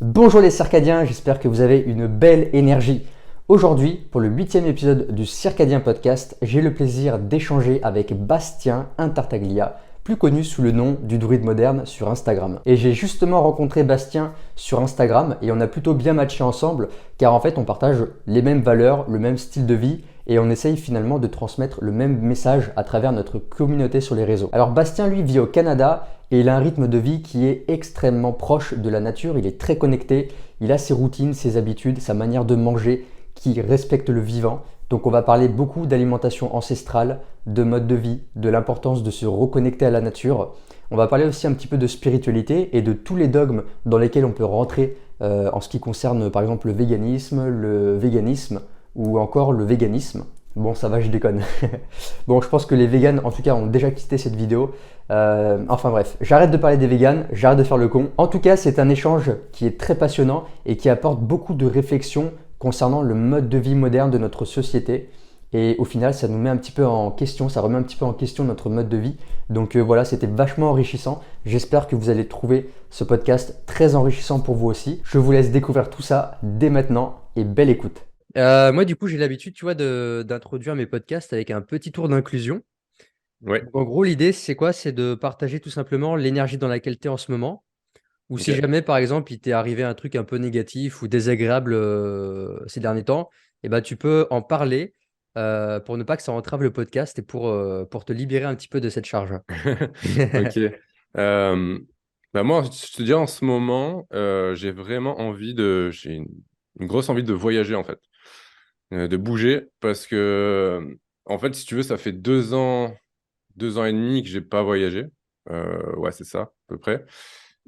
Bonjour les circadiens, j'espère que vous avez une belle énergie. Aujourd'hui, pour le 8e épisode du Circadien Podcast, j'ai le plaisir d'échanger avec Bastien Intartaglia, plus connu sous le nom du druide moderne sur Instagram. Et j'ai justement rencontré Bastien sur Instagram et on a plutôt bien matché ensemble car en fait on partage les mêmes valeurs, le même style de vie et on essaye finalement de transmettre le même message à travers notre communauté sur les réseaux. Alors Bastien lui vit au Canada et il a un rythme de vie qui est extrêmement proche de la nature, il est très connecté, il a ses routines, ses habitudes, sa manière de manger qui respecte le vivant. Donc on va parler beaucoup d'alimentation ancestrale, de mode de vie, de l'importance de se reconnecter à la nature. On va parler aussi un petit peu de spiritualité et de tous les dogmes dans lesquels on peut rentrer en ce qui concerne par exemple le véganisme ou encore le véganisme. Bon, ça va, je déconne. Bon, je pense que les véganes, en tout cas, ont déjà quitté cette vidéo. Enfin bref, j'arrête de parler des véganes, j'arrête de faire le con. En tout cas, c'est un échange qui est très passionnant et qui apporte beaucoup de réflexion concernant le mode de vie moderne de notre société. Et au final, ça nous met un petit peu en question, ça remet un petit peu en question notre mode de vie. Donc voilà, c'était vachement enrichissant. J'espère que vous allez trouver ce podcast très enrichissant pour vous aussi. Je vous laisse découvrir tout ça dès maintenant et belle écoute. Moi, du coup, j'ai l'habitude, tu vois, d'introduire mes podcasts avec un petit tour d'inclusion. Ouais, Donc, en gros, l'idée, c'est quoi? C'est de partager tout simplement l'énergie dans laquelle tu es en ce moment. Ou si ok. jamais, par exemple, il t'est arrivé un truc un peu négatif ou désagréable ces derniers temps, eh ben, tu peux en parler pour ne pas que ça entrave le podcast et pour te libérer un petit peu de cette charge. Ok. Bah moi, je te dis en ce moment, j'ai vraiment j'ai une grosse envie de voyager en fait, de bouger parce que en fait, si tu veux, ça fait 2 ans et demi que j'ai pas voyagé. Ouais, c'est ça, à peu près.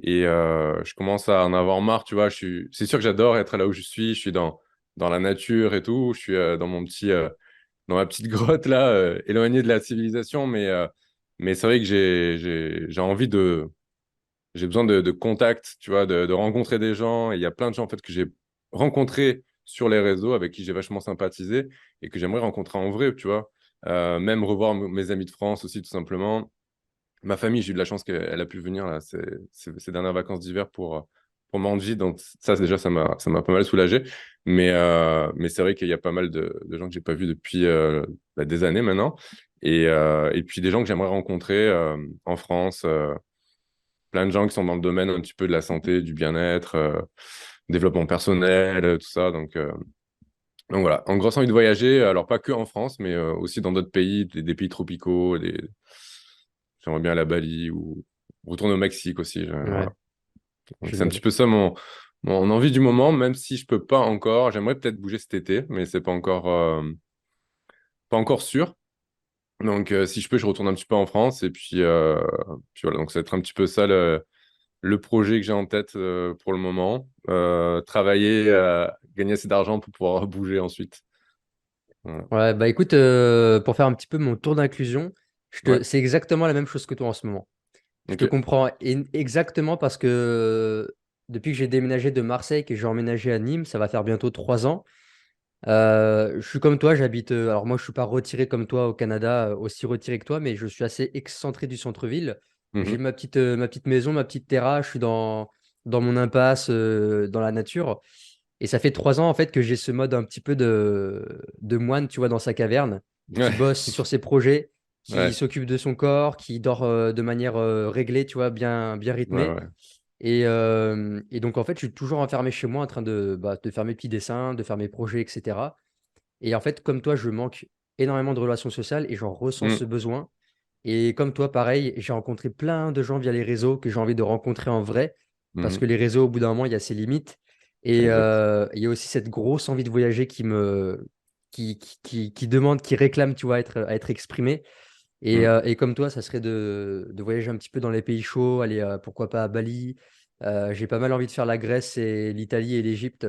Et je commence à en avoir marre, tu vois. C'est sûr que j'adore être là où je suis dans la nature et tout. Je suis dans ma petite grotte là, éloigné de la civilisation, mais c'est vrai que j'ai envie j'ai besoin de contact, tu vois, de rencontrer des gens. Et il y a plein de gens en fait que j'ai rencontrés sur les réseaux avec qui j'ai vachement sympathisé et que j'aimerais rencontrer en vrai, tu vois. Même revoir mes amis de France aussi, tout simplement. Ma famille, j'ai eu de la chance qu'elle a pu venir là, ces dernières vacances d'hiver pour Mandji. Donc ça, déjà, ça m'a pas mal soulagé. Mais c'est vrai qu'il y a pas mal de gens que j'ai pas vus depuis des années maintenant. Et puis des gens que j'aimerais rencontrer en France. Plein de gens qui sont dans le domaine un petit peu de la santé, du bien-être, développement personnel, tout ça. Donc voilà, en grosse envie de voyager, alors pas que en France, mais aussi dans d'autres pays, des pays tropicaux. J'aimerais bien aller à Bali ou retourner au Mexique aussi. Ouais, Voilà. Donc c'est un petit génial. peu ça mon envie du moment, même si je peux pas encore. J'aimerais peut-être bouger cet été, mais c'est pas encore sûr. Donc si je peux, je retourne un petit peu en France. Et puis voilà, donc ça va être un petit peu ça le projet que j'ai en tête pour le moment. Travailler, gagner assez d'argent pour pouvoir bouger ensuite. Voilà. Ouais, bah écoute, pour faire un petit peu mon tour d'inclusion, Ouais, c'est exactement la même chose que toi en ce moment. Je te ok. comprends exactement parce que depuis que j'ai déménagé de Marseille, que j'ai emménagé à Nîmes, ça va faire bientôt 3 ans. Je suis comme toi, j'habite. Alors moi, je suis pas retiré comme toi au Canada, aussi retiré que toi, mais je suis assez excentré du centre-ville. J'ai Mhm. ma petite maison, ma petite terrasse. Je suis dans mon impasse, dans la nature. Et ça fait 3 ans en fait que j'ai ce mode un petit peu de moine, tu vois, dans sa caverne, qui Ouais, bosse sur ses projets, qui ouais, s'occupe de son corps, qui dort de manière réglée, tu vois, bien ouais, rythmée. ouais. Et donc, en fait, je suis toujours enfermé chez moi en train de faire mes petits dessins, de faire mes projets, etc. Et en fait, comme toi, je manque énormément de relations sociales et j'en ressens ce Mm, besoin. Et comme toi, pareil, j'ai rencontré plein de gens via les réseaux que j'ai envie de rencontrer en vrai, parce que mhm. les réseaux, au bout d'un moment, il y a ses limites. Et Exact. il y a aussi cette grosse envie de voyager qui demande, qui réclame, tu vois, à être exprimée. Mm, Et comme toi, ça serait de voyager un petit peu dans les pays chauds, aller pourquoi pas à Bali. J'ai pas mal envie de faire la Grèce et l'Italie et l'Égypte,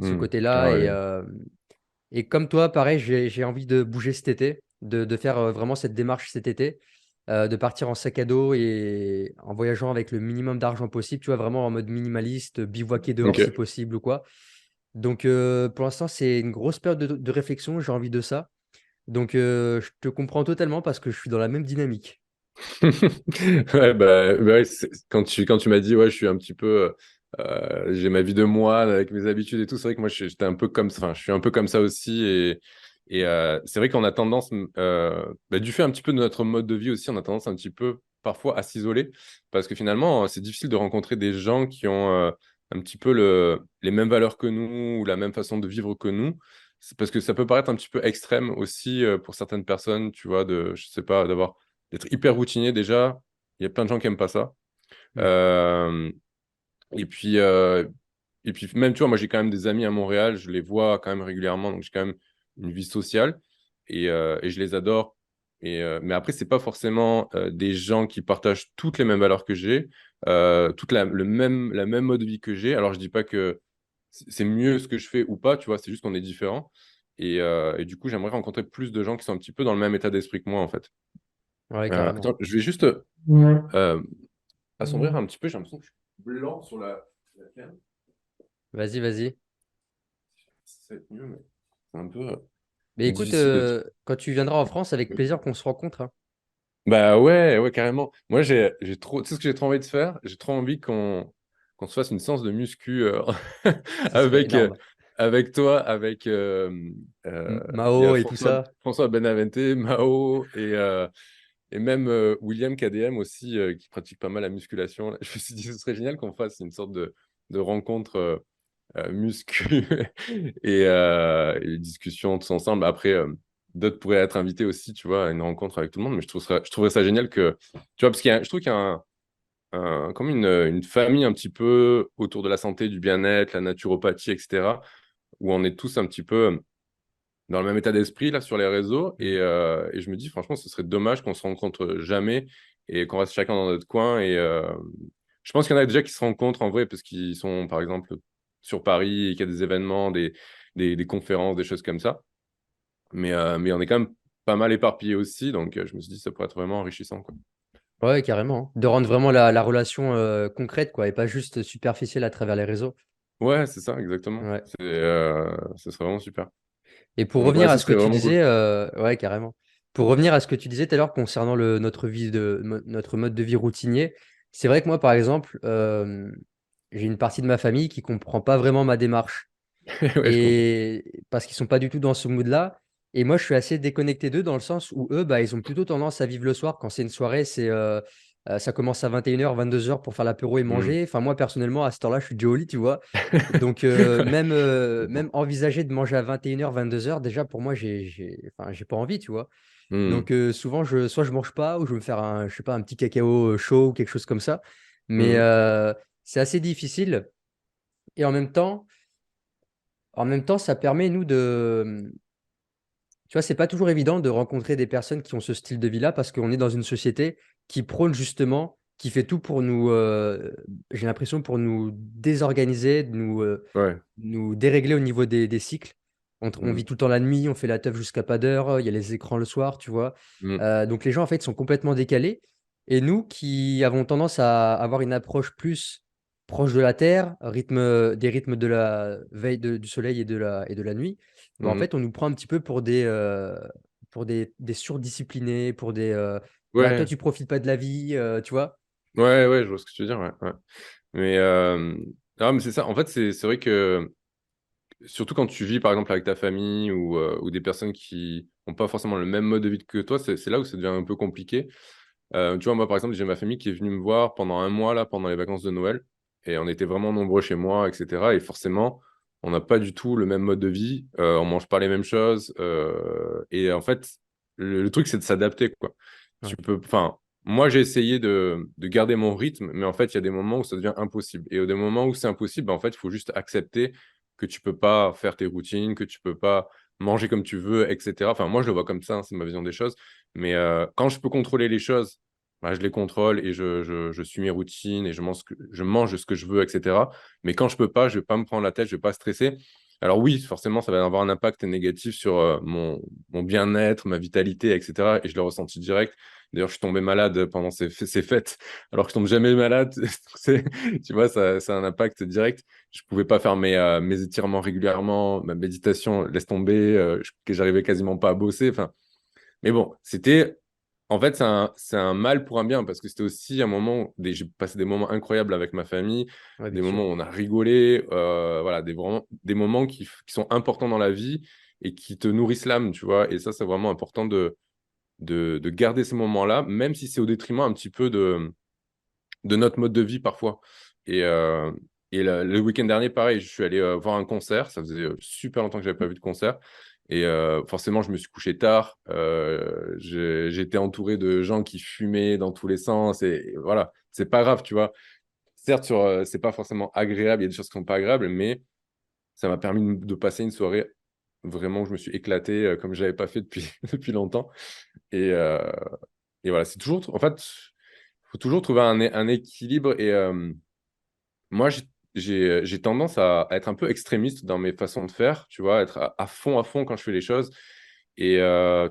ce Ah côté-là. ouais. Et comme toi, pareil, j'ai envie de bouger cet été, de faire vraiment cette démarche cet été, de partir en sac à dos et en voyageant avec le minimum d'argent possible, tu vois, vraiment en mode minimaliste, bivouaquer dehors si Ok. possible ou quoi. Donc pour l'instant, c'est une grosse période de réflexion, j'ai envie de ça. Donc je te comprends totalement parce que je suis dans la même dynamique. Ouais, bah ouais, quand tu m'as dit, ouais, je suis un petit peu J'ai ma vie de moine avec mes habitudes et tout. C'est vrai que moi, j'étais un peu comme ça. Enfin, je suis un peu comme ça aussi. Et c'est vrai qu'on a tendance, du fait un petit peu de notre mode de vie aussi, on a tendance un petit peu parfois à s'isoler parce que finalement, c'est difficile de rencontrer des gens qui ont un petit peu les mêmes valeurs que nous ou la même façon de vivre que nous. C'est parce que ça peut paraître un petit peu extrême aussi pour certaines personnes, tu vois, je sais pas, d'être hyper routinier déjà. Il y a plein de gens qui aiment pas ça. Mm. Euh, et puis, euh, et puis même, tu vois, moi j'ai quand même des amis à Montréal, je les vois quand même régulièrement, donc j'ai quand même une vie sociale et je les adore. Mais après, c'est pas forcément des gens qui partagent toutes les mêmes valeurs que j'ai, toute la même mode de vie que j'ai. Alors je dis pas que c'est mieux ce que je fais ou pas, tu vois, c'est juste qu'on est différents. Et du coup, j'aimerais rencontrer plus de gens qui sont un petit peu dans le même état d'esprit que moi, en fait. Ouais, carrément. Attends, je vais juste euh, assombrir un petit peu, j'ai l'impression que je suis blanc sur la cam. Vas-y, vas-y. C'est mieux, mais c'est un peu Mais écoute, difficile de. quand tu viendras en France, avec plaisir qu'on se rencontre, hein. Bah ouais, ouais, carrément. Moi, j'ai trop. Tu sais ce que j'ai trop envie de faire? J'ai trop envie qu'on se fasse une séance de muscu Ce serait avec, énorme. avec toi, avec. Il y a Mao et tout ça. François Benavente, Mao et même William KDM aussi, qui pratique pas mal la musculation. Je me suis dit, ce serait génial qu'on fasse une sorte de rencontre. Muscu et discussions tous ensemble. Après, d'autres pourraient être invités aussi, tu vois, à une rencontre avec tout le monde. Mais je trouverais ça génial que, tu vois, parce je trouve qu'il y a comme une famille un petit peu autour de la santé, du bien-être, la naturopathie, etc., où on est tous un petit peu dans le même état d'esprit là sur les réseaux. Mm. Et je me dis, franchement, ce serait dommage qu'on se rencontre jamais et qu'on reste chacun dans notre coin. Je pense qu'il y en a déjà qui se rencontrent en vrai parce qu'ils sont, par exemple, sur Paris et qu'il y a des événements, des conférences, des choses comme ça. Mais on est quand même pas mal éparpillés aussi. Donc, je me suis dit, ça pourrait être vraiment enrichissant, quoi. Ouais, carrément, hein. De rendre vraiment la relation concrète, quoi, et pas juste superficielle à travers les réseaux. Ouais, c'est ça, exactement. Ouais. Ce serait vraiment super. Et pour Donc, ouais, revenir à ce ce que serait tu vraiment cool. disais, ouais, carrément. Pour revenir à ce que tu disais tout à l'heure concernant notre mode de vie routinier, c'est vrai que moi, par exemple, j'ai une partie de ma famille qui comprend pas vraiment ma démarche. Ouais, je comprends. Et parce qu'ils sont pas du tout dans ce mood-là. Et moi, je suis assez déconnecté d'eux dans le sens où eux, bah, ils ont plutôt tendance à vivre le soir quand c'est une soirée. Ça commence à 21h, 22h pour faire l'apéro et Hmm. manger. Enfin, moi, personnellement, à cette heure-là, je suis déjà au lit, tu vois. Donc, même envisager de manger à 21h, 22h, déjà, pour moi, enfin, j'ai pas envie, tu vois. Hmm. Donc, souvent, soit je mange pas ou je vais me faire je sais pas, un petit cacao chaud ou quelque chose comme ça. Mais Hmm. c'est assez difficile. Et en même temps, ça permet, nous, tu vois, c'est pas toujours évident de rencontrer des personnes qui ont ce style de vie-là parce qu'on est dans une société qui prône justement, qui fait tout pour nous, j'ai l'impression, pour nous désorganiser, Ouais. nous dérégler au niveau des cycles. On Hmm. vit tout le temps la nuit, on fait la teuf jusqu'à pas d'heure, il y a les écrans le soir, tu vois. Hmm. Donc les gens, en fait, sont complètement décalés. Et nous qui avons tendance à avoir une approche plus proche de la Terre, des rythmes de la veille du soleil et de la nuit, bah, en Hmm. fait, on nous prend un petit peu pour des surdisciplinés, voilà, toi, Ouais. tu profites pas de la vie, tu vois. Ouais, ouais, je vois ce que tu veux dire, ouais, ouais. Mais, non, mais c'est ça. En fait, c'est vrai que surtout quand tu vis, par exemple, avec ta famille ou des personnes qui n'ont pas forcément le même mode de vie que toi, c'est là où ça devient un peu compliqué. Tu vois, moi, par exemple, j'ai ma famille qui est venue me voir pendant un mois, là, pendant les vacances de Noël. Et on était vraiment nombreux chez moi, etc. Et forcément, on n'a pas du tout le même mode de vie. On mange pas les mêmes choses. Et en fait, le truc, c'est de s'adapter, quoi. Ouais. Enfin, moi, j'ai essayé de garder mon rythme, mais en fait, il y a des moments où ça devient impossible. Et des moments où c'est impossible, ben, en fait, il faut juste accepter que tu peux pas faire tes routines, que tu peux pas manger comme tu veux, etc. Enfin, moi, je le vois comme ça, hein, c'est ma vision des choses. Mais quand je peux contrôler les choses, bah, je les contrôle et je suis mes routines et je mange ce que je veux, etc. Mais quand je peux pas, je vais pas me prendre la tête, je vais pas stresser. Alors oui, forcément, ça va avoir un impact négatif sur mon bien-être, ma vitalité, etc. Et je l'ai ressenti direct. D'ailleurs, je suis tombé malade pendant ces fêtes, alors que je tombe jamais malade. Tu vois, ça a un impact direct. Je pouvais pas faire mes étirements régulièrement, ma méditation, laisse tomber, que j'arrivais quasiment pas à bosser. Enfin, mais bon, c'était En fait, c'est un mal pour un bien parce que c'était aussi un moment où j'ai passé des moments incroyables avec ma famille, Ouais, bien des sûr. moments où on a rigolé, voilà, vraiment, des moments qui sont importants dans la vie et qui te nourrissent l'âme, tu vois. Et ça, c'est vraiment important de garder ces moments-là, même si c'est au détriment un petit peu de notre mode de vie parfois. Et, euh, et le week-end dernier, pareil, je suis allé voir un concert. Ça faisait super longtemps que je n'avais pas vu de concert. Et forcément, je me suis couché tard. J'étais entouré de gens qui fumaient dans tous les sens. Et voilà, c'est pas grave, tu vois. Certes, c'est pas forcément agréable. Il y a des choses qui sont pas agréables, mais ça m'a permis de passer une soirée vraiment où je me suis éclaté comme je l'avais pas fait depuis, depuis longtemps. Et, euh, et voilà, c'est toujours, en fait, faut toujours trouver un équilibre. Et moi, j'ai tendance à être un peu extrémiste dans mes façons de faire, tu vois, être à fond quand je fais les choses. Et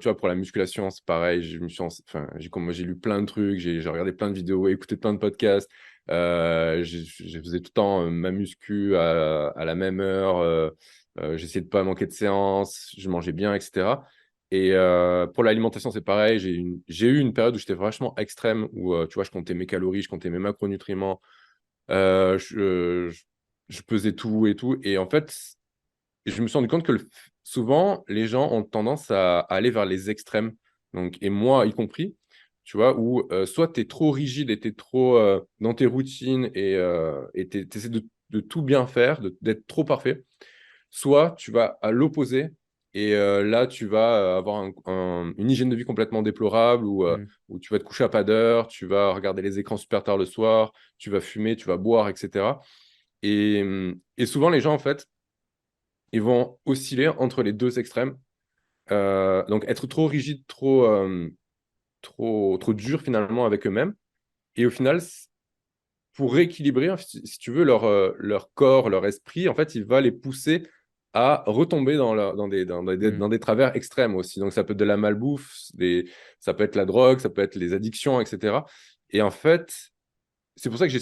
tu vois, pour la musculation, c'est pareil. Enfin, j'ai lu plein de trucs, j'ai regardé plein de vidéos, écouté plein de podcasts. Je faisais tout le temps ma muscu à la même heure. J'essayais de pas manquer de séances, je mangeais bien, etc. Et pour l'alimentation, c'est pareil. J'ai eu une période où j'étais vachement extrême, où tu vois, je comptais mes calories, je comptais mes macronutriments, euh, je, je, je pesais tout et tout. Et en fait, je me suis rendu compte que souvent, les gens ont tendance à aller vers les extrêmes. Donc, et moi y compris, tu vois, où soit tu es trop rigide et tu es trop dans tes routines et tu essaies de tout bien faire, d'être trop parfait, soit tu vas à l'opposé et là, tu vas avoir une hygiène de vie complètement déplorable Mm. où tu vas te coucher à pas d'heure, tu vas regarder les écrans super tard le soir, tu vas fumer, tu vas boire, etc. Et souvent, les gens, en fait, ils vont osciller entre les deux extrêmes. Donc, être trop rigide, trop dur finalement avec eux-mêmes. Et au final, pour rééquilibrer, hein, si tu veux, leur corps, leur esprit, en fait, il va les pousser à retomber Mm. dans des travers extrêmes aussi. Donc, ça peut être de la malbouffe, ça peut être la drogue, ça peut être les addictions, etc. Et en fait, c'est pour ça que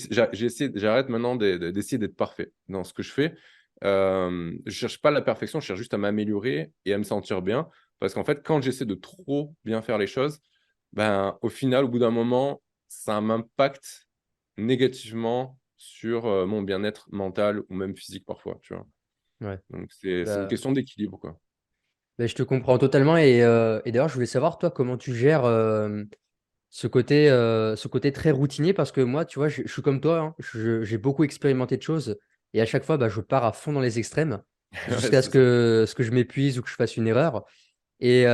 j'arrête maintenant d'essayer d'être parfait dans ce que je fais. Je cherche pas la perfection, je cherche juste à m'améliorer et à me sentir bien. Parce qu'en fait, quand j'essaie de trop bien faire les choses, ben, au final, au bout d'un moment, ça m'impacte négativement sur mon bien-être mental ou même physique parfois, tu vois. Ouais. Donc, c'est une Bah, question d'équilibre, quoi. bah, je te comprends totalement. Et d'ailleurs, je voulais savoir, toi, comment tu gères ce côté très routinier. Parce que moi, tu vois, je suis comme toi, hein. J'ai beaucoup expérimenté de choses. Et à chaque fois, bah, je pars à fond dans les extrêmes Ouais, jusqu'à c'est ça. ce que je m'épuise ou que je fasse une erreur. Et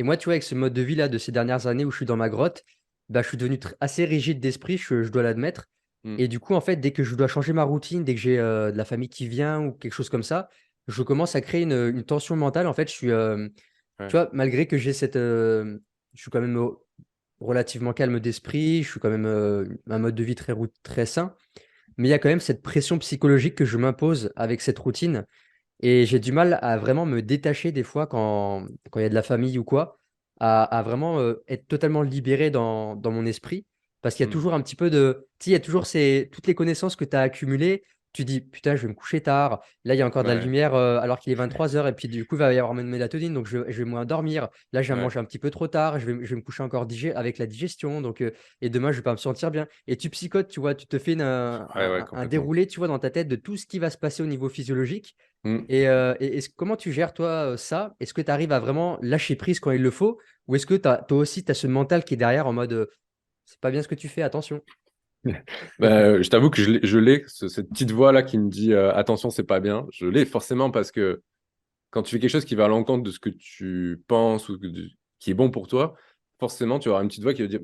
moi, tu vois, avec ce mode de vie là de ces dernières années où je suis dans ma grotte, bah, je suis devenu assez rigide d'esprit, je dois l'admettre. Mm. Et du coup, en fait, dès que je dois changer ma routine, dès que j'ai de la famille qui vient ou quelque chose comme ça, je commence à créer une tension mentale. En fait, tu Ouais. vois, malgré que je suis quand même relativement calme d'esprit, je suis quand même un mode de vie très sain, mais il y a quand même cette pression psychologique que je m'impose avec cette routine. Et j'ai du mal à vraiment me détacher des fois quand il y a de la famille ou quoi, à vraiment être totalement libéré dans mon esprit. Parce qu'il y a Mm. toujours un petit peu tu sais, il y a toujours toutes les connaissances que tu as accumulées. Tu dis, putain, je vais me coucher tard. Là, il y a encore de la Ouais. lumière alors qu'il est 23 heures. Et puis, du coup, il va y avoir moins de mélatonine. Donc, je vais moins dormir. Là, je vais Ouais. manger un petit peu trop tard. Je vais me coucher encore avec la digestion. Donc, et demain, je vais pas me sentir bien. Et tu psychotes, tu vois, tu te fais Ouais, ouais, un complètement. déroulé, tu vois, dans ta tête de tout ce qui va se passer au niveau physiologique. Mm. Comment tu gères, toi, ça? Est-ce que tu arrives à vraiment lâcher prise quand il le faut? Ou est-ce que toi aussi, tu as ce mental qui est derrière en mode c'est pas bien ce que tu fais, attention. Bah, je t'avoue que je l'ai, cette petite voix-là qui me dit attention, c'est pas bien. Je l'ai forcément parce que quand tu fais quelque chose qui va à l'encontre de ce que tu penses ou qui est bon pour toi, forcément, tu auras une petite voix qui va dire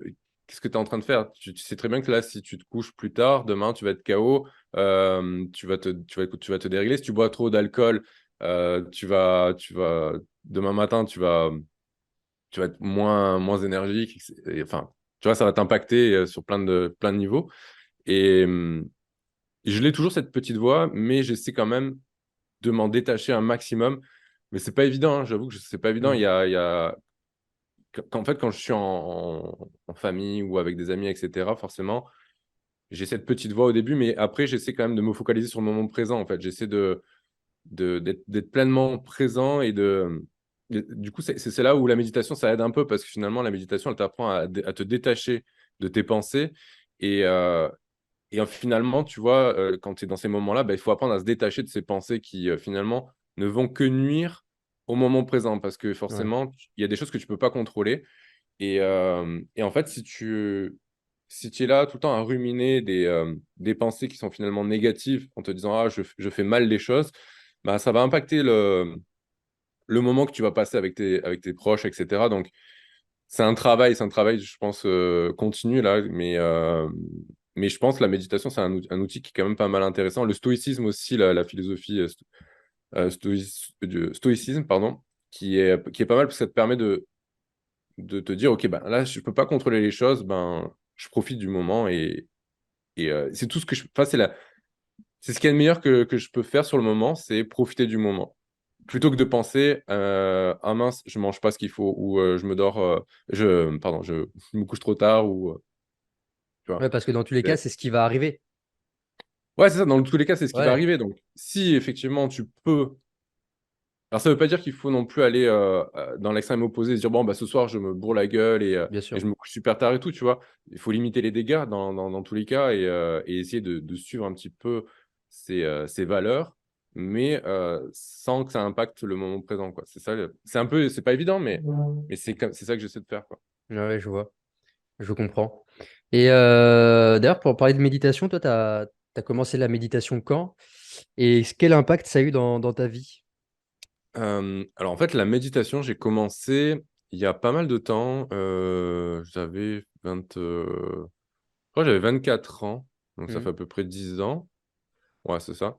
qu'est-ce que tu es en train de faire? Tu sais très bien que là, si tu te couches plus tard, demain, tu vas être KO, tu vas te dérégler. Si tu bois trop d'alcool, demain matin, tu vas être moins énergique. Enfin, tu vois, ça va t'impacter sur plein de niveaux. Et je l'ai toujours cette petite voix, mais j'essaie quand même de m'en détacher un maximum. Mais c'est pas évident, hein, j'avoue que c'est pas évident. Hmm. En fait, quand je suis en famille ou avec des amis, etc., forcément, j'ai cette petite voix au début, mais après, j'essaie quand même de me focaliser sur le moment présent. En fait, j'essaie d'être pleinement présent et du coup, c'est là où la méditation, ça aide un peu parce que finalement, la méditation, elle t'apprend à te détacher de tes pensées. Et, finalement, tu vois, quand tu es dans ces moments-là, bah, il faut apprendre à se détacher de ces pensées qui, finalement, ne vont que nuire au moment présent parce que Ouais, forcément, il y a des choses que tu peux pas contrôler. Et en fait, si tu es là tout le temps à ruminer des pensées qui sont finalement négatives en te disant ah, je fais mal les choses, bah, ça va impacter le moment que tu vas passer avec tes proches, etc. Donc, c'est un travail, je pense, continu là, mais je pense que la méditation, c'est un outil qui est quand même pas mal intéressant. Le stoïcisme aussi, la philosophie stoïcisme, pardon, qui est pas mal parce que ça te permet de te dire, OK, ben, là, je peux pas contrôler les choses, ben, je profite du moment et c'est tout ce que je enfin, c'est ce qu'il y a de meilleur que je peux faire sur le moment, c'est profiter du moment. Plutôt que de penser, «Ah mince, je mange pas ce qu'il faut» ou «Je me dors, je me couche trop tard» ou tu vois? ouais, parce que dans tous les cas, Et c'est ce qui va arriver. ouais, c'est ça, dans tous les cas, c'est ce qui va Ouais, arriver donc si effectivement tu peux. Alors ça veut pas dire qu'il faut non plus aller, dans l'extrême opposé et se dire: «Bon, bah, ce soir, je me bourre la gueule bien et sûr. je me couche super tard et tout», tu vois? Il faut limiter les dégâts dans tous les cas et essayer de suivre un petit peu ses valeurs, mais sans que ça impacte le moment présent, quoi. C'est ça le c'est un peu c'est pas évident, mais c'est ça que j'essaie de faire, quoi. Ouais, ouais, je vois, je comprends. Et d'ailleurs, pour parler de méditation, toi, tu as commencé la méditation quand? Et quel impact ça a eu dans ta vie? Alors en fait, la méditation, j'ai commencé il y a pas mal de temps, j'avais 20, je crois que j'avais 24 ans, donc ça Mmh. fait à peu près 10 ans. Ouais, c'est ça.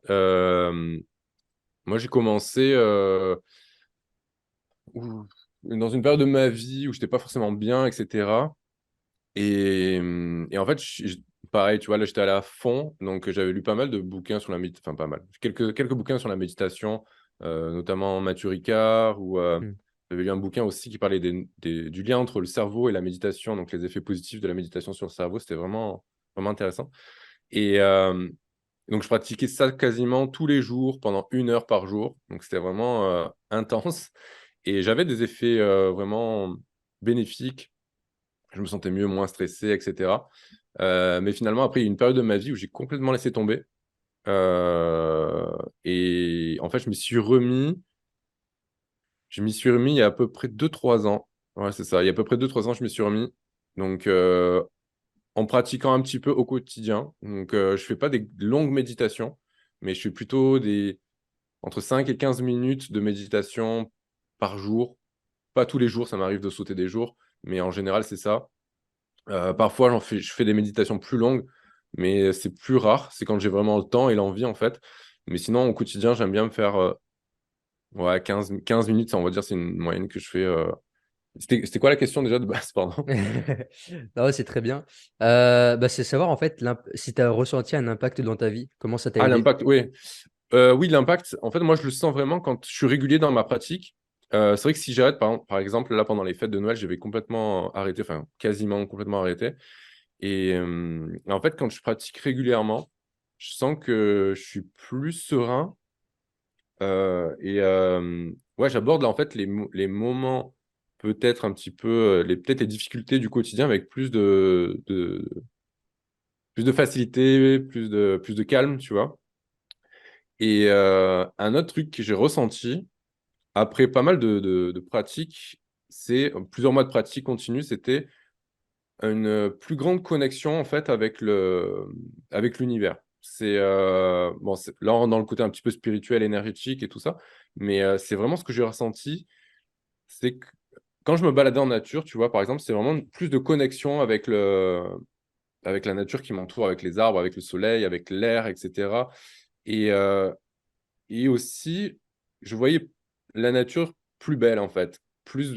Moi, j'ai commencé, ouh, dans une période de ma vie où j'étais pas forcément bien et cetera et en fait, pareil, tu vois, là, j'étais allé à fond, donc j'avais lu pas mal de bouquins sur la enfin pas mal, quelques bouquins sur la méditation, notamment Matthieu Ricard ou Mmh. j'avais lu un bouquin aussi qui parlait du lien entre le cerveau et la méditation, donc les effets positifs de la méditation sur le cerveau. C'était vraiment, vraiment intéressant et donc je pratiquais ça quasiment tous les jours pendant 1 heure par jour, donc c'était vraiment, intense et j'avais des effets, vraiment bénéfiques. Je me sentais mieux, moins stressé et cetera. Mais finalement après il y a eu une période de ma vie où j'ai complètement laissé tomber, et en fait je m'y suis remis il y a à peu près 2 3 ans. Ouais, c'est ça, il y a à peu près 2 3 ans, je m'y suis remis. Donc en pratiquant un petit peu au quotidien. Donc je fais pas des longues méditations, mais je fais plutôt des entre 5 et 15 minutes de méditation par jour. Pas tous les jours, ça m'arrive de sauter des jours, mais en général, c'est ça. Parfois, je fais des méditations plus longues, mais c'est plus rare. C'est quand j'ai vraiment le temps et l'envie, en fait. Mais sinon, au quotidien, j'aime bien me faire, ouais, 15 minutes, ça, on va dire, c'est une moyenne que je fais, c'était quoi la question déjà de base? Pardon. Non, ouais, c'est très bien. Bah, c'est savoir en fait si tu as ressenti un impact dans ta vie, comment ça t'a Ah, aidé. l'impact, oui. Oui, l'impact, en fait, moi, je le sens vraiment quand je suis régulier dans ma pratique. C'est vrai que si j'arrête, par exemple, là, pendant les fêtes de Noël, j'avais complètement arrêté, enfin, quasiment complètement arrêté. Et en fait, quand je pratique régulièrement, je sens que je suis plus serein. Ouais, j'aborde, là, en fait, les moments peut-être un petit peu, peut-être les difficultés du quotidien avec plus de facilité, plus de calme, tu vois? Et un autre truc que j'ai ressenti après pas mal de pratiques, c'est plusieurs mois de pratique continue, c'était une, plus grande connexion en fait avec l'univers. C'est, bon, là, on rentre dans le côté un petit peu spirituel, énergétique et tout ça, mais c'est vraiment ce que j'ai ressenti, c'est que quand je me baladais en nature, tu vois, par exemple, c'est vraiment plus de connexion avec la nature qui m'entoure, avec les arbres, avec le soleil, avec l'air et cetera. Et aussi, je voyais la nature plus belle, en fait, plus,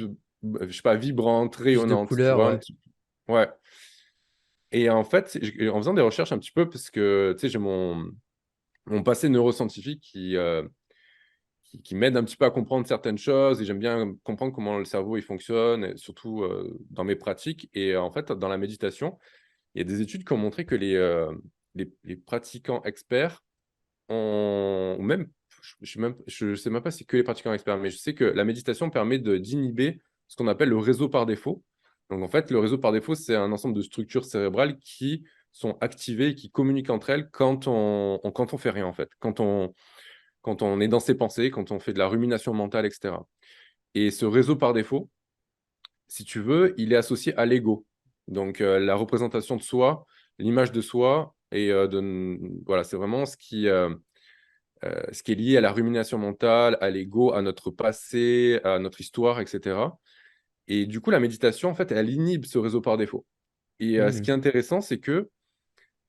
je sais pas, vibrante, Plus de rayonnante, tu couleurs, vois? Un ouais. petit Ouais. Et en fait, en faisant des recherches un petit peu parce que, tu sais, j'ai mon passé neuroscientifique qui m'aide un petit peu à comprendre certaines choses et j'aime bien comprendre comment le cerveau, il fonctionne et surtout, dans mes pratiques et en fait, dans la méditation, il y a des études qui ont montré que les pratiquants experts ou même, je sais même pas si c'est que les pratiquants experts, mais je sais que la méditation permet d'inhiber ce qu'on appelle le réseau par défaut. Donc, en fait, le réseau par défaut, c'est un ensemble de structures cérébrales qui sont activées et qui communiquent entre elles quand on fait rien, en fait. Quand on est dans ses pensées, quand on fait de la rumination mentale, etc. Et ce réseau par défaut, si tu veux, il est associé à l'ego. Donc, la représentation de soi, l'image de soi, et voilà, c'est vraiment ce qui est lié à la rumination mentale, à l'ego, à notre passé, à notre histoire, etc. Et du coup, la méditation, en fait, elle inhibe ce réseau par défaut. Et ce qui est Mhm. intéressant, c'est que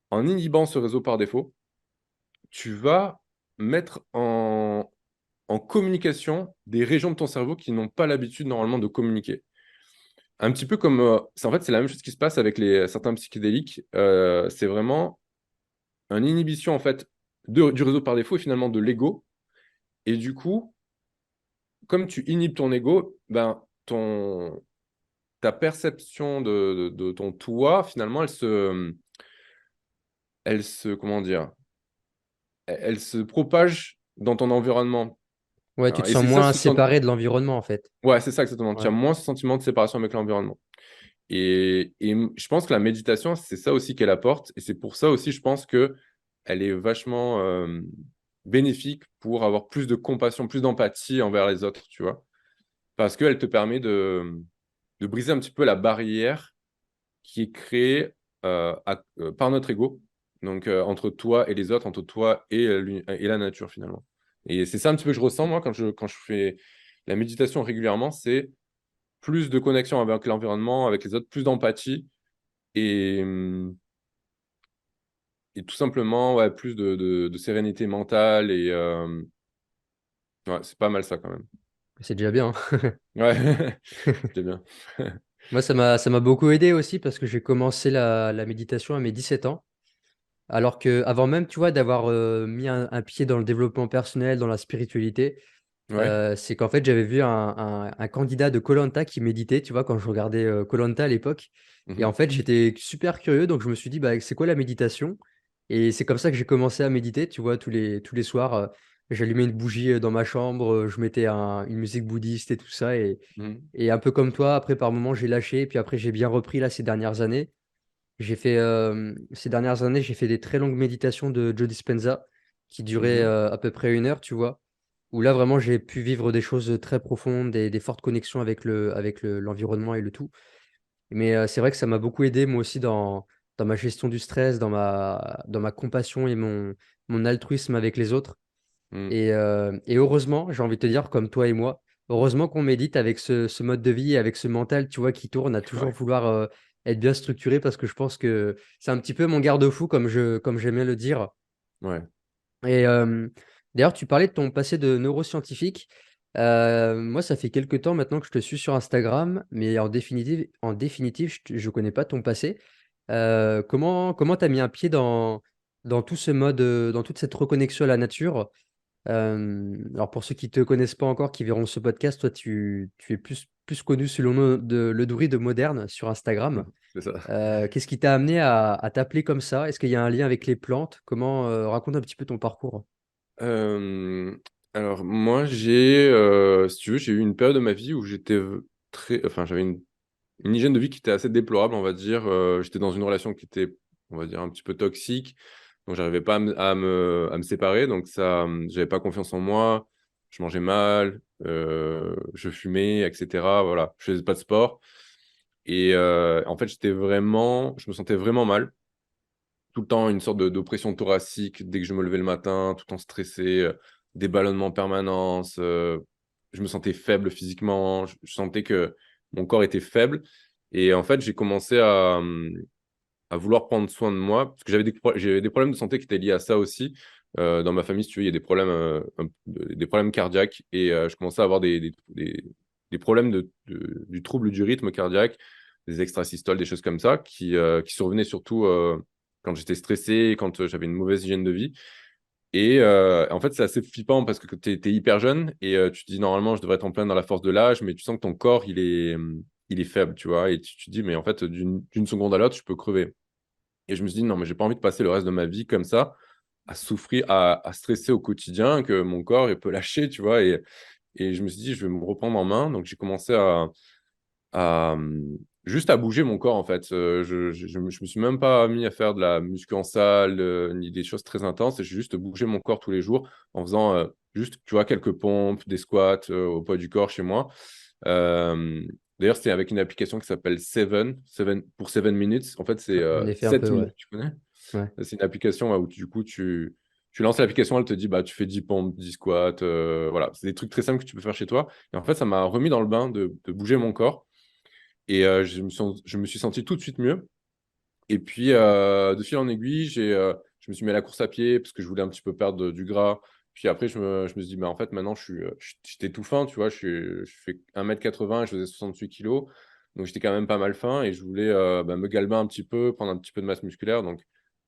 en inhibant ce réseau par défaut, tu vas mettre en communication des régions de ton cerveau qui n'ont pas l'habitude normalement de communiquer. Un petit peu comme, en fait, c'est la même chose qui se passe avec certains psychédéliques. C'est vraiment une inhibition en fait du réseau par défaut et finalement de l'ego. Et du coup, comme tu inhibes ton ego, ben, ta perception de ton toi, finalement, comment dire, elle se propage dans ton environnement. Ouais, tu Hein. te Et sens c'est ça moins ce séparé de l'environnement, en fait. ouais, c'est ça exactement. Tu as Ouais. moins ce sentiment de séparation avec l'environnement. Je pense que la méditation, c'est ça aussi qu'elle apporte. Et c'est pour ça aussi, je pense que elle est vachement bénéfique pour avoir plus de compassion, plus d'empathie envers les autres, tu vois. Parce qu'elle te permet de briser un petit peu la barrière qui est créée par notre ego. Donc, entre toi et les autres, entre toi et la nature, finalement. Et c'est ça un petit peu que je ressens, moi, quand je fais la méditation régulièrement, c'est plus de connexion avec l'environnement, avec les autres, plus d'empathie et, et tout simplement ouais, plus de sérénité mentale. Et ouais, c'est pas mal ça quand même. C'est déjà bien. Ouais, c'était bien. Moi, ça m'a beaucoup aidé aussi parce que j'ai commencé la méditation à mes 17 ans. Alors que avant même, tu vois, d'avoir mis un pied dans le développement personnel, dans la spiritualité, Ouais. c'est qu'en fait, j'avais vu un candidat de koh qui méditait, tu vois, quand je regardais koh à l'époque. Et en Mhm, fait, j'étais super curieux, donc je me suis dit, bah, c'est quoi la méditation? Et c'est comme ça que j'ai commencé à méditer, tu vois, tous les soirs, j'allumais une bougie dans ma chambre, je mettais une musique bouddhiste et tout ça. mhm, Et un peu comme toi, après, par moments, j'ai lâché, puis après, j'ai bien repris là ces dernières années. Ces dernières années, j'ai fait des très longues méditations de Joe Dispenza qui duraient mhm, à peu près 1 heure, tu vois, où là vraiment j'ai pu vivre des choses très profondes, des fortes connexions l'environnement et le tout. Mais c'est vrai que ça m'a beaucoup aidé moi aussi dans ma gestion du stress, dans ma compassion et mon altruisme avec les autres. mhm. Et heureusement, j'ai envie de te dire, comme toi et moi, heureusement qu'on médite avec ce mode de vie et avec ce mental, tu vois, qui tourne à toujours Ouais, vouloir être bien structuré parce que je pense que c'est un petit peu mon garde-fou, comme j'aime bien le dire. ouais. Et d'ailleurs, tu parlais de ton passé de neuroscientifique. Moi, ça fait quelques temps maintenant que je te suis sur Instagram, mais en définitive, je connais pas ton passé. Comment tu as mis un pied dans tout ce mode, dans toute cette reconnexion à la nature? Alors pour ceux qui te connaissent pas encore, qui verront ce podcast, toi tu es plus connu sous le nom de Le Druide moderne sur Instagram. C'est ça. Qu'est-ce qui t'a amené à t'appeler comme ça? Est-ce qu'il y a un lien avec les plantes? Comment raconte un petit peu ton parcours? Euh, alors, moi, si tu veux, j'ai eu une période de ma vie où enfin, j'avais une hygiène de vie qui était assez déplorable, on va dire. J'étais dans une relation qui était, on va dire, un petit peu toxique. Donc, j'arrivais pas à me séparer. Donc, j'avais pas confiance en moi. Je mangeais mal, je fumais, etc. Voilà, je faisais pas de sport. Et en fait, je me sentais vraiment mal. Tout le temps, une sorte d'oppression thoracique dès que je me levais le matin, tout le temps stressé, des ballonnements en permanence. Je me sentais faible physiquement. Je sentais que mon corps était faible. Et en fait, j'ai commencé à vouloir prendre soin de moi, parce que j'avais des problèmes de santé qui étaient liés à ça aussi. Dans ma famille, si tu veux, il y a des problèmes cardiaques, et je commençais à avoir des problèmes du trouble du rythme cardiaque, des extrasystoles, des choses comme ça, qui survenaient surtout quand j'étais stressé, quand j'avais une mauvaise hygiène de vie. Et en fait, c'est assez flippant parce que tu es hyper jeune et tu te dis normalement, je devrais être en plein dans la force de l'âge, mais tu sens que ton corps, il est faible, tu vois. Et tu te dis, mais en fait, d'une seconde à l'autre, je peux crever. Et je me suis dit, non, mais j'ai pas envie de passer le reste de ma vie comme ça, à souffrir, à stresser au quotidien, que mon corps il peut lâcher, tu vois. Et je me suis dit, je vais me reprendre en main. Donc, j'ai commencé juste à bouger mon corps, en fait. Je me suis même pas mis à faire de la muscu en salle, ni des choses très intenses. Et j'ai juste bougé mon corps tous les jours en faisant juste, tu vois, quelques pompes, des squats au poids du corps chez moi. Euh, D'ailleurs, c'est avec une application qui s'appelle Seven pour 7 minutes. En fait, c'est J'en ai fait un 7 peu, ouais. minutes, tu connais? Ouais. C'est une application où du coup, tu lances l'application, elle te dit, bah, tu fais 10 pompes, 10 squats. Voilà, c'est des trucs très simples que tu peux faire chez toi. Et en fait, ça m'a remis dans le bain de bouger mon corps. Et je me suis senti tout de suite mieux. Et puis, de fil en aiguille, je me suis mis à la course à pied parce que je voulais un petit peu perdre du gras. Puis après, je me suis dit, mais en fait, maintenant, j'étais tout fin, tu vois. Je fais 1m80 et je faisais 68 kilos. Donc, j'étais quand même pas mal fin et je voulais me galber un petit peu, prendre un petit peu de masse musculaire. Donc,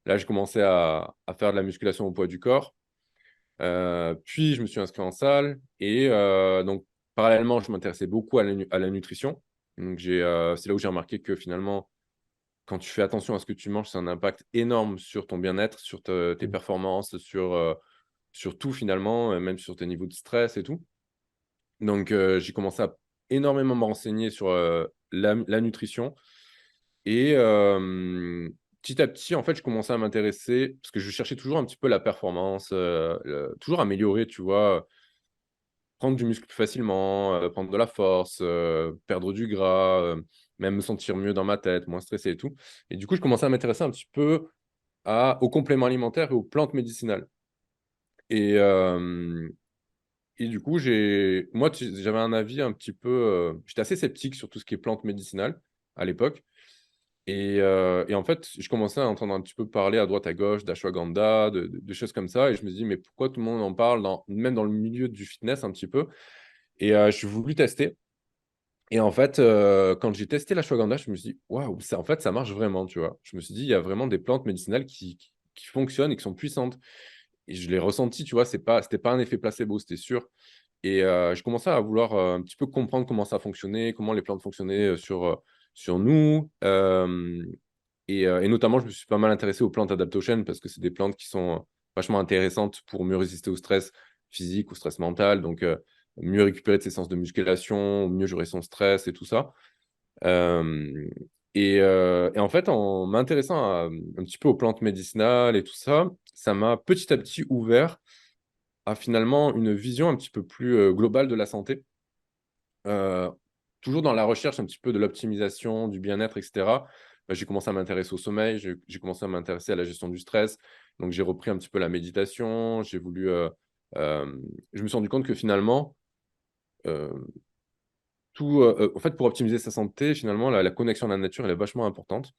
là, j'ai commencé à faire de la musculation au poids du corps. Puis, je me suis inscrit en salle. Et donc, parallèlement, je m'intéressais beaucoup à la nutrition. Donc, c'est là où j'ai remarqué que finalement, quand tu fais attention à ce que tu manges, c'est un impact énorme sur ton bien-être, sur tes Mm. performances, sur tout finalement, même sur tes niveaux de stress et tout. Donc, j'ai commencé à énormément me renseigner sur la nutrition. Et petit à petit, en fait, je commençais à m'intéresser, parce que je cherchais toujours un petit peu la performance, toujours améliorer, tu vois, prendre du muscle plus facilement, prendre de la force, perdre du gras, même me sentir mieux dans ma tête, moins stressé et tout. Et du coup, je commençais à m'intéresser un petit peu aux compléments alimentaires et aux plantes médicinales. Et, euh, et du coup, j'avais un avis un petit peu. J'étais assez sceptique sur tout ce qui est plantes médicinales à l'époque. Et en fait, je commençais à entendre un petit peu parler à droite à gauche d'ashwagandha, de choses comme ça. Et je me dis, mais pourquoi tout le monde en parle, même dans le milieu du fitness un petit peu? Et je suis voulu tester. Et en fait, quand j'ai testé l'ashwagandha, je me suis dit, waouh, en fait, ça marche vraiment, tu vois. Je me suis dit, il y a vraiment des plantes médicinales qui fonctionnent et qui sont puissantes. Et je l'ai ressenti, tu vois, c'était pas un effet placebo, c'était sûr. Et je commençais à vouloir un petit peu comprendre comment ça fonctionnait, comment les plantes fonctionnaient sur nous. Et notamment, je me suis pas mal intéressé aux plantes adaptogènes parce que c'est des plantes qui sont vachement intéressantes pour mieux résister au stress physique, au stress mental. Donc, mieux récupérer de ses séances de musculation, mieux gérer son stress et tout ça. Euh, et en fait, en m'intéressant un petit peu aux plantes médicinales et tout ça, ça m'a petit à petit ouvert à finalement une vision un petit peu plus globale de la santé. Euh, Toujours dans la recherche un petit peu de l'optimisation, du bien-être, etc. J'ai commencé à m'intéresser au sommeil, j'ai commencé à m'intéresser à la gestion du stress. Donc, j'ai repris un petit peu la méditation. Euh, je me suis rendu compte que finalement, euh, en fait, pour optimiser sa santé, finalement, la connexion à la nature, elle est vachement importante.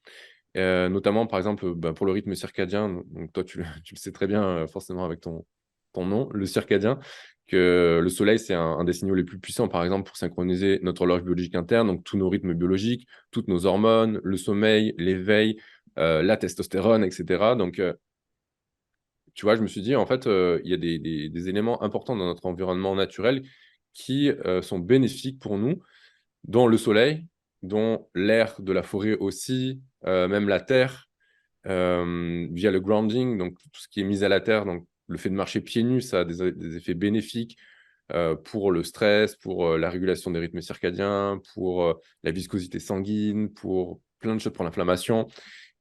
Notamment, par exemple, pour le rythme circadien. Donc, toi, tu le sais très bien, forcément, avec ton nom, le circadien, que le soleil, c'est un des signaux les plus puissants, par exemple, pour synchroniser notre horloge biologique interne, donc tous nos rythmes biologiques, toutes nos hormones, le sommeil, l'éveil, la testostérone, etc. Donc, tu vois, je me suis dit, en fait, il y a des éléments importants dans notre environnement naturel qui sont bénéfiques pour nous, dont le soleil, dont l'air de la forêt aussi, même la terre, via le grounding, donc tout ce qui est mis à la terre, donc le fait de marcher pieds nus, ça a des effets bénéfiques pour le stress, pour la régulation des rythmes circadiens, pour la viscosité sanguine, pour plein de choses, pour l'inflammation.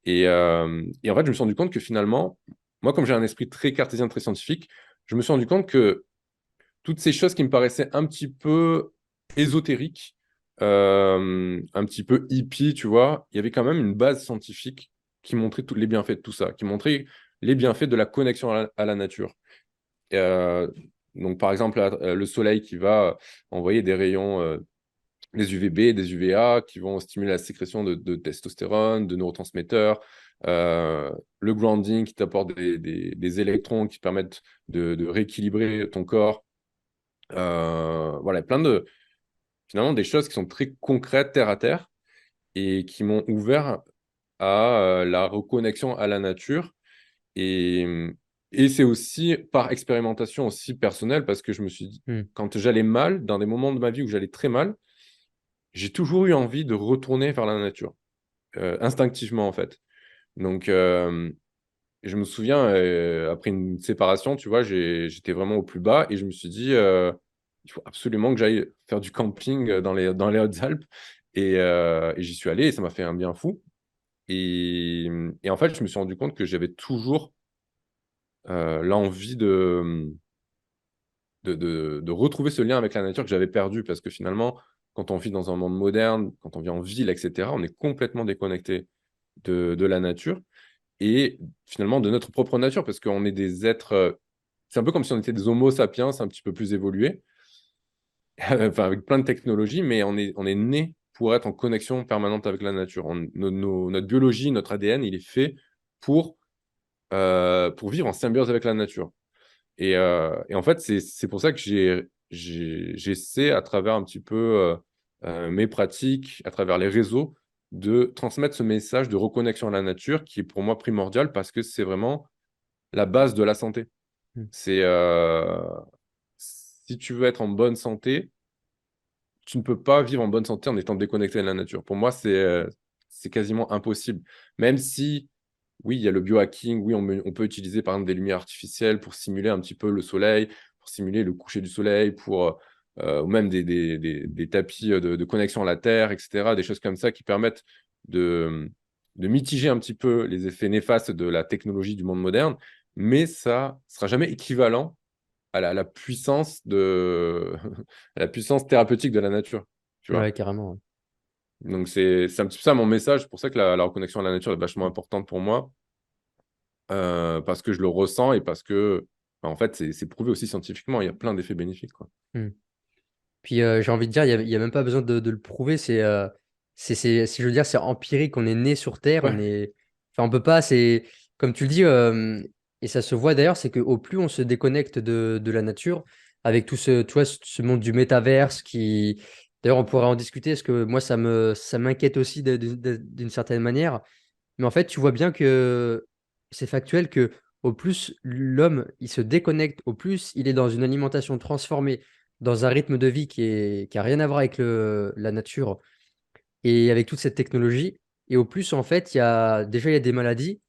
Et en fait, je me suis rendu compte que finalement, moi, comme j'ai un esprit très cartésien, très scientifique, je me suis rendu compte que toutes ces choses qui me paraissaient un petit peu ésotériques, un petit peu hippie, tu vois, il y avait quand même une base scientifique qui montrait tous les bienfaits de tout ça, qui montrait les bienfaits de la connexion à la nature. Euh, donc, par exemple, le soleil qui va envoyer des rayons, des UVB, des UVA, qui vont stimuler la sécrétion de testostérone, de neurotransmetteurs. Euh, le grounding qui t'apporte des électrons qui permettent de rééquilibrer ton corps. Voilà, finalement, des choses qui sont très concrètes, terre à terre, et qui m'ont ouvert à la reconnexion à la nature. Et, et c'est aussi par expérimentation aussi personnelle, parce que je me suis dit, Mm. quand j'allais mal, dans des moments de ma vie où j'allais très mal, j'ai toujours eu envie de retourner vers la nature, instinctivement en fait. Donc, Et je me souviens, après une séparation, tu vois, j'étais vraiment au plus bas et je me suis dit, il faut absolument que j'aille faire du camping dans les Hautes-Alpes. Et j'y suis allé et ça m'a fait un bien fou. Et en fait, je me suis rendu compte que j'avais toujours l'envie de retrouver ce lien avec la nature que j'avais perdu. Parce que finalement, quand on vit dans un monde moderne, quand on vit en ville, etc., on est complètement déconnecté de la nature et finalement de notre propre nature, parce qu'on est des êtres. C'est un peu comme si on était des Homo sapiens un petit peu plus évolués, enfin, avec plein de technologies, mais on est né pour être en connexion permanente avec la nature. Notre biologie, notre ADN, il est fait pour, pour vivre en symbiose avec la nature. Et en fait, c'est pour ça que j'essaie, à travers un petit peu mes pratiques, à travers les réseaux, de transmettre ce message de reconnexion à la nature qui est pour moi primordial parce que c'est vraiment la base de la santé. Mm. C'est si tu veux être en bonne santé, tu ne peux pas vivre en bonne santé en étant déconnecté de la nature. Pour moi, c'est quasiment impossible. Même si, oui, il y a le biohacking, oui, on peut utiliser par exemple des lumières artificielles pour simuler un petit peu le soleil, pour simuler le coucher du soleil, ou même des tapis de connexion à la Terre, etc., des choses comme ça qui permettent de mitiger un petit peu les effets néfastes de la technologie du monde moderne, mais ça ne sera jamais équivalent à la puissance à la puissance thérapeutique de la nature, tu vois. Ouais, carrément. Ouais. Donc, c'est un petit peu ça mon message. C'est pour ça que la reconnexion à la nature est vachement importante pour moi, parce que je le ressens et parce que, en fait, c'est prouvé aussi scientifiquement. Il y a plein d'effets bénéfiques, quoi. Mm. Puis j'ai envie de dire, il y a même pas besoin de le prouver. Si je veux dire, c'est empirique. On est né sur Terre. Ouais. Enfin, on peut pas. C'est comme tu le dis, et ça se voit d'ailleurs, c'est qu'au plus on se déconnecte de la nature, avec tout tu vois, ce monde du métaverse qui, d'ailleurs, on pourrait en discuter, parce que moi, ça m'inquiète aussi d'une certaine manière. Mais en fait, tu vois bien que c'est factuel que au plus l'homme il se déconnecte, au plus il est dans une alimentation transformée, dans un rythme de vie qui a rien à voir avec la nature et avec toute cette technologie. Et au plus, en fait, il y a des maladies,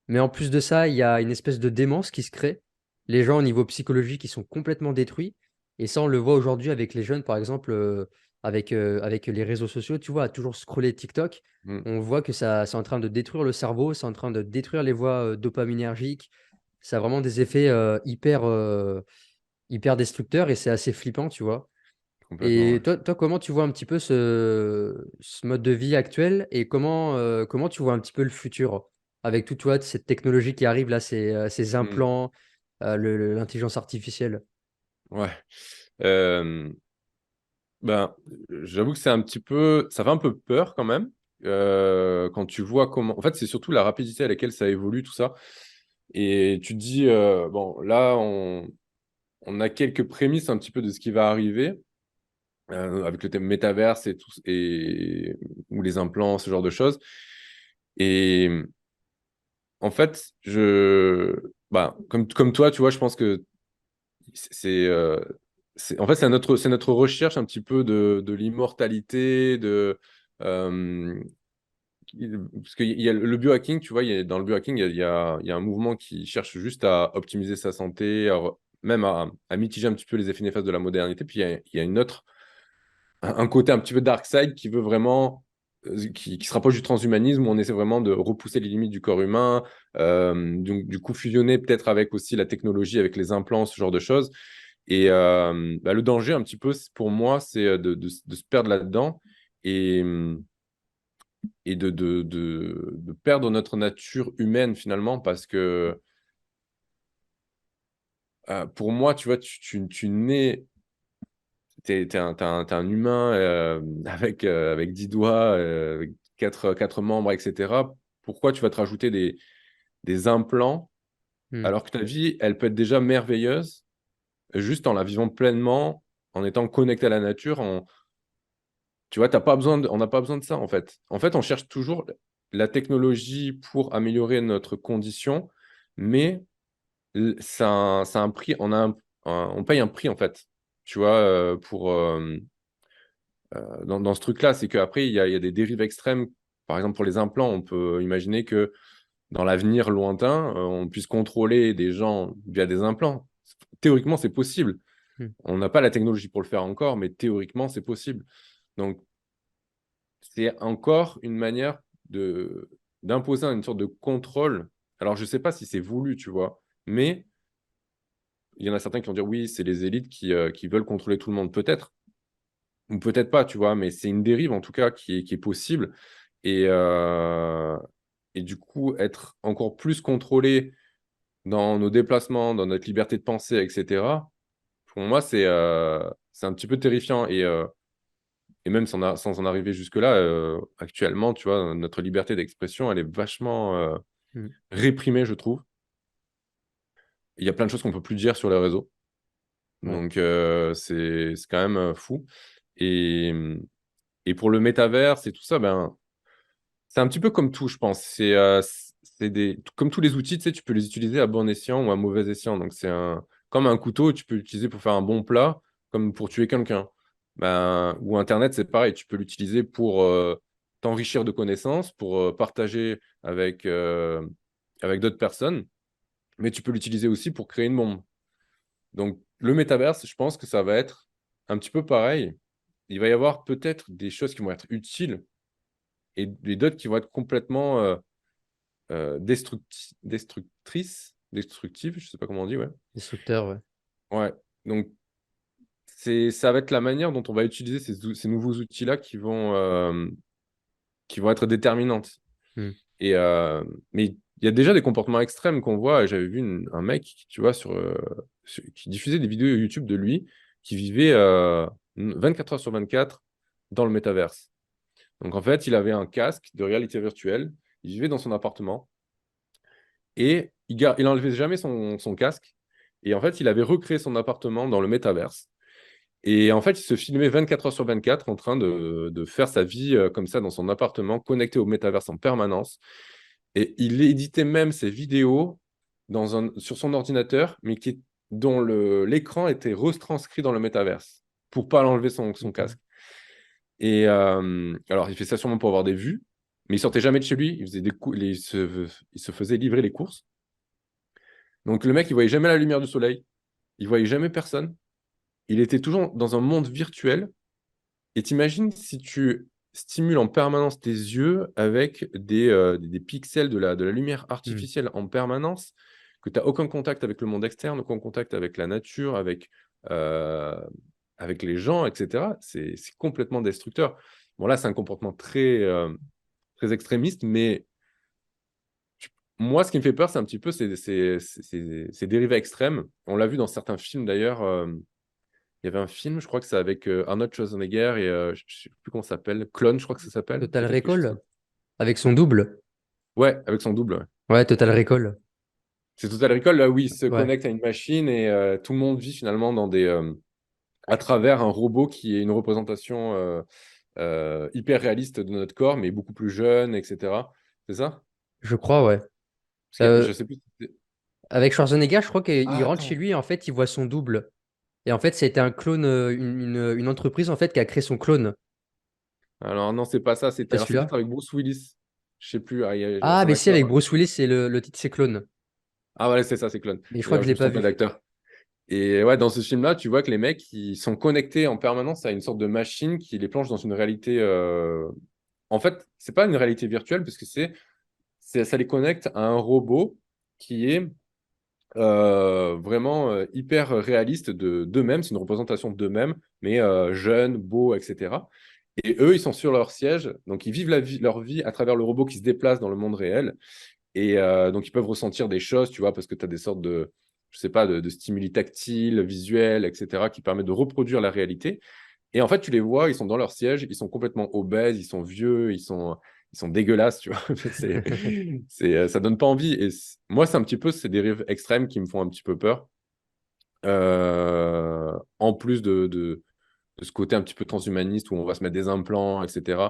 mais en plus de ça, il y a une espèce de démence qui se crée. Les gens, au niveau psychologique, ils sont complètement détruits. Et ça, on le voit aujourd'hui avec les jeunes, par exemple, avec les réseaux sociaux. Tu vois, à toujours scroller TikTok, Mm, on voit que ça, c'est en train de détruire le cerveau, c'est en train de détruire les voies dopaminergiques. Ça a vraiment des effets hyper destructeurs et c'est assez flippant, tu vois. complètement, Et ouais. toi, comment tu vois un petit peu ce mode de vie actuel et comment tu vois un petit peu le futur avec tout, tu vois, cette technologie qui arrive là, ces Mm, implants, l'intelligence artificielle? ouais. Euh, ben, j'avoue que c'est un petit peu, ça fait un peu peur quand même, quand tu vois comment. En fait, c'est surtout la rapidité à laquelle ça évolue, tout ça. Et tu te dis, bon, là, on a quelques prémices un petit peu de ce qui va arriver, avec le thème métaverse et tout, ou les implants, ce genre de choses. Et en fait, bah, comme toi, tu vois, je pense que c'est, en fait, c'est notre recherche un petit peu de l'immortalité, euh, parce qu'il y a le biohacking, tu vois, dans le biohacking, il y a un mouvement qui cherche juste à optimiser sa santé, même à mitiger un petit peu les effets néfastes de la modernité. Puis il y a une autre un côté un petit peu dark side qui veut vraiment, qui se rapproche du transhumanisme, où on essaie vraiment de repousser les limites du corps humain, du coup fusionner peut-être avec aussi la technologie, avec les implants, ce genre de choses. Et bah, le danger un petit peu, pour moi, c'est de se perdre là-dedans et, de perdre notre nature humaine finalement, parce que pour moi, tu vois, tu nais. T'es un humain avec 10 doigts, avec quatre membres, etc. Pourquoi tu vas te rajouter des implants Hmm. alors que ta vie, elle peut être déjà merveilleuse juste en la vivant pleinement, en étant connecté à la nature. Tu vois, on n'a pas besoin de ça en fait. En fait, on cherche toujours la technologie pour améliorer notre condition, mais ça a un prix. On paye un prix en fait. Tu vois, dans ce truc-là, c'est qu'après, il y a des dérives extrêmes. Par exemple, pour les implants, on peut imaginer que dans l'avenir lointain, on puisse contrôler des gens via des implants. Théoriquement, c'est possible. Hmm. On n'a pas la technologie pour le faire encore, mais théoriquement, c'est possible. Donc, c'est encore une manière d'imposer une sorte de contrôle. Alors, je ne sais pas si c'est voulu, tu vois, mais il y en a certains qui vont dire oui, c'est les élites qui veulent contrôler tout le monde, peut-être, ou peut-être pas, tu vois, mais c'est une dérive en tout cas qui est possible. Et, euh, et du coup, être encore plus contrôlé dans nos déplacements, dans notre liberté de penser, etc., pour moi, c'est un petit peu terrifiant. Et même sans en arriver jusque-là, actuellement, tu vois, notre liberté d'expression, elle est vachement Hmm. réprimée, je trouve. Il y a plein de choses qu'on ne peut plus dire sur les réseaux. Ouais. Donc, c'est quand même fou. Et, et pour le métaverse et tout ça, ben, c'est un petit peu comme tout, je pense. Comme tous les outils, tu sais, tu peux les utiliser à bon escient ou à mauvais escient. Donc, comme un couteau, tu peux l'utiliser pour faire un bon plat, comme pour tuer quelqu'un. Ben, ou Internet, c'est pareil. Tu peux l'utiliser pour t'enrichir de connaissances, pour partager avec d'autres personnes. Mais tu peux l'utiliser aussi pour créer une bombe. Donc, le métaverse, je pense que ça va être un petit peu pareil. Il va y avoir peut-être des choses qui vont être utiles et d'autres qui vont être complètement destructives, je sais pas comment on dit, ouais. Destructeur, ouais. Ouais, donc ça va être la manière dont on va utiliser ces nouveaux outils-là qui vont être déterminantes. Hmm. Mais il y a déjà des comportements extrêmes qu'on voit. J'avais vu un mec, tu vois, qui diffusait des vidéos YouTube de lui qui vivait 24 heures sur 24 dans le métaverse. Donc en fait, il avait un casque de réalité virtuelle, il vivait dans son appartement et il enlevait jamais son casque. Et en fait, il avait recréé son appartement dans le métaverse. Et en fait, il se filmait 24 heures sur 24 en train de faire sa vie comme ça dans son appartement, connecté au métaverse en permanence. Et il éditait même ses vidéos sur son ordinateur, mais dont l'écran était retranscrit dans le métaverse pour pas l'enlever son Ok. casque. Et alors, il fait ça sûrement pour avoir des vues, mais il sortait jamais de chez lui. Il faisait il se faisait livrer les courses. Donc, le mec, il voyait jamais la lumière du soleil. Il voyait jamais personne. Il était toujours dans un monde virtuel. Et t'imagines si tu stimules en permanence tes yeux avec des pixels de la lumière Hmm. artificielle en permanence, que tu n'as aucun contact avec le monde externe, aucun contact avec la nature, euh, avec les gens, etc. C'est complètement destructeur. Bon, là, c'est un comportement très extrémiste, mais moi, ce qui me fait peur, c'est un petit peu ces dérivés extrêmes. On l'a vu dans certains films d'ailleurs. Il y avait un film, je crois que c'est avec Arnold Schwarzenegger et je ne sais plus comment ça s'appelle. Clone, je crois que ça s'appelle. Total Peut-être quelque chose comme Recall ça. avec son double. Ouais, avec son double. Ouais. Ouais, Total Recall. C'est Total Recall, là où il se Ouais. connecte à une machine et tout le monde vit finalement à travers un robot qui est une représentation hyper réaliste de notre corps, mais beaucoup plus jeune, etc. C'est ça? Je crois, ouais. Parce que Euh, je sais plus. Avec Schwarzenegger, je crois qu'il Ah, rentre chez attends. lui et en fait, il voit son double. Et en fait, c'était un clone, une entreprise en fait qui a créé son clone. Alors non, c'est pas ça. C'est pas Alors c'est celui-là? peut-être avec Bruce Willis. Je sais plus. Ah, C'est un mais si, acteur. avec Bruce Willis, c'est le titre, c'est clone. Ah ouais, c'est ça, c'est Clone. Mais je crois que D'ailleurs, je je l'ai me suis pas trompé vu. d'acteur. Et ouais, dans ce film-là, tu vois que les mecs, ils sont connectés en permanence à une sorte de machine qui les plonge dans une réalité. En fait, c'est pas une réalité virtuelle parce que ça les connecte à un robot qui est vraiment hyper réaliste d'eux-mêmes. C'est une représentation d'eux-mêmes, mais jeunes, beaux, etc. Et eux, ils sont sur leur siège, donc ils vivent leur vie à travers le robot qui se déplace dans le monde réel. Et donc, ils peuvent ressentir des choses, tu vois, parce que tu as des sortes je sais pas, de stimuli tactiles, visuels, etc., qui permettent de reproduire la réalité. Et en fait, tu les vois, ils sont dans leur siège, ils sont complètement obèses, ils sont vieux, ils sont dégueulasses, tu vois. Ça donne pas envie. Et moi, c'est un petit peu ces dérives extrêmes qui me font un petit peu peur. En plus de ce côté un petit peu transhumaniste où on va se mettre des implants, etc.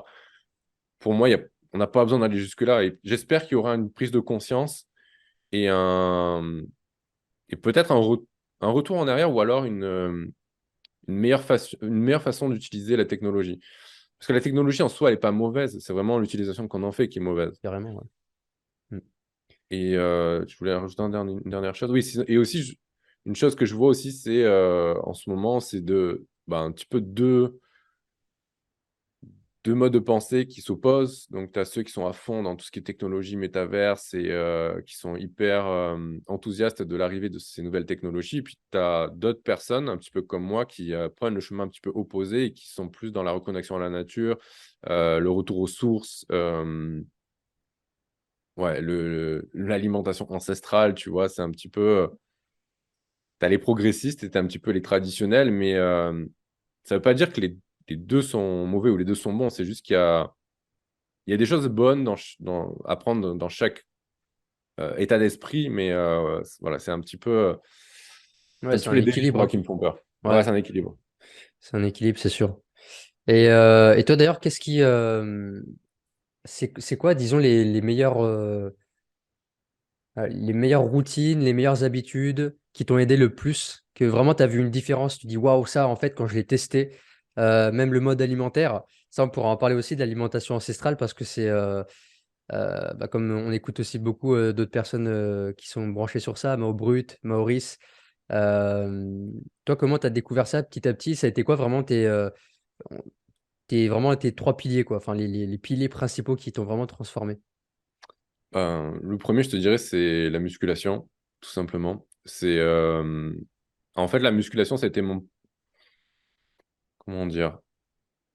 Pour moi, on n'a pas besoin d'aller jusque-là. Et j'espère qu'il y aura une prise de conscience et, et peut-être un retour en arrière ou alors une meilleure façon d'utiliser la technologie. Parce que la technologie en soi, elle n'est pas mauvaise. C'est vraiment l'utilisation qu'on en fait qui est mauvaise. Carrément, ouais. Hmm. Et je voulais rajouter une dernière chose. Oui, et aussi, une chose que je vois aussi, c'est en ce moment, c'est un petit peu deux modes de pensée qui s'opposent. Donc, tu as ceux qui sont à fond dans tout ce qui est technologie, métaverse et qui sont hyper enthousiastes de l'arrivée de ces nouvelles technologies. Puis, tu as d'autres personnes, un petit peu comme moi, qui prennent le chemin un petit peu opposé et qui sont plus dans la reconnexion à la nature, le retour aux sources, ouais, l'alimentation ancestrale, tu vois, c'est un petit peu. Tu as les progressistes et tu as un petit peu les traditionnels, mais ça ne veut pas dire que les deux sont mauvais ou les deux sont bons. C'est juste qu'il y a des choses bonnes à prendre dans chaque état d'esprit, mais voilà, c'est un petit peu, Ouais, c'est un c'est petit peu un les défis pour équilibre, moi hein. qui me font peur. Ouais, Ouais, c'est un équilibre. c'est un équilibre, c'est sûr. Et toi d'ailleurs, c'est quoi, disons, les meilleures routines, les meilleures habitudes qui t'ont aidé le plus, que vraiment tu as vu une différence, tu dis waouh, ça en fait, quand je l'ai testé, même le mode alimentaire, ça on pourra en parler aussi de l'alimentation ancestrale parce que comme on écoute aussi beaucoup d'autres personnes qui sont branchées sur ça, Mao Brut, Maurice. Toi, comment tu as découvert ça petit à petit? Ça a été quoi vraiment vraiment tes trois piliers, quoi, enfin les piliers principaux qui t'ont vraiment transformé? Le premier, je te dirais, c'est la musculation, tout simplement. En fait, la musculation, ça a été mon. Comment dire?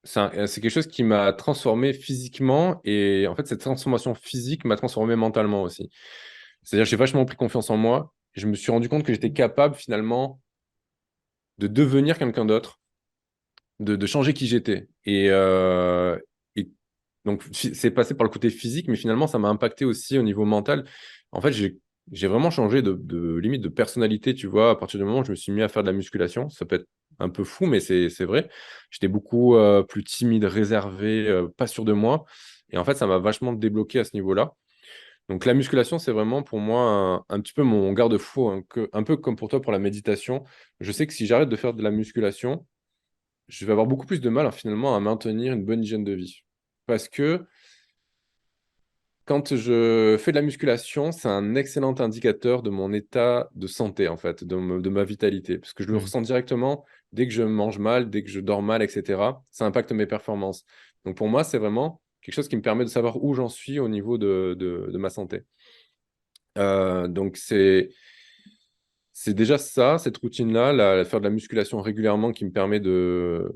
C'est quelque chose qui m'a transformé physiquement et en fait, cette transformation physique m'a transformé mentalement aussi. C'est-à-dire, j'ai vachement pris confiance en moi et je me suis rendu compte que j'étais capable finalement de devenir quelqu'un d'autre, de changer qui j'étais. Et donc, c'est passé par le côté physique, mais finalement, ça m'a impacté aussi au niveau mental. En fait, j'ai vraiment changé de limite de personnalité, tu vois, à partir du moment où je me suis mis à faire de la musculation. Ça peut être un peu fou, mais c'est vrai. J'étais beaucoup plus timide, réservé, pas sûr de moi. Et en fait, ça m'a vachement débloqué à ce niveau-là. Donc, la musculation, c'est vraiment pour moi un petit peu mon garde-fou, hein, un peu comme pour toi pour la méditation. Je sais que si j'arrête de faire de la musculation, je vais avoir beaucoup plus de mal, hein, finalement, à maintenir une bonne hygiène de vie. Parce que quand je fais de la musculation, c'est un excellent indicateur de mon état de santé, en fait, de ma vitalité. Parce que je le Hmm. ressens directement dès que je mange mal, dès que je dors mal, etc. Ça impacte mes performances. Donc pour moi, c'est vraiment quelque chose qui me permet de savoir où j'en suis au niveau de ma santé. Donc c'est déjà ça, cette routine-là, faire de la musculation régulièrement qui me permet de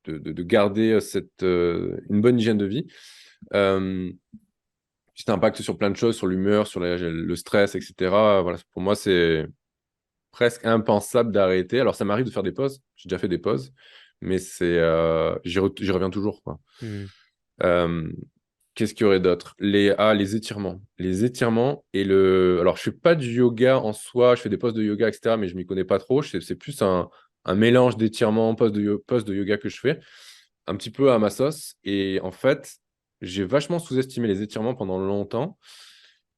garder une bonne hygiène de vie. Euh, Petit impact sur plein de choses, sur l'humeur, sur le stress, etc. Voilà, pour moi, c'est presque impensable d'arrêter. Alors, ça m'arrive de faire des pauses. J'ai déjà fait des pauses, mais j'y reviens toujours, quoi. Hmm. Euh, Qu'est-ce qu'il y aurait d'autre? Les étirements. Les étirements et le. Alors, je fais pas du yoga en soi, je fais des poses de yoga, etc., mais je m'y connais pas trop. C'est plus un mélange d'étirements, poses de yoga que je fais, un petit peu à ma sauce. Et en fait, j'ai vachement sous-estimé les étirements pendant longtemps.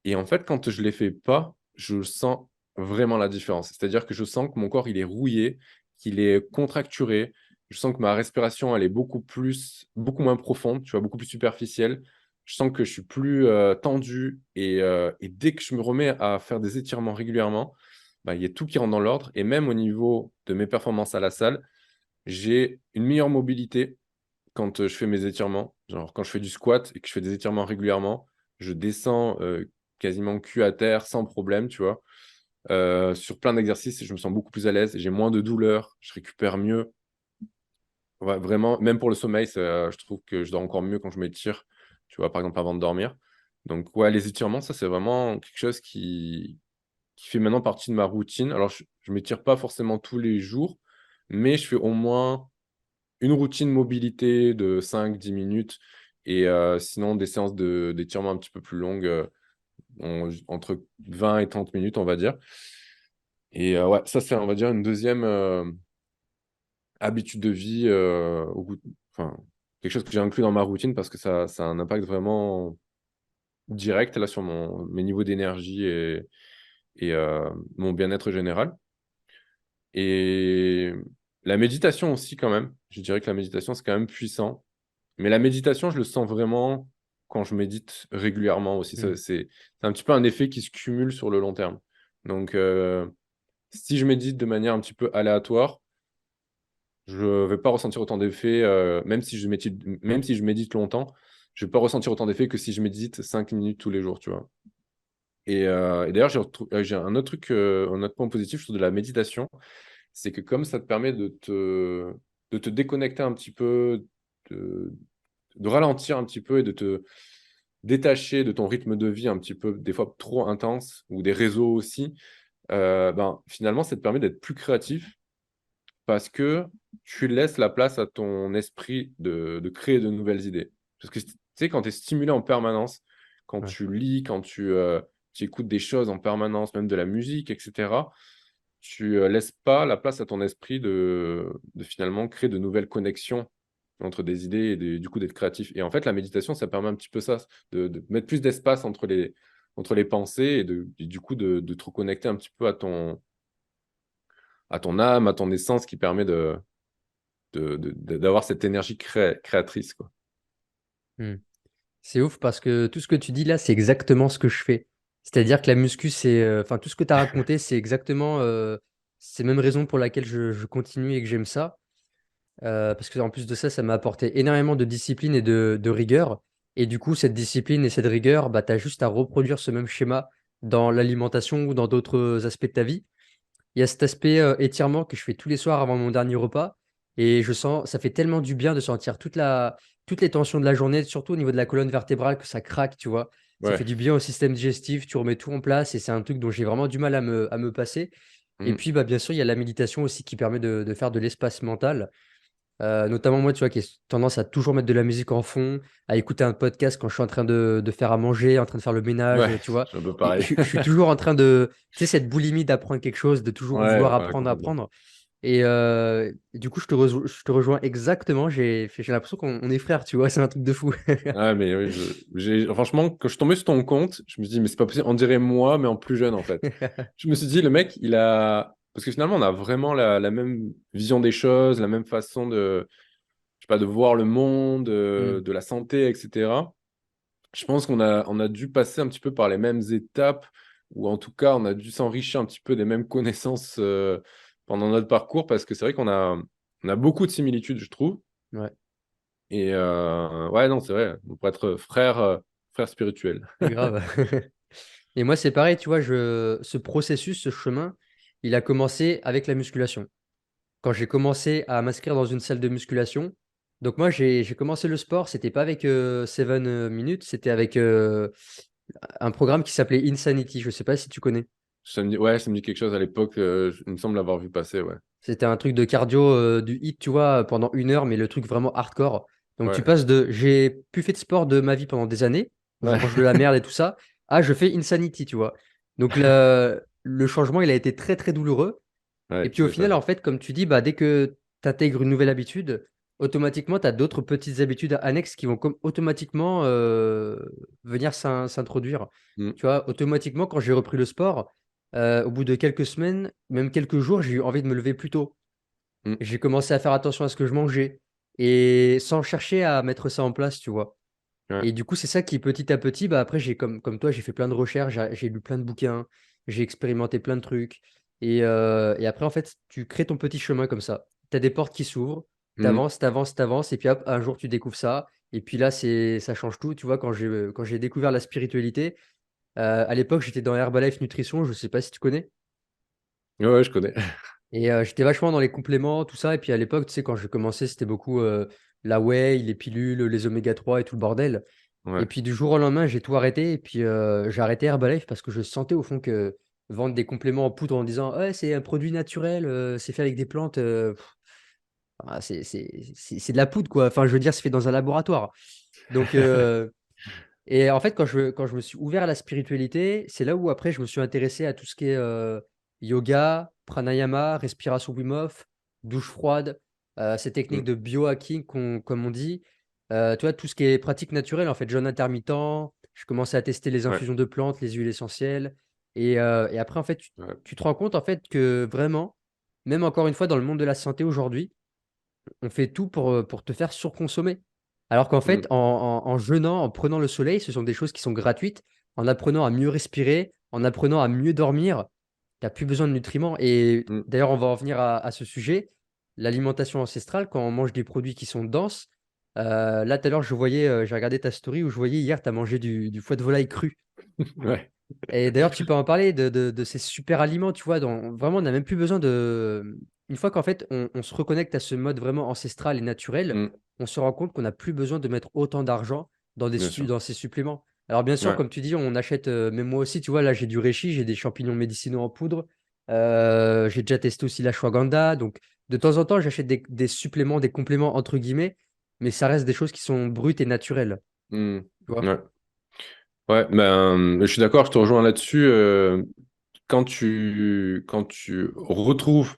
Et en fait, quand je les fais pas, je sens vraiment la différence. C'est-à-dire que je sens que mon corps, il est rouillé, qu'il est contracturé. Je sens que ma respiration, elle est beaucoup moins profonde, tu vois, beaucoup plus superficielle. Je sens que je suis plus tendu et dès que je me remets à faire des étirements régulièrement, bah, il y a tout qui rentre dans l'ordre. Et même au niveau de mes performances à la salle, j'ai une meilleure mobilité quand je fais mes étirements. Genre, quand je fais du squat et que je fais des étirements régulièrement, je descends quasiment cul à terre sans problème, tu vois. Sur plein d'exercices, je me sens beaucoup plus à l'aise, j'ai moins de douleurs, je récupère mieux. Ouais, vraiment, même pour le sommeil, je trouve que je dors encore mieux quand je m'étire, tu vois, par exemple avant de dormir. Donc, ouais, les étirements, ça, c'est vraiment quelque chose qui fait maintenant partie de ma routine. Alors, je ne m'étire pas forcément tous les jours, mais je fais au moins une routine mobilité de 5-10 minutes et sinon des séances d'étirement un petit peu plus longues, entre 20 et 30 minutes, on va dire. Et ouais, ça, c'est, on va dire, une deuxième habitude de vie, enfin, quelque chose que j'ai inclus dans ma routine parce que ça a un impact vraiment direct là, sur mes niveaux d'énergie et mon bien-être général. Et la méditation aussi, quand même. Je dirais que la méditation, c'est quand même puissant. Mais la méditation, je le sens vraiment. quand je médite régulièrement aussi. Mm. C'est un petit peu un effet qui se cumule sur le long terme. Donc, si je médite de manière un petit peu aléatoire, je ne vais pas ressentir autant d'effets, même si je médite longtemps, je ne vais pas ressentir autant d'effets que si je médite 5 minutes tous les jours, tu vois. Et d'ailleurs, j'ai un autre truc, un autre point positif, je trouve, de la méditation, c'est que comme ça te permet de te déconnecter un petit peu, de, de ralentir un petit peu et de te détacher de ton rythme de vie un petit peu, des fois trop intense, ou des réseaux aussi, ben, finalement, ça te permet d'être plus créatif parce que tu laisses la place à ton esprit de créer de nouvelles idées. Parce que tu sais, quand tu es stimulé en permanence, quand Ouais. tu lis, quand tu écoutes des choses en permanence, même de la musique, etc., tu laisses pas la place à ton esprit de finalement créer de nouvelles connexions entre des idées et du coup d'être créatif. Et en fait, la méditation, ça permet un petit peu ça, de mettre plus d'espace entre les pensées et du coup de te reconnecter un petit peu à ton âme, à ton essence qui permet d'avoir cette énergie créatrice, quoi. Mm. C'est ouf parce que tout ce que tu dis là, c'est exactement ce que je fais. C'est-à-dire que la muscu, enfin, tout ce que tu as raconté, c'est exactement ces mêmes raisons pour lesquelles je continue et que j'aime ça. Parce que en plus de ça, ça m'a apporté énormément de discipline et de rigueur. Et du coup, cette discipline et cette rigueur, bah, tu as juste à reproduire ce même schéma dans l'alimentation ou dans d'autres aspects de ta vie. Il y a cet aspect étirement que je fais tous les soirs avant mon dernier repas. Et je sens, ça fait tellement du bien de sentir toutes les tensions de la journée, surtout au niveau de la colonne vertébrale, que ça craque, tu vois. Ça fait Ouais. du bien au système digestif, tu remets tout en place et c'est un truc dont j'ai vraiment du mal à me passer. Et Mm. puis, bah, bien sûr, il y a la méditation aussi qui permet de faire de l'espace mental. Notamment moi, tu vois, qui ai tendance à toujours mettre de la musique en fond, à écouter un podcast quand je suis en train de faire à manger, en train de faire le ménage, Ouais, tu vois. c'est un peu Et pareil. je suis toujours en train de, tu sais, cette boulimie d'apprendre quelque chose, de toujours Ouais, vouloir ouais, apprendre, complètement. apprendre. Et du coup, je te rejoins exactement. J'ai l'impression qu'on est frères, tu vois, c'est un truc de fou. Ouais, mais oui, franchement, quand je suis tombé sur ton compte, je me suis dit, mais c'est pas possible, on dirait moi, mais en plus jeune, en fait. Je me suis dit, le mec, il a. Parce que finalement, on a vraiment la même vision des choses, la même façon je sais pas, de voir le monde, Hmm. de la santé, etc. Je pense on a dû passer un petit peu par les mêmes étapes, ou en tout cas, on a dû s'enrichir un petit peu des mêmes connaissances pendant notre parcours, parce que c'est vrai on a beaucoup de similitudes, je trouve. Ouais, Et ouais, non, c'est vrai, on pourrait être frère spirituel. c'est grave. Et moi, c'est pareil, tu vois, ce processus, ce chemin, il a commencé avec la musculation. Quand j'ai commencé à m'inscrire dans une salle de musculation. Donc moi, j'ai commencé le sport, c'était pas avec 7 minutes, c'était avec un programme qui s'appelait Insanity. Je sais pas si tu connais. Ouais, ça me dit quelque chose à l'époque, il me semble l'avoir vu passer, ouais. C'était un truc de cardio du hit, tu vois, pendant 1 heure, mais le truc vraiment hardcore. Donc tu Ouais, passes de j'ai plus fait de sport de ma vie pendant des années, où je ouais, mange de la merde et tout ça, à je fais Insanity, tu vois. Donc le changement, il a été très très douloureux. Et ouais, puis tu au final, m'étonnes. en fait, comme tu dis, bah, dès que tu intègres une nouvelle habitude, automatiquement, tu as d'autres petites habitudes annexes qui vont automatiquement venir s'introduire. Mm, Tu vois, automatiquement, quand j'ai repris le sport, au bout de quelques semaines, même quelques jours, j'ai eu envie de me lever plus tôt. mm, J'ai commencé à faire attention à ce que je mangeais et sans chercher à mettre ça en place, tu vois. ouais, Et du coup, c'est ça qui, petit à petit, bah, après, comme toi, j'ai fait plein de recherches, j'ai lu plein de bouquins, j'ai expérimenté plein de trucs. Et après, en fait, tu crées ton petit chemin comme ça. Tu as des portes qui s'ouvrent, mm, t'avances, t'avances, t'avances, et puis hop, un jour, tu découvres ça. Et puis là, ça change tout. Tu vois, quand j'ai découvert la spiritualité, à l'époque, j'étais dans Herbalife Nutrition, je sais pas si tu connais. ouais, ouais, je connais. Et j'étais vachement dans les compléments, tout ça. Et puis à l'époque, tu sais, quand je commençais, c'était beaucoup la whey, les pilules, les oméga 3 et tout le bordel. Et Ouais, puis du jour au lendemain, j'ai tout arrêté. Et puis j'ai arrêté Herbalife parce que je sentais au fond que vendre des compléments en poudre en disant ouais, c'est un produit naturel, c'est fait avec des plantes, c'est de la poudre, quoi. Enfin, je veux dire, c'est fait dans un laboratoire. Donc, et en fait, quand je me suis ouvert à la spiritualité, c'est là où après, je me suis intéressé à tout ce qui est yoga, pranayama, respiration Wim Hof, douche froide, ces techniques mm, de biohacking, comme on dit. Tu vois, tout ce qui est pratique naturelle, en fait, jeûne intermittent. Je commençais à tester les ouais, infusions de plantes, les huiles essentielles. Et après, en fait, ouais, tu te rends compte, en fait, que vraiment, même encore une fois, dans le monde de la santé aujourd'hui, on fait tout pour te faire surconsommer. Alors qu'en fait, Mm, en jeûnant, en prenant le soleil, ce sont des choses qui sont gratuites. En apprenant à mieux respirer, en apprenant à mieux dormir, tu n'as plus besoin de nutriments. Et mm. d'ailleurs, on va en venir à ce sujet. L'alimentation ancestrale, quand on mange des produits qui sont denses, là, tout à l'heure, j'ai regardé ta story où je voyais hier, tu as mangé du foie de volaille cru. Ouais. Et d'ailleurs, tu peux en parler de ces super aliments, tu vois. Vraiment, on n'a même plus besoin de. Une fois qu'en fait, on se reconnecte à ce mode vraiment ancestral et naturel, Mm, on se rend compte qu'on n'a plus besoin de mettre autant d'argent bien sûr. dans ces suppléments. Alors, bien sûr, Ouais. comme tu dis, on achète, même moi aussi, tu vois, là, j'ai du reishi, j'ai des champignons médicinaux en poudre. J'ai déjà testé aussi l'ashwagandha. Donc, de temps en temps, j'achète des suppléments, des compléments, entre guillemets, mais ça reste des choses qui sont brutes et naturelles, Mm, tu vois. ouais. Ouais, ben, je suis d'accord, je te rejoins là-dessus. Quand tu retrouves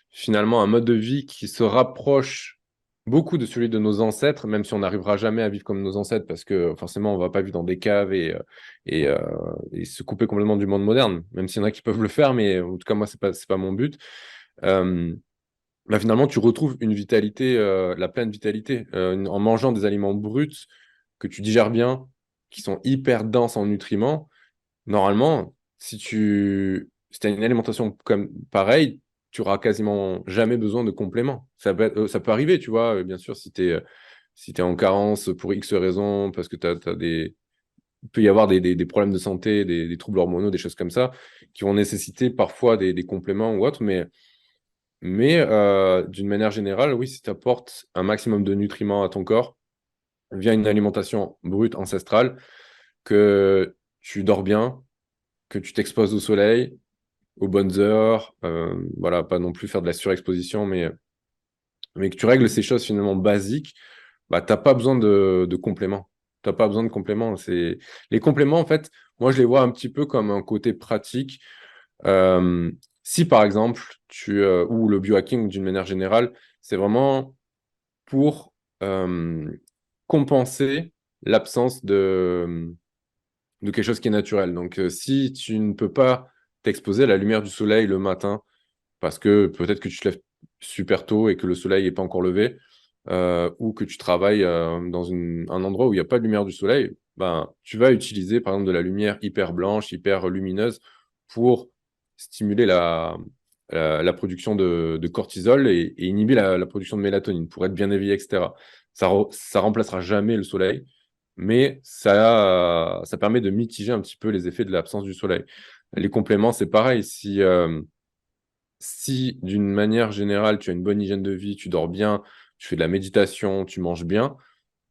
finalement un mode de vie qui se rapproche beaucoup de celui de nos ancêtres, même si on n'arrivera jamais à vivre comme nos ancêtres, parce que forcément, on va pas vivre dans des caves et, euh, et se couper complètement du monde moderne, même s'il y en a qui peuvent le faire, mais en tout cas, moi, c'est pas mon but. Euh, Bah, finalement, tu retrouves une vitalité, la pleine vitalité, en mangeant des aliments bruts que tu digères bien, qui sont hyper denses en nutriments. Normalement, si tu as une alimentation comme pareille, tu auras quasiment jamais besoin de compléments. Ça peut arriver, tu vois, bien sûr, si t'es en carence pour X raisons, parce que il peut y avoir des problèmes de santé, des troubles hormonaux, des choses comme ça, qui vont nécessiter parfois des compléments ou autres, mais d'une manière générale, oui, si tu apportes un maximum de nutriments à ton corps via une alimentation brute, ancestrale, que tu dors bien, que tu t'exposes au soleil aux bonnes heures, voilà, pas non plus faire de la surexposition, mais que tu règles ces choses finalement basiques, bah, t'as pas besoin de compléments. T'as pas besoin de compléments. Les compléments, en fait, moi, je les vois un petit peu comme un côté pratique. Euh, Si par exemple, ou le biohacking d'une manière générale, c'est vraiment pour compenser l'absence de quelque chose qui est naturel. Donc, si tu ne peux pas t'exposer à la lumière du soleil le matin, parce que peut-être que tu te lèves super tôt et que le soleil n'est pas encore levé, ou que tu travailles dans un endroit où il n'y a pas de lumière du soleil, ben, tu vas utiliser par exemple de la lumière hyper blanche, hyper lumineuse pour stimuler la production de cortisol et inhiber la production de mélatonine pour être bien éveillé, etc. Ça remplacera jamais le soleil, mais ça permet de mitiger un petit peu les effets de l'absence du soleil. Les compléments, c'est pareil. Si d'une manière générale, tu as une bonne hygiène de vie, tu dors bien, tu fais de la méditation, tu manges bien,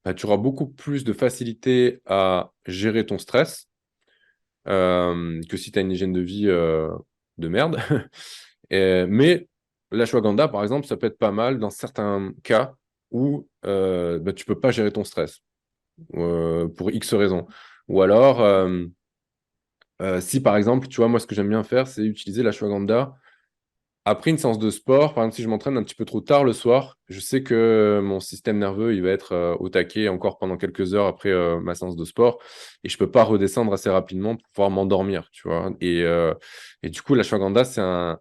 bah, tu auras beaucoup plus de facilité à gérer ton stress que si tu as une hygiène de vie de merde. Mais l'ashwagandha, par exemple, ça peut être pas mal dans certains cas où bah, tu peux pas gérer ton stress pour X raisons. Ou alors, si par exemple, tu vois, moi, ce que j'aime bien faire, c'est utiliser l'ashwagandha après une séance de sport. Par exemple, si je m'entraîne un petit peu trop tard le soir, je sais que mon système nerveux, il va être au taquet encore pendant quelques heures après ma séance de sport et je peux pas redescendre assez rapidement pour pouvoir m'endormir, tu vois. Et du coup, l'ashwagandha,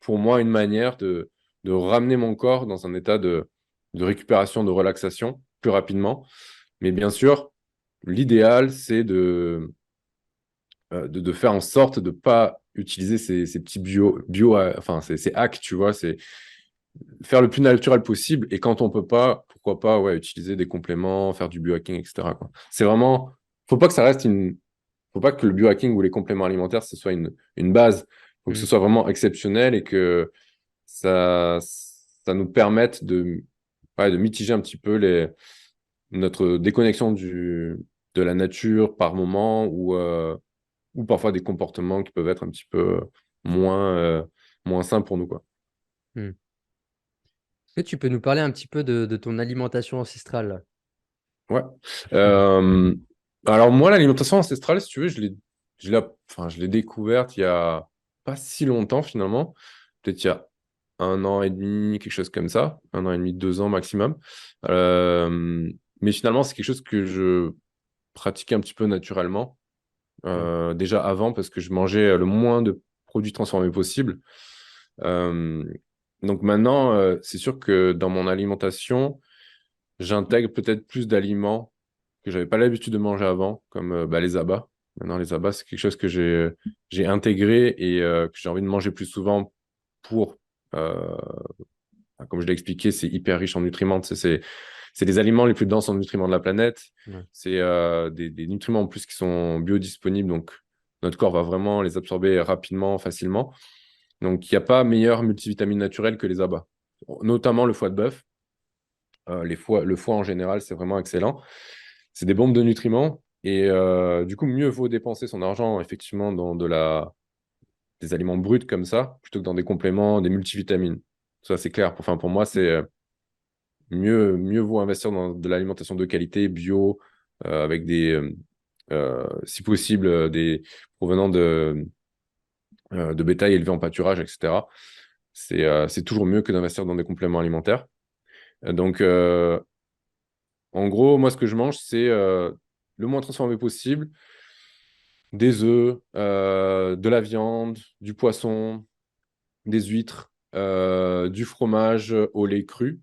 pour moi une manière de ramener mon corps dans un état de récupération, de relaxation plus rapidement. Mais bien sûr, l'idéal, c'est de faire en sorte de ne pas utiliser ces petits enfin, ces hacks, tu vois, c'est faire le plus naturel possible. Et quand on peut pas, pourquoi pas, ouais, utiliser des compléments, faire du biohacking, etc., quoi. C'est vraiment, faut pas que ça reste faut pas que le biohacking ou les compléments alimentaires, ce soit une base. Faut que ce Mm. soit vraiment exceptionnel et que ça nous permette ouais, de mitiger un petit peu notre déconnexion de la nature par moment ou parfois des comportements qui peuvent être un petit peu moins, moins sains pour nous, quoi. Mm. Est-ce que tu peux nous parler un petit peu de ton alimentation ancestrale? Ouais. Euh, alors moi, l'alimentation ancestrale, si tu veux, enfin, je l'ai découverte il y a pas si longtemps finalement, peut-être il y a un an et demi, quelque chose comme ça, un an et demi, 2 ans maximum. Euh, mais finalement, c'est quelque chose que je pratiquais un petit peu naturellement, Mm. déjà avant, parce que je mangeais le moins de produits transformés possible. Euh, donc maintenant, c'est sûr que dans mon alimentation, j'intègre peut-être plus d'aliments que j'avais pas l'habitude de manger avant, comme les abats. Maintenant, les abats, c'est quelque chose que j'ai intégré et que j'ai envie de manger plus souvent pour, euh, comme je l'ai expliqué, c'est hyper riche en nutriments. C'est les aliments les plus denses en nutriments de la planète. Ouais. C'est des nutriments en plus qui sont biodisponibles, donc notre corps va vraiment les absorber rapidement, facilement. Donc, il n'y a pas meilleur multivitamine naturel que les abats, notamment le foie de bœuf. Le foie en général, c'est vraiment excellent. C'est des bombes de nutriments. Et du coup, mieux vaut dépenser son argent effectivement dans des aliments bruts comme ça, plutôt que dans des compléments, des multivitamines. Ça, c'est clair. Enfin, pour moi, c'est mieux vaut investir dans de l'alimentation de qualité, bio, avec si possible, provenant de bétail élevé en pâturage, etc. C'est toujours mieux que d'investir dans des compléments alimentaires. Donc, en gros, moi, ce que je mange, c'est le moins transformé possible, des œufs, de la viande, du poisson, des huîtres, du fromage au lait cru.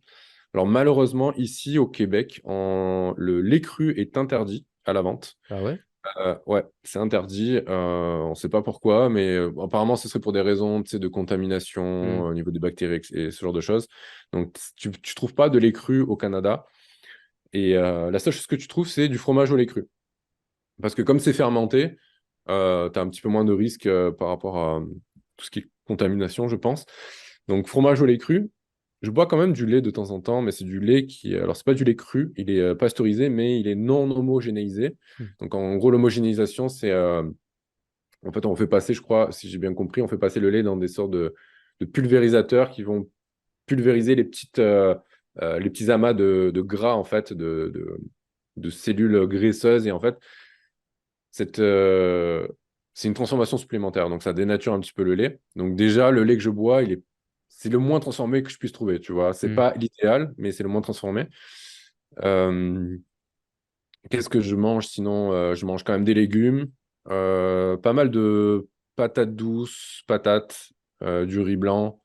Alors, malheureusement, ici au Québec, le lait cru est interdit à la vente. Ah ouais? Ouais, c'est interdit. On ne sait pas pourquoi, mais apparemment, ce serait pour des raisons, tu sais, de contamination Hmm. au niveau des bactéries et ce genre de choses. Donc, tu ne trouves pas de lait cru au Canada. Et la seule chose que tu trouves, c'est du fromage au lait cru. Parce que comme c'est fermenté, tu as un petit peu moins de risques par rapport à tout ce qui est contamination, je pense. Donc, fromage au lait cru. Je bois quand même du lait de temps en temps, mais c'est du lait qui. Alors, c'est pas du lait cru, il est pasteurisé, mais il est non homogénéisé. Hmm. Donc, en gros, l'homogénéisation, c'est. En fait, on fait passer, je crois, si j'ai bien compris, on fait passer le lait dans des sortes de pulvérisateurs qui vont pulvériser les petits amas de gras, en fait, de cellules graisseuses. Et en fait, cette, euh, c'est une transformation supplémentaire. Donc, ça dénature un petit peu le lait. Donc, déjà, le lait que je bois, c'est le moins transformé que je puisse trouver, tu vois. C'est Hmm. pas l'idéal, mais c'est le moins transformé. Euh, Qu'est-ce que je mange sinon? Je mange quand même des légumes, pas mal de patates douces, patates, du riz blanc.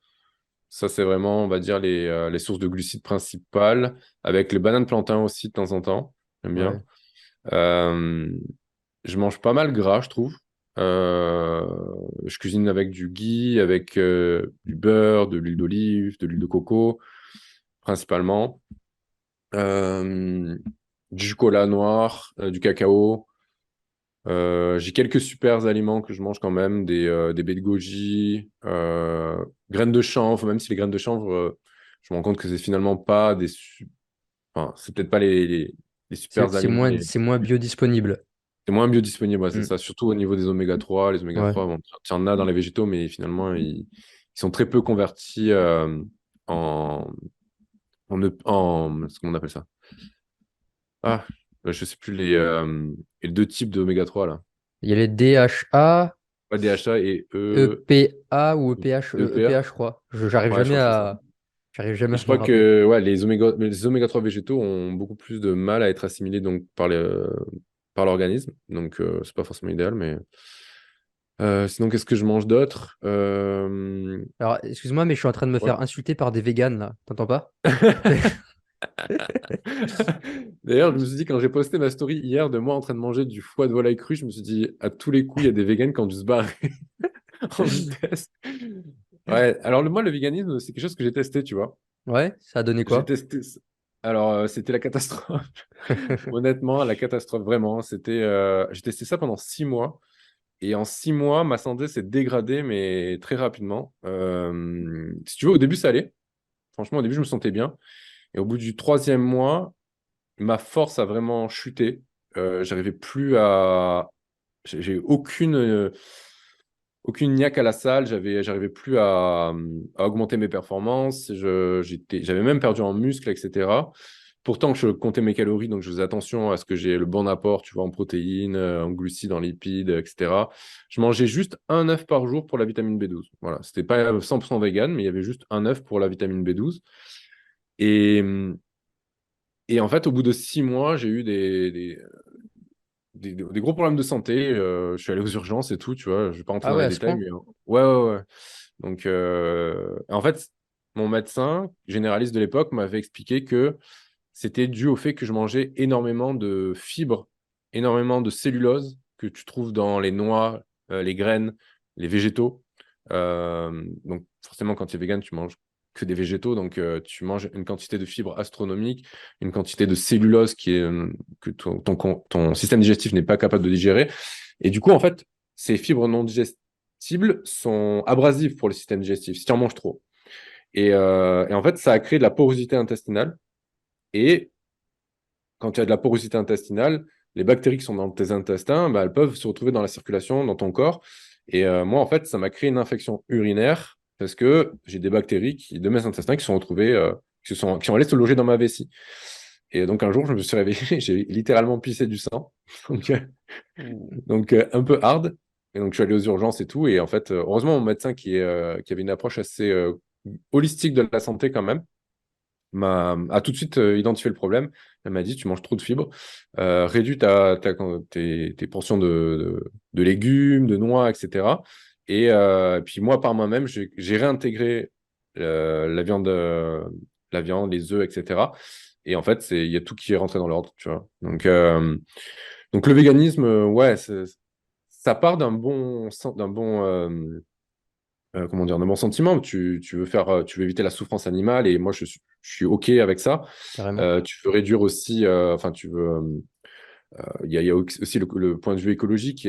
Ça, c'est vraiment, on va dire, les sources de glucides principales, avec les bananes plantains aussi de temps en temps. J'aime bien. Ouais. Euh, je mange pas mal gras, je trouve. Euh, je cuisine avec du ghee, avec du beurre, de l'huile d'olive, de l'huile de coco, principalement. Euh, du chocolat noir, du cacao. J'ai quelques super aliments que je mange quand même, des baies de goji, graines de chanvre, même si les graines de chanvre, je me rends compte que c'est finalement pas enfin, c'est peut-être pas les super aliments C'est moins biodisponible. c'est moins biodisponible, ouais, c'est Hmm. ça, surtout au niveau des oméga 3. Les oméga Ouais. 3, bon, tu en as dans les végétaux, mais finalement, ils sont très peu convertis en, ce qu'on appelle ça. Ah, je sais plus les deux types d'oméga 3 là. Il y a les DHA, Pas DHA et EPA ou EPH, EPA. je crois. J'arrive Ouais, je jamais crois que c'est ça. j'arrive jamais Et à je me crois rappeler. que ouais, les oméga 3 végétaux ont beaucoup plus de mal à être assimilés donc, par l'organisme. Donc, c'est pas forcément idéal, mais sinon, qu'est-ce que je mange d'autre? Alors, excuse-moi, mais je suis en train de me Ouais. faire insulter par des véganes là. T'entends pas? D'ailleurs, je me suis dit, quand j'ai posté ma story hier de moi en train de manger du foie de volaille cru, je me suis dit, à tous les coups, il y a des véganes qui ont dû se barrer en vitesse. Ouais, alors moi, le véganisme, c'est quelque chose que j'ai testé, tu vois. Ouais, ça a donné J'ai quoi? testé. Alors, c'était la catastrophe. Honnêtement, la catastrophe, vraiment. J'ai testé ça pendant 6 mois. Et en 6 mois, ma santé s'est dégradée, mais très rapidement. Si tu veux, au début, ça allait. Franchement, au début, je me sentais bien. Et au bout du troisième mois, ma force a vraiment chuté. J'arrivais plus à. J'ai aucune niaque à la salle. J'arrivais plus à augmenter mes performances. J'avais même perdu en muscle, etc. Pourtant, je comptais mes calories, donc je faisais attention à ce que j'ai le bon apport, tu vois, en protéines, en glucides, en lipides, etc. Je mangeais juste un œuf par jour pour la vitamine B12. Voilà, c'était pas 100% vegan, mais il y avait juste un œuf pour la vitamine B12. Et, et en fait, au bout de 6 mois, j'ai eu des gros problèmes de santé. Je suis allé aux urgences et tout, tu vois. Je vais pas rentrer Ah dans ouais, les à ce détails, point? mais ouais, ouais, ouais. Donc, en fait, mon médecin généraliste de l'époque m'avait expliqué que c'était dû au fait que je mangeais énormément de fibres, énormément de cellulose que tu trouves dans les noix, les graines, les végétaux. Donc, forcément, quand tu es vegan, tu manges que des végétaux. Donc, tu manges une quantité de fibres astronomique, une quantité de cellulose que ton système digestif n'est pas capable de digérer. Et du coup, en fait, ces fibres non digestibles sont abrasives pour le système digestif si tu en manges trop. Et en fait, ça a créé de la porosité intestinale. Et quand tu as de la porosité intestinale, les bactéries qui sont dans tes intestins, bah, elles peuvent se retrouver dans la circulation, dans ton corps. Et moi, en fait, ça m'a créé une infection urinaire parce que j'ai des bactéries de mes intestins qui sont retrouvées, qui sont allées se loger dans ma vessie. Et donc, un jour, je me suis réveillé, j'ai littéralement pissé du sang. Donc, un peu hard. Et donc, je suis allé aux urgences et tout. Et en fait, heureusement, mon médecin qui avait une approche assez holistique de la santé quand même, a tout de suite identifié le problème. Elle m'a dit, tu manges trop de fibres, réduis tes portions de légumes, de noix, etc. Et puis moi, par moi-même, j'ai réintégré la viande, les œufs, etc. Et en fait, il y a tout qui est rentré dans l'ordre, tu vois. Donc le véganisme, ouais, ça part comment dire, d'un bon sentiment. Tu veux éviter la souffrance animale et moi, je suis OK avec ça. Carrément. Tu veux réduire aussi, enfin, il y a aussi le point de vue écologique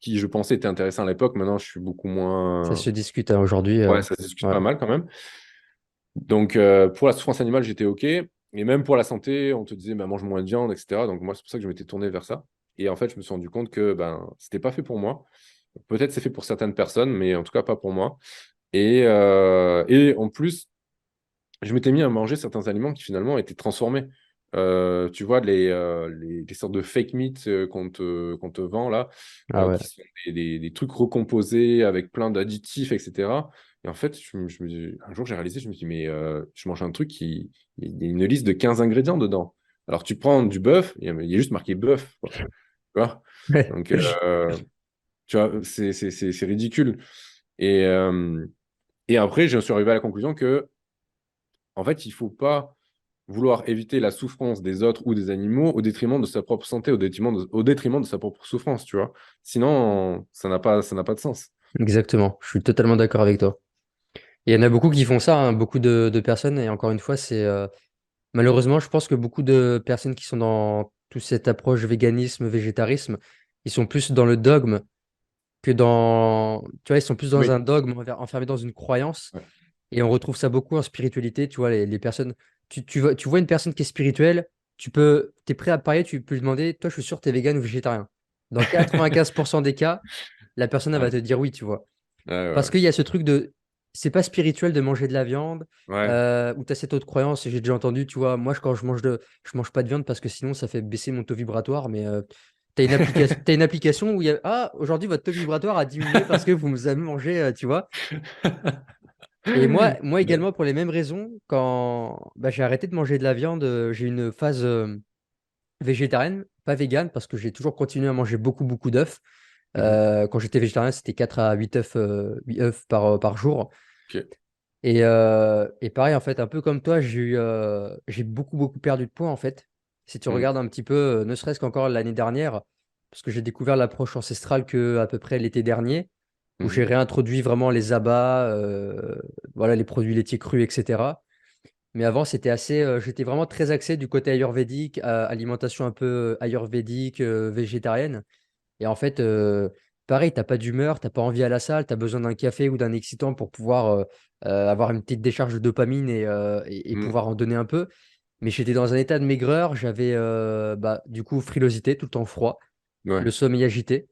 qui, je pensais, était intéressant à l'époque. Maintenant, je suis beaucoup Ça moins. se discute hein, aujourd'hui. Ouais, ça se discute Ouais. pas mal quand même. Donc, pour la souffrance animale, j'étais OK. Et même pour la santé, on te disait, bah, mange moins de viande, etc. Donc, moi, c'est pour ça que je m'étais tourné vers ça. Et en fait, je me suis rendu compte que ben, c'était pas fait pour moi. Peut-être c'est fait pour certaines personnes, mais en tout cas pas pour moi. Et en plus, je m'étais mis à manger certains aliments qui finalement étaient transformés. Tu vois, les sortes de fake meat qu'on te vend là, Ah ouais. qui sont des trucs recomposés avec plein d'additifs, etc. Et en fait, un jour, j'ai réalisé, je me suis dit, mais je mange un truc il y a une liste de 15 ingrédients dedans. Alors, tu prends du bœuf, il y a juste marqué bœuf, quoi. Tu vois. Donc, tu vois, c'est ridicule. Et, euh, et après, je suis arrivé à la conclusion que, en fait, il faut pas vouloir éviter la souffrance des autres ou des animaux au détriment de sa propre santé, au détriment de sa propre souffrance, tu vois. Sinon, ça n'a pas de sens. Exactement. Je suis totalement d'accord avec toi. Et il y en a beaucoup qui font ça, hein, beaucoup de personnes. Et encore une fois, c'est malheureusement, je pense que beaucoup de personnes qui sont dans toute cette approche véganisme, végétarisme, ils sont plus dans le dogme que dans. Tu vois, ils sont plus dans Oui. un dogme, enfermés dans une croyance. Ouais. Et on retrouve ça beaucoup en spiritualité. Tu vois, les personnes. Tu vois une personne qui est spirituelle, t'es prêt à parier, tu peux lui demander, toi, je suis sûr que tu es vegan ou végétarien. Dans 95% des cas, la personne, elle va Ouais. te dire oui, tu vois. Ouais, Parce ouais, qu'il y a ce truc de. C'est pas spirituel de manger de la viande, ouais. ou tu as cette autre croyance, et j'ai déjà entendu, tu vois, moi, quand je mange pas de viande parce que sinon, ça fait baisser mon taux vibratoire, mais t'as une application où il y a. Ah, aujourd'hui, votre taux vibratoire a diminué parce que vous avez mangé, tu vois. Et moi Ouais. également, pour les mêmes raisons, quand bah, j'ai arrêté de manger de la viande, j'ai eu une phase végétarienne, pas végane, parce que j'ai toujours continué à manger beaucoup, beaucoup d'œufs. Mhm. Quand j'étais végétarien, c'était 4 à 8 œufs, 8 œufs par jour. Ok. Et pareil, en fait, un peu comme toi, j'ai beaucoup, beaucoup perdu de poids, en fait. Si tu Mhm. regardes un petit peu, ne serait-ce qu'encore l'année dernière, parce que j'ai découvert l'approche ancestrale que à peu près l'été dernier, où j'ai Mhm. réintroduit vraiment les abats, voilà, les produits laitiers crus, etc. Mais avant, j'étais vraiment très axé du côté ayurvédique, alimentation un peu ayurvédique, végétarienne. Et en fait, pareil, t'as pas d'humeur, t'as pas envie à la salle, t'as besoin d'un café ou d'un excitant pour pouvoir avoir une petite décharge de dopamine et Mhm. pouvoir en donner un peu. Mais j'étais dans un état de maigreur, j'avais bah, du coup frilosité, tout le temps froid, Ouais. le sommeil agité.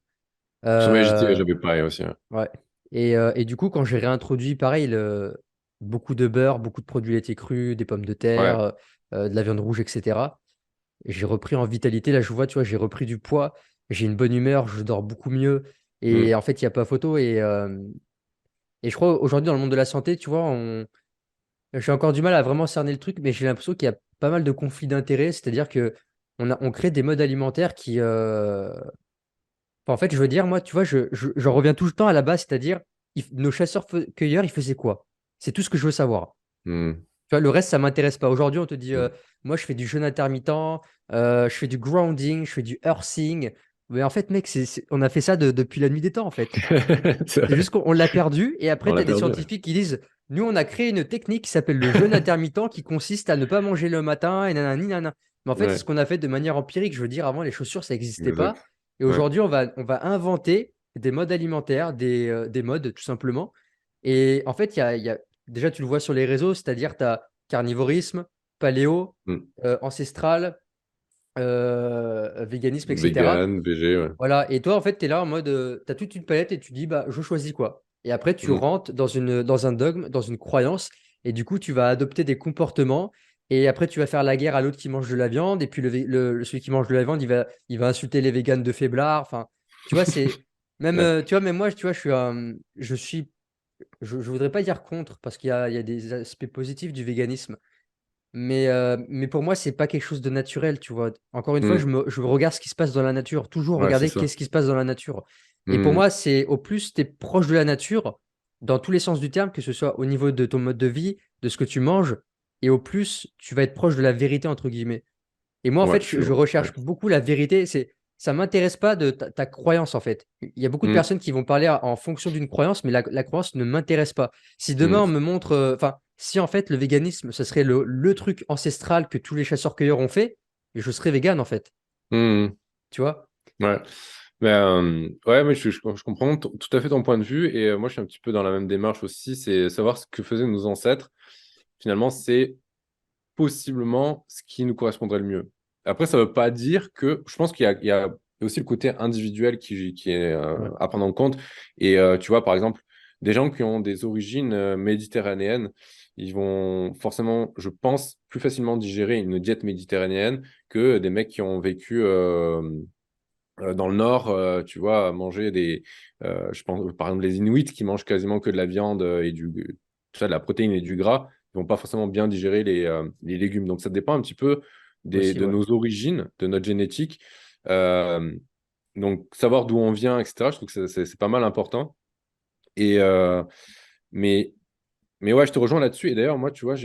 Sommeil agité, Euh, j'avais pareil aussi. Ouais. ouais. Et du coup, quand j'ai réintroduit, pareil, beaucoup de beurre, beaucoup de produits laitiers crus, des pommes de terre, Ouais. de la viande rouge, etc. J'ai repris en vitalité. Là, je vois, tu vois, j'ai repris du poids. J'ai une bonne humeur, je dors beaucoup mieux. Et Mhm. en fait, il n'y a pas photo. Et je crois aujourd'hui, dans le monde de la santé, tu vois, j'ai encore du mal à vraiment cerner le truc, mais j'ai l'impression qu'il y a pas mal de conflits d'intérêts. C'est-à-dire que on crée des modes alimentaires qui. Enfin, en fait, je veux dire, moi, tu vois, j'en reviens tout le temps à la base, c'est-à-dire, nos chasseurs-cueilleurs, ils faisaient quoi? C'est tout ce que je veux savoir. Mhm. Tu vois, le reste, ça m'intéresse pas. Aujourd'hui, on te dit, Mm. moi, je fais du jeûne intermittent, je fais du grounding, je fais du earthing. Mais en fait, mec, on a fait ça depuis la nuit des temps, en fait. C'est C'est vrai. juste qu'on l'a perdu. Et après, On tu l'a as des perdu, ouais. scientifiques qui disent, nous, on a créé une technique qui s'appelle le jeûne intermittent, qui consiste à ne pas manger le matin, et nanani, nanana. Mais en fait, c'est ce Ouais, qu'on a fait de manière empirique. Je veux dire, avant, les chaussures, ça n'existait exact. pas. Et Ouais. aujourd'hui, on va inventer des modes alimentaires, des modes, tout simplement. Et en fait, déjà, tu le vois sur les réseaux, c'est-à-dire, tu as carnivorisme, paléo, Mm. ancestral, véganisme, etc. Vegan, VG, ouais. Voilà, et toi, en fait, tu es là en mode, tu as toute une palette et tu dis, bah, je choisis quoi. Et après, tu Mm. rentres dans un dogme, dans une croyance, et du coup, tu vas adopter des comportements, et après, tu vas faire la guerre à l'autre qui mange de la viande, et puis celui qui mange de la viande, il va insulter les véganes de faiblards. Enfin, tu vois, Ouais. tu vois, même moi, tu vois, je voudrais pas dire contre, parce qu'il y a des aspects positifs du véganisme. Mais pour moi, c'est pas quelque chose de naturel, tu vois. Encore une fois, Mm. je regarde ce qui se passe dans la nature. Toujours Ouais, c'est regarder ça. qu'est-ce qui se passe dans la nature. Et pour Mm. moi, c'est au plus tu es proche de la nature, dans tous les sens du terme, que ce soit au niveau de ton mode de vie, de ce que tu manges, et au plus tu vas être proche de la vérité, entre guillemets. Et moi, en Ouais, fait, je suis je recherche d'accord. beaucoup la vérité. Ça m'intéresse pas de ta croyance, en fait. Il y a beaucoup de Mm. personnes qui vont parler en fonction d'une croyance, mais la croyance ne m'intéresse pas. Si demain Mm. on me montre, enfin, si en fait le véganisme, ce serait le truc ancestral que tous les chasseurs-cueilleurs ont fait, je serais végane, en fait. Mm. Tu vois? Ouais. Mais, ouais, mais je comprends tout à fait ton point de vue. Et moi, je suis un petit peu dans la même démarche aussi. C'est savoir ce que faisaient nos ancêtres. Finalement, c'est possiblement ce qui nous correspondrait le mieux. Après, ça ne veut pas dire que. Je pense qu'il y a aussi le côté individuel qui est Ouais. à prendre en compte. Et tu vois, par exemple, des gens qui ont des origines méditerranéennes, ils vont forcément, je pense, plus facilement digérer une diète méditerranéenne que des mecs qui ont vécu dans le nord, tu vois, manger je pense, par exemple, les Inuits qui mangent quasiment que de la viande et tout ça, de la protéine et du gras, ils vont pas forcément bien digérer les légumes. Donc, ça dépend un petit peu Aussi, de ouais. nos origines, de notre génétique. Euh, donc, savoir d'où on vient, etc., je trouve que c'est pas mal important. Et, mais, mais ouais, je te rejoins là-dessus. Et d'ailleurs, moi, tu vois,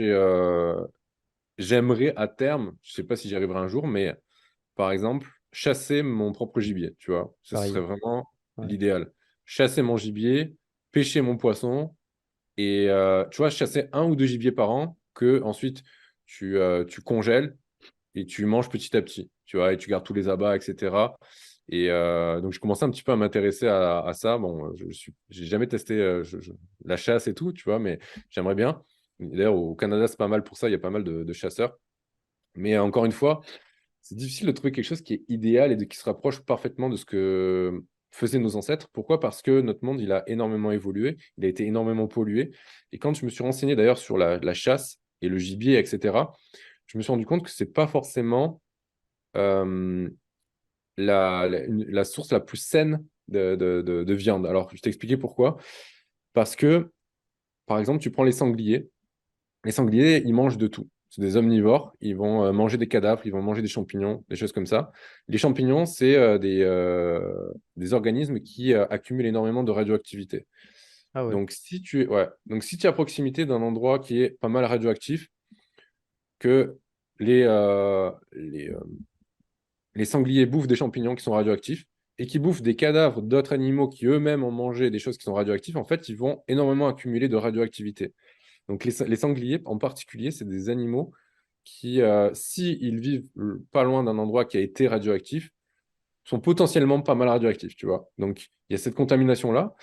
j'aimerais à terme, je sais pas si j'y arriverai un jour, mais par exemple, chasser mon propre gibier, tu vois. Ce serait Pareil. vraiment Ouais. l'idéal. Chasser mon gibier, pêcher mon poisson, et tu vois, chasser un ou deux gibiers par an, que ensuite tu congèles et tu manges petit à petit, tu vois, et tu gardes tous les abats, etc. Et donc, je commençais un petit peu à m'intéresser à ça. Bon, j'ai jamais testé la chasse et tout, tu vois, mais j'aimerais bien. D'ailleurs, au Canada, c'est pas mal pour ça, il y a pas mal de chasseurs. Mais encore une fois, c'est difficile de trouver quelque chose qui est idéal et qui se rapproche parfaitement de ce que faisaient nos ancêtres. Pourquoi? Parce que notre monde, il a énormément évolué, il a été énormément pollué. Et quand je me suis renseigné d'ailleurs sur la chasse et le gibier, etc., je me suis rendu compte que c'est pas forcément euh, la source la plus saine de viande. Alors, je t'expliquer pourquoi. Parce que, par exemple, tu prends les sangliers. Les sangliers, ils mangent de tout. C'est des omnivores. Ils vont manger des cadavres, ils vont manger des champignons, des choses comme ça. Les champignons, c'est des organismes qui accumulent énormément de radioactivité. Ah ouais. Donc, si tu es à proximité d'un endroit qui est pas mal radioactif, que les, euh, les, euh, les sangliers bouffent des champignons qui sont radioactifs et qui bouffent des cadavres d'autres animaux qui eux-mêmes ont mangé des choses qui sont radioactives, en fait, ils vont énormément accumuler de radioactivité. Donc les sangliers en particulier, c'est des animaux qui, si ils vivent pas loin d'un endroit qui a été radioactif, sont potentiellement pas mal radioactifs, tu vois. Donc il y a cette contamination-là.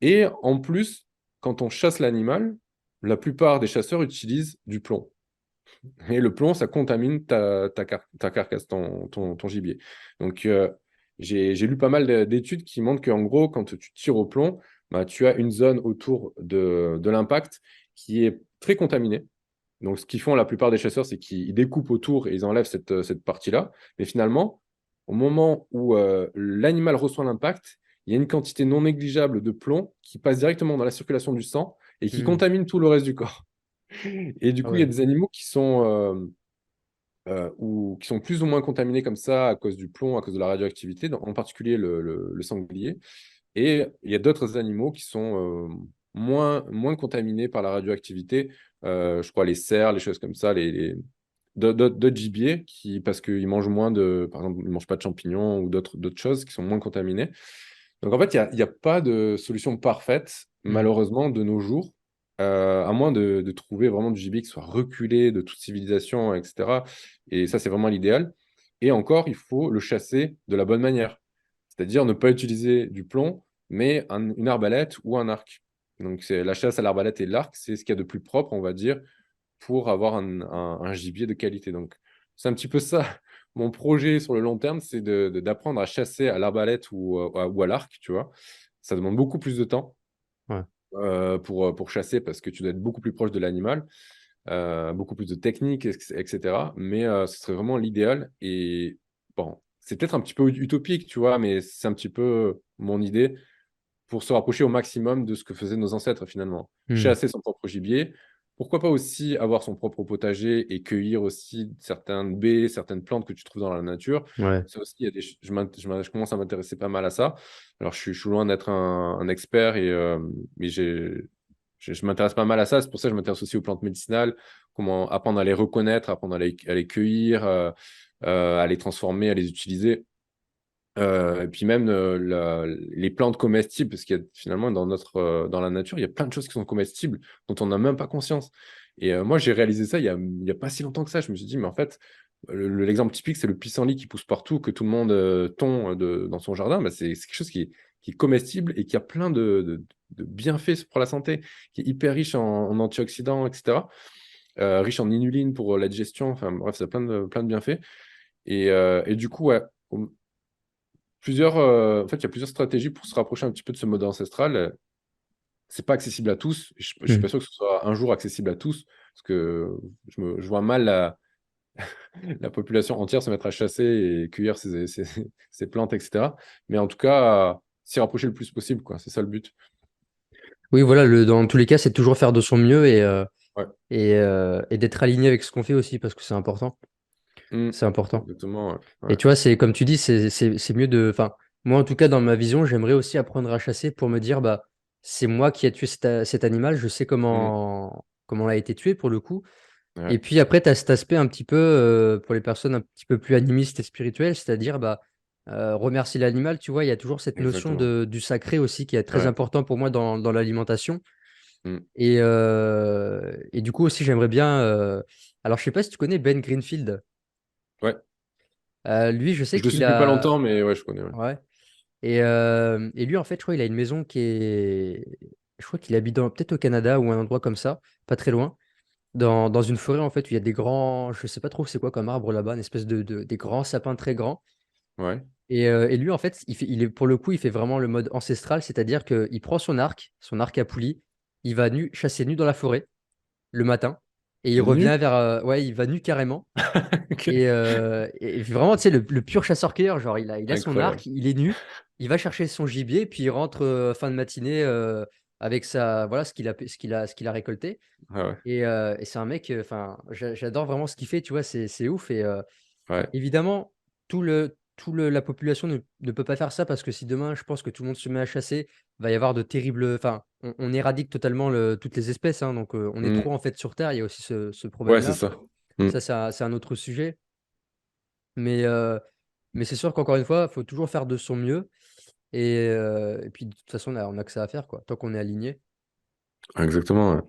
Et en plus, quand on chasse l'animal, la plupart des chasseurs utilisent du plomb. Et le plomb, ça contamine ta carcasse, ton gibier. Donc j'ai lu pas mal d'études qui montrent qu'en gros, quand tu tires au plomb, bah, tu as une zone autour de l'impact qui est très contaminée. Donc, ce qu'ils font la plupart des chasseurs, c'est qu'ils découpent autour et ils enlèvent cette partie-là. Mais finalement, au moment où l'animal reçoit l'impact, il y a une quantité non négligeable de plomb qui passe directement dans la circulation du sang et qui Hmm. contamine tout le reste du corps. Et du Ah coup, il y a ouais. des animaux qui sont plus ou moins contaminés comme ça à cause du plomb, à cause de la radioactivité, en particulier le sanglier. Et il y a d'autres animaux qui sont moins contaminés par la radioactivité. Je crois les cerfs, les choses comme ça, d'autres gibiers parce qu'ils mangent moins par exemple, ils ne mangent pas de champignons ou d'autres choses qui sont moins contaminées. Donc en fait, il y a pas de solution parfaite, Hmm. malheureusement, de nos jours, à moins de trouver vraiment du gibier qui soit reculé de toute civilisation, etc. Et ça, c'est vraiment l'idéal. Et encore, il faut le chasser de la bonne manière. C'est-à-dire ne pas utiliser du plomb, mais une arbalète ou un arc. Donc la chasse à l'arbalète et l'arc, c'est ce qu'il y a de plus propre, on va dire, pour avoir un gibier de qualité. Donc, c'est un petit peu ça. Mon projet sur le long terme, c'est d'apprendre à chasser à l'arbalète ou à l'arc, tu vois. Ça demande beaucoup plus de temps Ouais. pour chasser parce que tu dois être beaucoup plus proche de l'animal, beaucoup plus de technique, etc. Mais ce serait vraiment l'idéal. Et bon, c'est peut-être un petit peu utopique, tu vois, mais c'est un petit peu mon idée pour se rapprocher au maximum de ce que faisaient nos ancêtres finalement. Hmm. Chasser son propre gibier. Pourquoi pas aussi avoir son propre potager et cueillir aussi certaines baies, certaines plantes que tu trouves dans la nature. Ouais. Ça aussi, il y a je commence à m'intéresser pas mal à ça. Alors, je suis loin d'être un expert, mais je m'intéresse pas mal à ça. C'est pour ça que je m'intéresse aussi aux plantes médicinales, comment apprendre à les reconnaître, apprendre à les cueillir, à les transformer, à les utiliser. Et puis même les plantes comestibles, parce qu'il y a finalement dans la nature, il y a plein de choses qui sont comestibles dont on n'a même pas conscience. Et moi, j'ai réalisé ça il y a pas si longtemps que ça. Je me suis dit, mais en fait, l'exemple typique, c'est le pissenlit qui pousse partout, que tout le monde tond dans son jardin. Bah, c'est quelque chose qui est comestible et qui a plein de bienfaits pour la santé, qui est hyper riche en antioxydants, etc. Riche en inuline pour la digestion. Enfin bref, ça a plein de bienfaits. Et du coup, ouais, en fait, il y a plusieurs stratégies pour se rapprocher un petit peu de ce mode ancestral. C'est pas accessible à tous. Je suis Hmm. pas sûr que ce soit un jour accessible à tous, parce que je vois mal la population entière se mettre à chasser et cueillir ces plantes, etc. Mais en tout cas, s'y rapprocher le plus possible, quoi. C'est ça le but. Oui, voilà, dans tous les cas, c'est toujours faire de son mieux Ouais. et d'être aligné avec ce qu'on fait aussi, parce que c'est important. Mm. C'est important. Exactement. Ouais. Et Ouais. tu vois, c'est comme tu dis, c'est mieux de. Enfin, moi, en tout cas, dans ma vision, j'aimerais aussi apprendre à chasser pour me dire, bah, c'est moi qui ai tué cet animal, je sais Mm. comment il a été tué pour le coup. Et Ouais. puis après, tu as cet aspect un petit peu, pour les personnes un petit peu plus animistes et spirituelles, c'est-à-dire bah, remercier l'animal. Tu vois, il y a toujours cette notion Exactement. du sacré aussi qui est très Ouais. important pour moi dans l'alimentation. Mm. Et du coup aussi, j'aimerais bien. Alors, je sais pas si tu connais Ben Greenfield. Ouais. Lui, je sais Je le qu'il suis depuis pas a. longtemps, mais ouais, je connais. Ouais. Ouais. Et lui, en fait, je crois qu'il a une maison qui est. Je crois qu'il habite peut-être au Canada ou un endroit comme ça, pas très loin, dans une forêt en fait où il y a des grands. Je sais pas trop c'est quoi comme arbre là-bas, une espèce des grands sapins très grands. Ouais. Et lui, en fait, pour le coup, il fait vraiment le mode ancestral, c'est-à-dire qu'il prend son arc à poulie, il va chasser nu dans la forêt le matin, et il revient Nu? ouais, il va nu carrément. Ok. Et vraiment, tu sais, le pur chasseur-cueilleur, genre, il a son Incroyable. arc, il est nu, il va chercher son gibier, puis il rentre fin de matinée avec voilà, ce qu'il a récolté. Ah ouais. Et c'est un mec, enfin, j'adore vraiment ce qu'il fait, tu vois, c'est ouf. Et Ouais. évidemment, la population ne peut pas faire ça parce que si demain, je pense que tout le monde se met à chasser, il va y avoir de terribles. Enfin, on éradique totalement toutes les espèces, hein, donc on est Mm. trop en fait sur Terre, il y a aussi ce Ouais, c'est problème-là. ça. Mm. Ça, c'est un autre sujet. Mais, euh, mais c'est sûr qu'encore une fois, il faut toujours faire de son mieux. Et puis, de toute façon, on a que ça à faire, quoi, tant qu'on est aligné. Exactement. Ouais.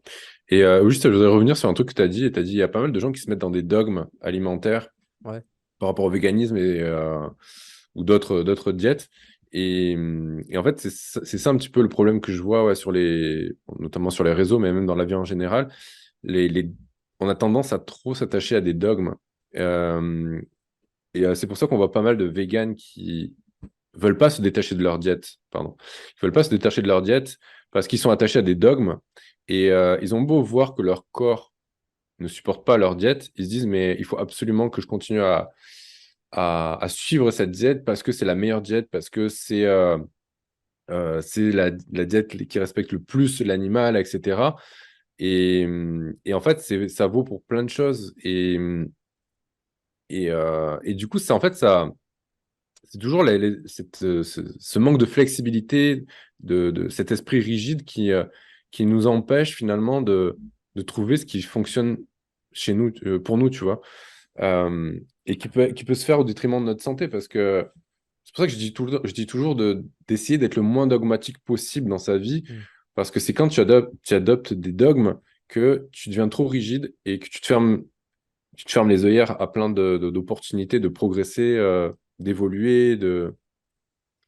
Et juste, je voudrais revenir sur un truc que tu as dit. Tu as dit il y a pas mal de gens qui se mettent dans des dogmes alimentaires Ouais. par rapport au véganisme ou d'autres diètes. Et en fait, c'est ça un petit peu le problème que je vois ouais, notamment sur les réseaux, mais même dans la vie en général. On a tendance à trop s'attacher à des dogmes. Euh, et c'est pour ça qu'on voit pas mal de véganes qui veulent pas se détacher de leur diète. Pardon. Ils veulent pas se détacher de leur diète parce qu'ils sont attachés à des dogmes. Et ils ont beau voir que leur corps ne supporte pas leur diète, ils se disent, mais il faut absolument que je continue à suivre cette diète parce que c'est la meilleure diète, parce que c'est la diète qui respecte le plus l'animal, etc. Et en fait, ça vaut pour plein de choses. Et du coup, en fait, c'est toujours ce manque de flexibilité, de cet esprit rigide qui nous empêche finalement de trouver ce qui fonctionne chez nous, pour nous, tu vois. Et qui peut se faire au détriment de notre santé parce que c'est pour ça que je dis toujours d'essayer d'être le moins dogmatique possible dans sa vie Mm. parce que c'est quand tu adoptes des dogmes que tu deviens trop rigide et que tu te fermes les œillères à plein d'opportunités de progresser, d'évoluer,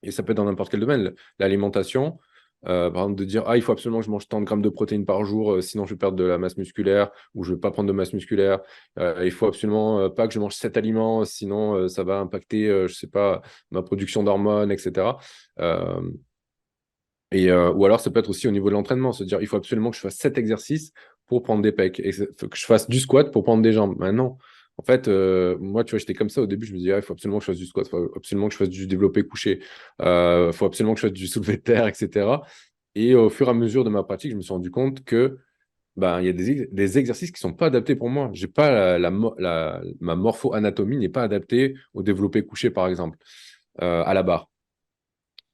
et ça peut être dans n'importe quel domaine. L'alimentation, par exemple, de dire, ah, il faut absolument que je mange tant de grammes de protéines par jour, sinon je vais perdre de la masse musculaire, ou je ne vais pas prendre de masse musculaire. Il faut absolument pas que je mange cet aliment, sinon ça va impacter, je ne sais pas, ma production d'hormones, etc. Euh, ou alors, ça peut être aussi au niveau de l'entraînement, se dire, il faut absolument que je fasse cet exercice pour prendre des pecs, et faut que je fasse du squat pour prendre des jambes. Maintenant, en fait, moi, tu vois, j'étais comme ça au début, je me disais, ah, il faut absolument que je fasse du squat, il faut absolument que je fasse du développé couché, il faut absolument que je fasse du soulevé de terre, etc. Et au fur et à mesure de ma pratique, je me suis rendu compte que ben, il y a des exercices qui ne sont pas adaptés pour moi. J'ai pas ma morpho-anatomie n'est pas adaptée au développé couché, par exemple, à la barre.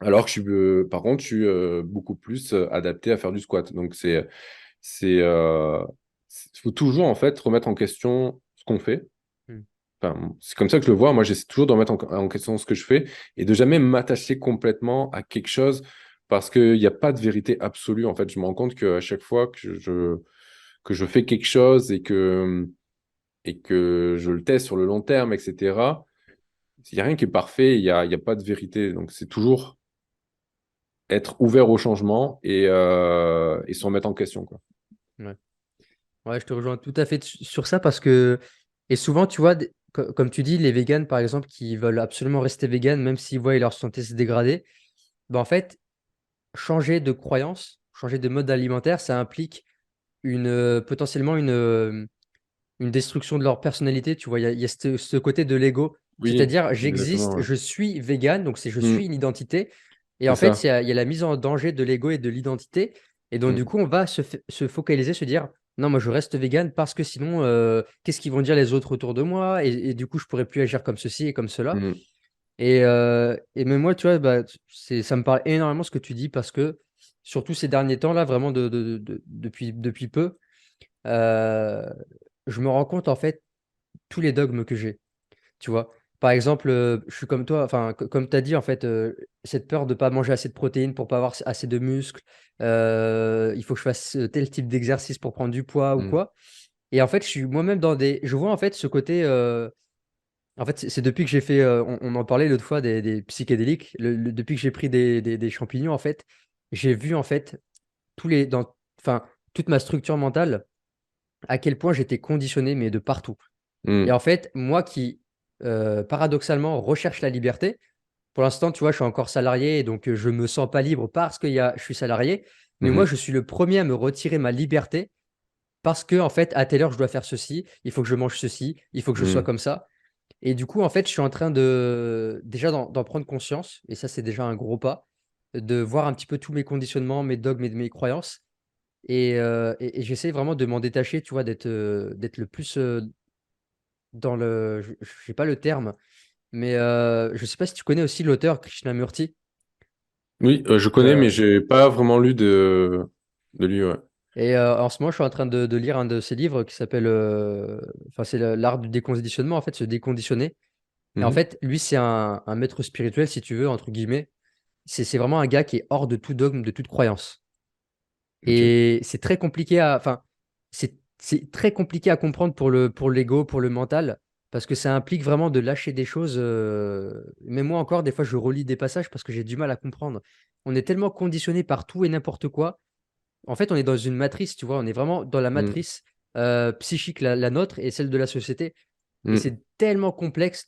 Alors que par contre, je suis beaucoup plus adapté à faire du squat. Donc, faut toujours en fait remettre en question ce qu'on fait. Mm. Enfin, c'est comme ça que je le vois. Moi, j'essaie toujours de remettre en question ce que je fais et de jamais m'attacher complètement à quelque chose parce qu'il n'y a pas de vérité absolue. En fait, je me rends compte qu'à chaque fois que je fais quelque chose et que je le teste sur le long terme, etc., il n'y a rien qui est parfait. Il y a pas de vérité. Donc, c'est toujours être ouvert au changement et se remettre en question, quoi. Ouais. Ouais, je te rejoins tout à fait sur ça parce que, et souvent, tu vois, comme tu dis, les véganes, par exemple, qui veulent absolument rester véganes, même s'ils voient leur santé se dégrader, ben en fait, changer de croyance, changer de mode alimentaire, ça implique potentiellement une destruction de leur personnalité. Tu vois, il y a ce côté de l'ego. Oui, C'est-à-dire, exactement. j'existe, Ouais. je suis vegan, donc je suis Mm, une identité. Et c'est en fait, ça. il y a la mise en danger de l'ego et de l'identité. Et donc, du Mm, coup, on va se focaliser, se dire, non, moi, je reste vegan parce que sinon, qu'est-ce qu'ils vont dire les autres autour de moi? Et du coup, je pourrais plus agir comme ceci et comme cela. mm, Et même moi, tu vois, bah, ça me parle énormément ce que tu dis parce que, surtout ces derniers temps, là, vraiment depuis peu, euh, je me rends compte, en fait, tous les dogmes que j'ai, tu vois. Par exemple, je suis comme toi, enfin, comme tu as dit, en fait, cette peur de ne pas manger assez de protéines pour pas avoir assez de muscles, il faut que je fasse tel type d'exercice pour prendre du poids ou mm, quoi. Et en fait, je suis moi-même je vois en fait ce côté, en fait, c'est depuis que j'ai fait, on en parlait l'autre fois des psychédéliques, depuis que j'ai pris des champignons, en fait, j'ai vu en fait enfin, toute ma structure mentale, à quel point j'étais conditionné, mais de partout. Et mm, en fait, moi qui, paradoxalement, recherche la liberté, pour l'instant, tu vois, je suis encore salarié et donc je me sens pas libre parce que je suis salarié. Mais moi, mhm, je suis le premier à me retirer ma liberté parce que, en fait, à telle heure, je dois faire ceci, il faut que je mange ceci, il faut que je sois mm. comme ça. Et du coup, en fait, je suis en train déjà d'en prendre conscience, et ça, c'est déjà un gros pas, de voir un petit peu tous mes conditionnements, mes dogmes et mes croyances. Et j'essaie vraiment de m'en détacher, tu vois, d'être le plus dans le. Je sais pas le terme, mais je sais pas si tu connais aussi l'auteur Krishnamurti. Oui, je connais, mais Euh, j'ai pas vraiment lu de lui, ouais. et en ce moment, je suis en train de lire un de ses livres qui s'appelle. Enfin, c'est l'art du déconditionnement, en fait, se déconditionner. Et en Mhm, fait, lui, c'est un maître spirituel, si tu veux, entre guillemets. C'est vraiment un gars qui est hors de tout dogme, de toute croyance. ok. Et c'est très compliqué enfin, c'est très compliqué à comprendre pour l'ego, pour le mental, parce que ça implique vraiment de lâcher des choses. Mais moi encore, des fois, je relis des passages parce que j'ai du mal à comprendre. On est tellement conditionné par tout et n'importe quoi. En fait, on est dans une matrice, tu vois. On est vraiment dans la Mm, matrice psychique, la nôtre et celle de la société. Et mm. c'est tellement complexe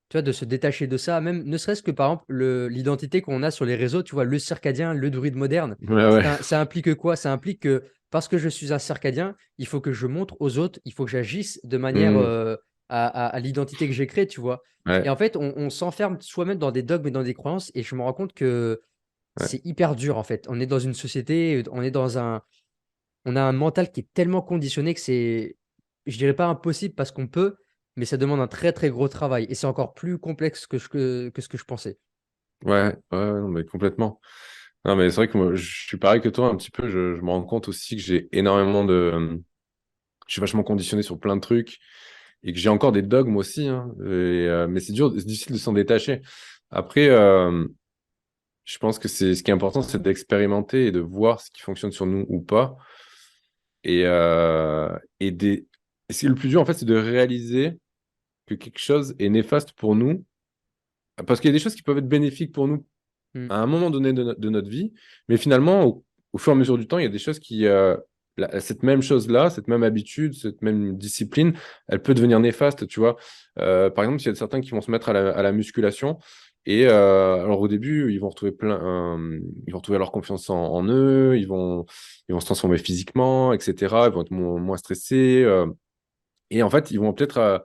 tu vois, de se détacher de ça, même ne serait-ce que par exemple l'identité qu'on a sur les réseaux, tu vois, le circadien, le druide moderne, Ouais, ouais. ça implique quoi? Ça implique que parce que je suis un circadien, il faut que je montre aux autres, il faut que j'agisse de manière Mm, à l'identité que j'ai créée, tu vois. Et ouais, en fait, on s'enferme soi-même dans des dogmes et dans des croyances, et je me rends compte que ouais. c'est hyper dur en fait. On est dans une société, on a un mental qui est tellement conditionné que je dirais pas impossible parce qu'on peut, mais ça demande un très très gros travail. Et c'est encore plus complexe que ce que je pensais. Ouais, ouais, non, mais complètement. Non, mais c'est vrai que moi, je suis pareil que toi, un petit peu. Je me rends compte aussi que j'ai énormément de. Je suis vachement conditionné sur plein de trucs et que j'ai encore des dogmes aussi, hein. Mais c'est dur, c'est difficile de s'en détacher. Après, je pense que ce qui est important, c'est d'expérimenter et de voir ce qui fonctionne sur nous ou pas. Et, le plus dur, en fait, c'est de réaliser que quelque chose est néfaste pour nous. Parce qu'il y a des choses qui peuvent être bénéfiques pour nous Mm. à un moment donné de notre vie, mais finalement, au fur et à mesure du temps, il y a des choses qui, cette même chose-là, cette même habitude, cette même discipline, elle peut devenir néfaste, tu vois. Par exemple, il y a certains qui vont se mettre à la musculation, et alors au début, ils vont retrouver leur confiance en eux, ils vont se transformer physiquement, etc. Ils vont être moins stressés, et en fait, ils vont peut-être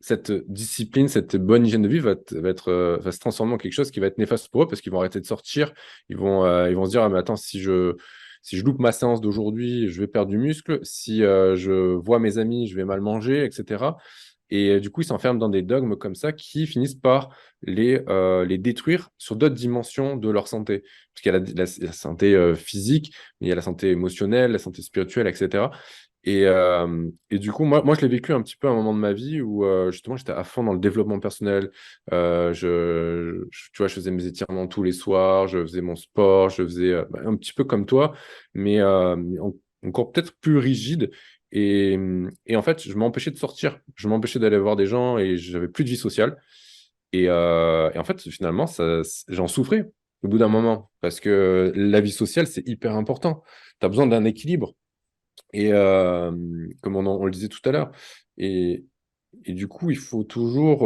cette discipline, cette bonne hygiène de vie va se transformer en quelque chose qui va être néfaste pour eux parce qu'ils vont arrêter de sortir. Ils vont se dire, ah, mais attends, si je loupe ma séance d'aujourd'hui, je vais perdre du muscle. Si je vois mes amis, je vais mal manger, etc. Et du coup, ils s'enferment dans des dogmes comme ça qui finissent par les détruire sur d'autres dimensions de leur santé. Parce qu'il y a la santé physique, mais il y a la santé émotionnelle, la santé spirituelle, etc. Et du coup, moi, je l'ai vécu un petit peu à un moment de ma vie où justement j'étais à fond dans le développement personnel. Tu vois, je faisais mes étirements tous les soirs, je faisais mon sport, je faisais un petit peu comme toi, mais encore peut-être plus rigide. Et en fait, je m'empêchais de sortir, je m'empêchais d'aller voir des gens et j'avais plus de vie sociale. Et en fait, finalement, j'en souffrais au bout d'un moment parce que la vie sociale, c'est hyper important. Tu as besoin d'un équilibre. Et comme on le disait tout à l'heure, et, et du coup, il faut toujours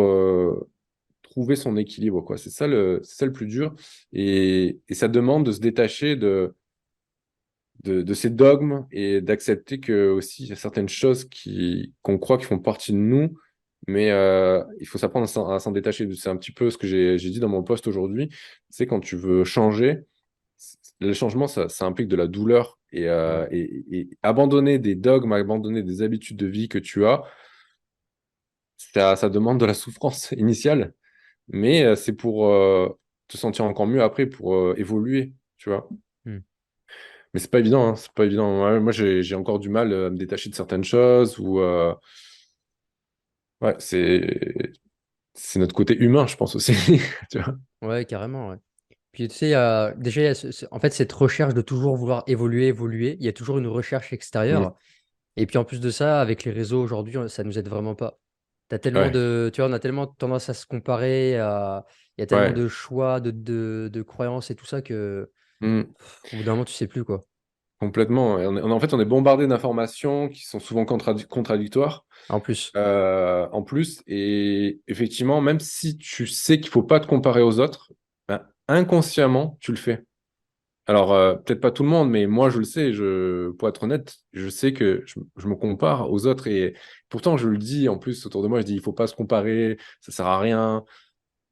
trouver son équilibre, quoi. C'est ça le plus dur. Et ça demande de se détacher de ces dogmes et d'accepter que aussi il y a certaines choses qu'on croit qui font partie de nous, mais il faut s'apprendre à s'en détacher. C'est un petit peu ce que j'ai dit dans mon post aujourd'hui. C'est quand tu veux changer, le changement, ça implique de la douleur Ouais. et abandonner des dogmes, abandonner des habitudes de vie que tu as, ça demande de la souffrance initiale, mais c'est pour te sentir encore mieux après, pour évoluer, tu vois. Mm. Mais c'est pas évident, hein, c'est pas évident. Moi, j'ai encore du mal à me détacher de certaines choses ou ouais, c'est notre côté humain, je pense aussi, tu vois. Ouais, carrément, ouais. Puis tu sais, déjà, il y a en fait, cette recherche de toujours vouloir évoluer, évoluer, il y a toujours une recherche Mm. extérieure. Et puis en plus de ça, avec les réseaux aujourd'hui, ça nous aide vraiment pas. T'as tellement Ouais, de, tu vois, on a tellement tendance à se comparer, il y a tellement ouais. de choix, de croyances et tout ça que Mm. au bout d'un moment, tu sais plus quoi. Complètement. Et en fait, on est bombardé d'informations qui sont souvent contradictoires. En plus, En plus, et effectivement, même si tu sais qu'il faut pas te comparer aux autres, ben, inconsciemment, tu le fais. Alors, peut-être pas tout le monde, mais moi, je le sais. Pour être honnête, je sais que je me compare aux autres. Et pourtant, je le dis en plus autour de moi, je dis, il faut pas se comparer, ça sert à rien.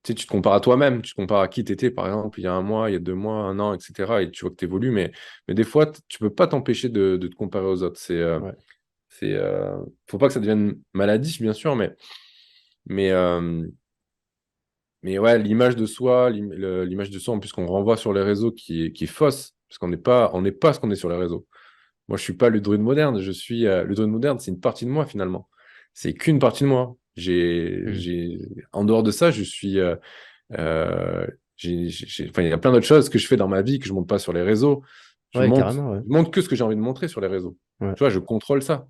Tu sais, tu te compares à toi-même, tu te compares à qui tu étais, par exemple, il y a un mois, il y a 2 mois, un an, etc. Et tu vois que tu évolues, mais des fois, tu peux pas t'empêcher de te comparer aux autres. ouais. Faut pas que ça devienne maladif, bien sûr, mais, euh, mais ouais, l'image de soi, en plus qu'on renvoie sur les réseaux qui est fausse, parce on n'est pas ce qu'on est sur les réseaux. Moi, je suis pas le druide moderne, le druide moderne, c'est une partie de moi finalement. C'est qu'une partie de moi. Hmm. En dehors de ça, je suis, euh, enfin, il y a plein d'autres choses que je fais dans ma vie que je montre pas sur les réseaux. Ouais, carrément, ouais. Je montre que ce que j'ai envie de montrer sur les réseaux. Ouais. Tu vois, je contrôle ça.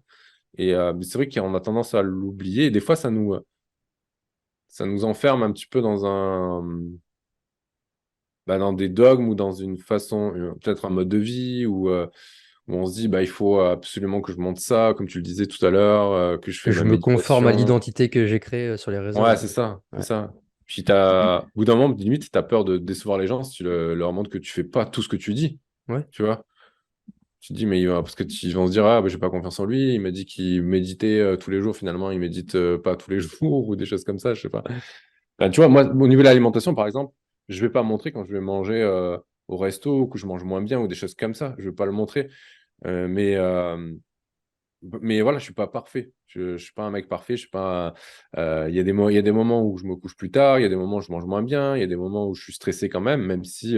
Et mais c'est vrai qu'on a tendance à l'oublier. Et des fois, ça nous enferme un petit peu dans des dogmes ou dans une façon, peut-être un mode de vie où on se dit, bah, il faut absolument que je monte ça, comme tu le disais tout à l'heure, que je Que fais je ma me conforme à méditation. l'identité que j'ai créée sur les réseaux. Ouais, Ouais. c'est ça, c'est Ouais. ça. Puis au bout d'un moment, limite, tu as peur de décevoir les gens si leur montres que tu fais pas tout ce que tu dis, Ouais. tu vois. Tu te dis, mais parce que ils vont se dire, ah, bah, j'ai pas confiance en lui, il m'a dit qu'il méditait tous les jours, finalement, il médite pas tous les jours, ou des choses comme ça, je sais pas. Ben, tu vois, moi, au niveau de l'alimentation, par exemple, je vais pas montrer quand je vais manger au resto, ou que je mange moins bien, ou des choses comme ça, je vais pas le montrer. Euh, mais, euh, mais voilà, je suis pas parfait. Je suis pas un mec parfait. Je suis pas. Il y a des moments où je me couche plus tard. Il y a des moments où je mange moins bien. Il y a des moments où je suis stressé quand même, même si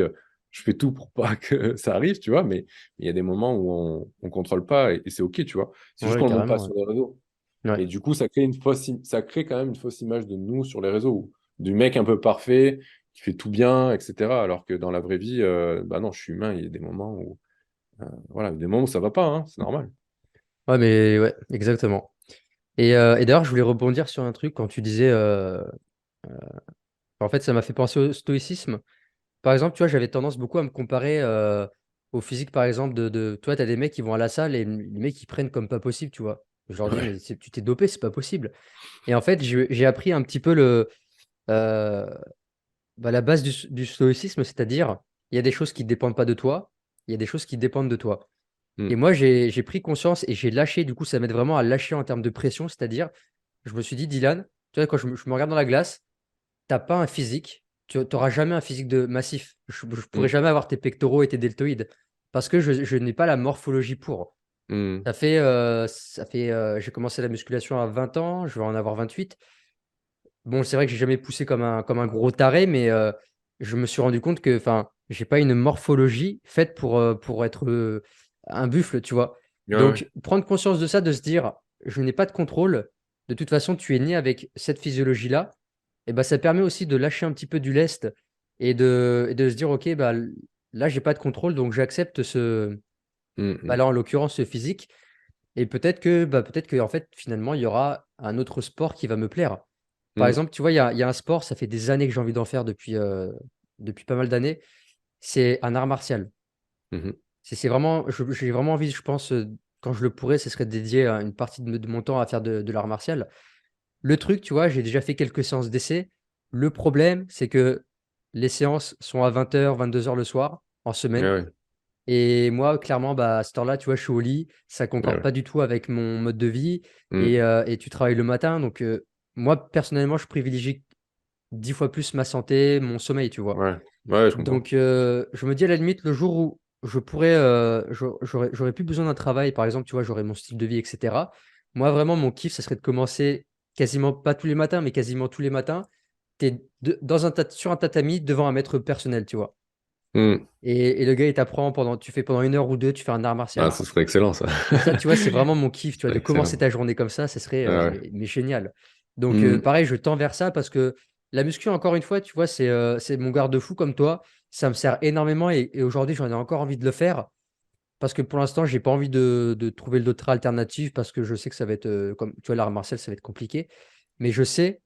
je fais tout pour pas que ça arrive, tu vois, mais il y a des moments où on contrôle pas et c'est OK, tu vois. C'est juste Ouais, qu'on le montre pas carrément. sur les réseaux. Ouais. Ouais. Et du coup, ça crée quand même une fausse image de nous sur les réseaux, du mec un peu parfait, qui fait tout bien, etc. Alors que dans la vraie vie, bah non, je suis humain, il y a des moments où, voilà, des moments où ça va pas, hein, c'est normal. Ouais, mais ouais, exactement. Et d'ailleurs, je voulais rebondir sur un truc quand tu disais, en fait, ça m'a fait penser au stoïcisme. Par exemple, tu vois, j'avais tendance beaucoup à me comparer au physique, par exemple, toi, tu as des mecs qui vont à la salle et les mecs, ils prennent comme pas possible, tu vois. Je leur dis, Ouais. mais tu t'es dopé, c'est pas possible. Et en fait, j'ai appris un petit peu euh, la base du stoïcisme, c'est-à-dire, il y a des choses qui ne dépendent pas de toi, il y a des choses qui dépendent de toi. Et Mm. moi, j'ai pris conscience et j'ai lâché, du coup, ça m'aide vraiment à lâcher en termes de pression, c'est-à-dire, je me suis dit, Dylan, tu vois, quand je me regarde dans la glace, t'as pas un physique, tu n'auras jamais un physique de massif. Je pourrais Mm. jamais avoir tes pectoraux et tes deltoïdes parce que je n'ai pas la morphologie pour. Mm. J'ai commencé la musculation à 20 ans, je vais en avoir 28. Bon, c'est vrai que j'ai jamais poussé comme un gros taré, mais je me suis rendu compte que, enfin, j'ai pas une morphologie faite pour être un buffle, tu vois. Ouais, ouais. Donc, prendre conscience de ça, de se dire, je n'ai pas de contrôle. De toute façon, tu es né avec cette physiologie-là. Et ben, ça permet aussi de lâcher un petit peu du lest et de se dire, ok, bah, là, j'ai pas de contrôle, donc j'accepte Mm. bah, Mm. là, en l'occurrence, ce physique. Et peut-être que, en fait, finalement, il y aura un autre sport qui va me plaire. Par Mm. exemple, tu vois, il y a un sport, ça fait des années que j'ai envie d'en faire depuis pas mal d'années. C'est un art martial. Mhm. C'est vraiment, j'ai vraiment envie, je pense, quand je le pourrais, ce serait de dédier une partie de mon temps à faire de l'art martial. Le truc, tu vois, j'ai déjà fait quelques séances d'essai. Le problème, c'est que les séances sont à 20h, 22h le soir, en Ouais, semaine. ouais. Et moi, clairement, bah, à cette heure-là, tu vois, je suis au lit. Ça Ouais, concorde ouais. pas du tout avec mon mode de vie. Et, Mm. euh, et tu travailles le matin. Donc, moi, personnellement, je privilégie 10 fois plus ma santé, mon sommeil, tu vois. Ouais. Ouais, je comprends. Donc, je me dis à la limite, le jour où je pourrais, j'aurais plus besoin d'un travail, par exemple, tu vois, j'aurais mon style de vie, etc. Moi, vraiment, mon kiff, ça serait de commencer quasiment pas tous les matins, mais quasiment tous les matins. Tu es sur un tatami devant un maître personnel, tu vois. Mm. Et le gars, il t'apprend tu fais pendant 1 heure ou 2, tu fais un art Ah, martial. ce serait excellent, ça. Et ça, tu vois, c'est vraiment mon kiff, tu vois, C'est de commencer excellent. ta journée comme ça serait Ouais, ouais. mais génial. Donc, Mm. pareil, je tends vers ça parce que la muscu, encore une fois, tu vois, c'est mon garde-fou comme toi. Ça me sert énormément et aujourd'hui, j'en ai encore envie de le faire parce que pour l'instant, j'ai pas envie de trouver d'autres alternatives parce que je sais que ça va être, comme tu vois, l'art martial, ça va être compliqué. Mais je sais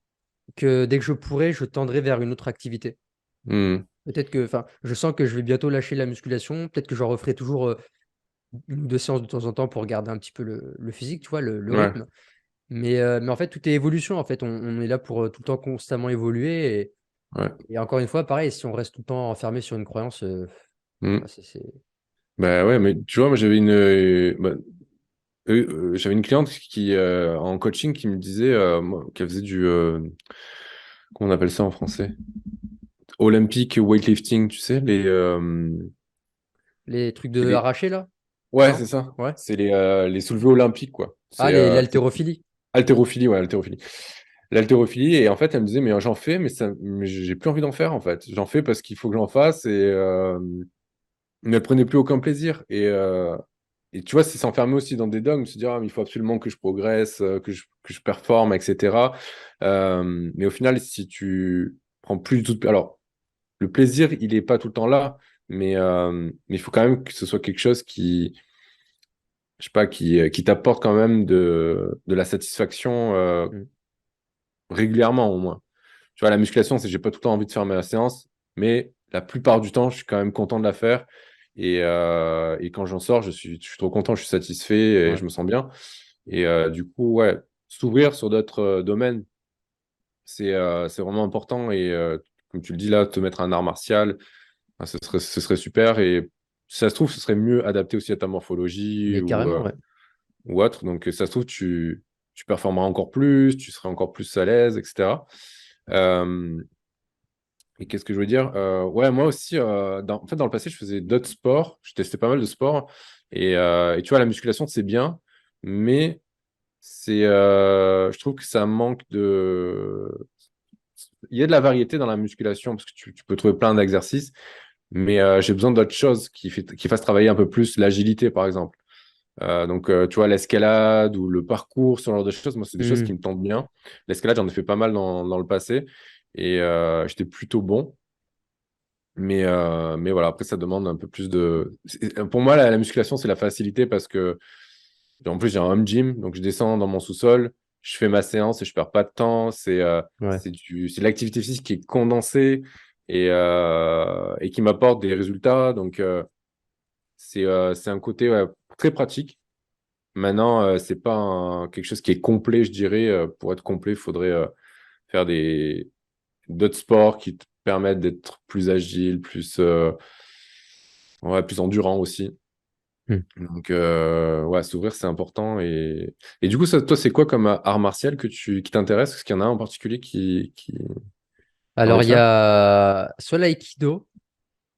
que dès que je pourrai, je tendrai vers une autre activité. Mm. Peut-être que, enfin, je sens que je vais bientôt lâcher la musculation. Peut-être que j'en referai toujours 1 ou 2 séances de temps en temps pour garder un petit peu le physique, tu vois, le Ouais. rythme. Mais en fait, tout est évolution. En fait, on est là pour tout le temps constamment évoluer. Ouais. Et encore une fois, pareil, si on reste tout le temps enfermé sur une croyance, Mm. bah, Bah ouais, mais tu vois, moi j'avais j'avais une cliente qui en coaching qui me disait qu'elle faisait comment on appelle ça en français? Olympic weightlifting, tu sais, les trucs c'est de les arracher là, ouais, non? c'est ça. Ouais. C'est les soulevés olympiques quoi. Ah, l'haltérophilie. Haltérophilie, ouais, haltérophilie. L'haltérophilie, et en fait, elle me disait, mais j'en fais, mais j'ai plus envie d'en faire, en fait. J'en fais parce qu'il faut que j'en fasse, mais elle prenait plus aucun plaisir. Et tu vois, c'est s'enfermer aussi dans des dogmes, se dire, ah, mais il faut absolument que je progresse, que je performe, etc. Mais au final, si tu prends plus du tout Alors, le plaisir, il est pas tout le temps là, mais il faut quand même que ce soit quelque chose je sais pas, qui t'apporte quand même de la satisfaction Mm. régulièrement, au moins. Tu vois, la musculation, c'est j'ai pas tout le temps envie de faire ma séance, mais la plupart du temps, je suis quand même content de la faire. Et quand j'en sors, je suis trop content, je suis satisfait et Ouais. je me sens bien. Du coup, ouais, s'ouvrir sur d'autres domaines, c'est vraiment important. Comme tu le dis là, te mettre un art martial, ben, ce serait super. Et si ça se trouve, ce serait mieux adapté aussi à ta morphologie Mais carrément, ouais. ou autre. Donc, ça se trouve, tu performeras encore plus, tu serais encore plus à l'aise, etc. Euh, Et qu'est-ce que je veux dire? Ouais, moi aussi, en fait, dans le passé, je faisais d'autres sports. Je testais pas mal de sports. Et tu vois, la musculation, c'est bien, mais je trouve que ça manque de. Il y a de la variété dans la musculation parce que tu peux trouver plein d'exercices, Mais j'ai besoin d'autres choses qui fassent travailler un peu plus l'agilité, par exemple. Donc, tu vois, l'escalade ou le parcours, ce genre de choses, moi, c'est des choses qui Hmm. me tentent bien. L'escalade, j'en ai fait pas mal dans le passé et j'étais plutôt bon. Mais voilà, après, ça demande un peu plus de. Pour moi, la musculation, c'est la facilité parce que, en plus, j'ai un home gym, donc je descends dans mon sous-sol, je fais ma séance et je perds pas de temps. Ouais. C'est de l'activité physique qui est condensée et qui m'apporte des résultats. Donc, c'est un côté ouais, très pratique. Maintenant, c'est pas quelque chose qui est complet, je dirais. Pour être complet, il faudrait faire d'autres sports qui te permettent d'être plus agile, ouais, plus endurant aussi. Hmm. Donc, ouais, s'ouvrir, c'est important. Et du coup, toi, c'est quoi comme art martial qui t'intéresse? Est-ce qu'il y en a un en particulier qui t'as envie Alors, de il y faire? a soit l'aïkido,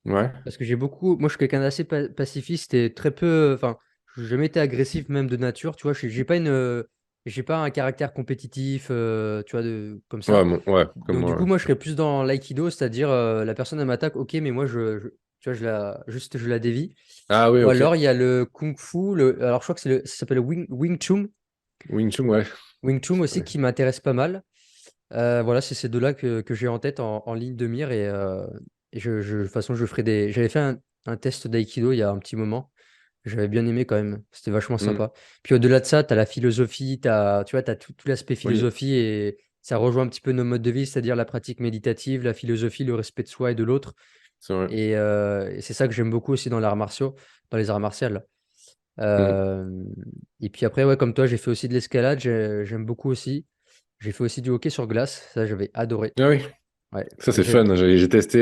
Ouais, parce que j'ai beaucoup. Moi, je suis quelqu'un d'assez pacifiste et très peu. Enfin, je n'ai jamais été agressif, même de nature. Tu vois, j'ai pas j'ai pas un caractère compétitif, tu vois, comme ça. ouais, comme Donc, du moi. coup, Ouais. moi, je serais plus dans l'aïkido, c'est-à-dire la personne, elle m'attaque, ok, mais moi, tu vois, je la dévie. Ah oui, Ou ok. alors, il y a le kung fu. Alors, je crois que ça s'appelle le Wing Chun. Wing Chun, ouais. Wing Chun aussi, Ouais. qui m'intéresse pas mal. Voilà, c'est ces deux-là que j'ai en tête en ligne de mire. Et de toute façon, je ferai des. J'avais fait un test d'aïkido il y a un petit moment. J'avais bien aimé quand même. C'était vachement Hmm. sympa. Puis au-delà de ça, tu as la philosophie, tu vois, tu as tout l'aspect Oui, philosophie et ça rejoint un petit peu nos modes de vie, c'est-à-dire la pratique méditative, la philosophie, le respect de soi et de l'autre. c'est vrai. Et c'est ça que j'aime beaucoup aussi dans les arts martiaux, dans les arts martiaux. Hmm. Euh, et puis après, ouais, comme toi, j'ai fait aussi de l'escalade, j'aime beaucoup aussi. J'ai fait aussi du hockey sur glace, ça j'avais adoré. Ah oui, Ouais. ça c'est fun. J'ai testé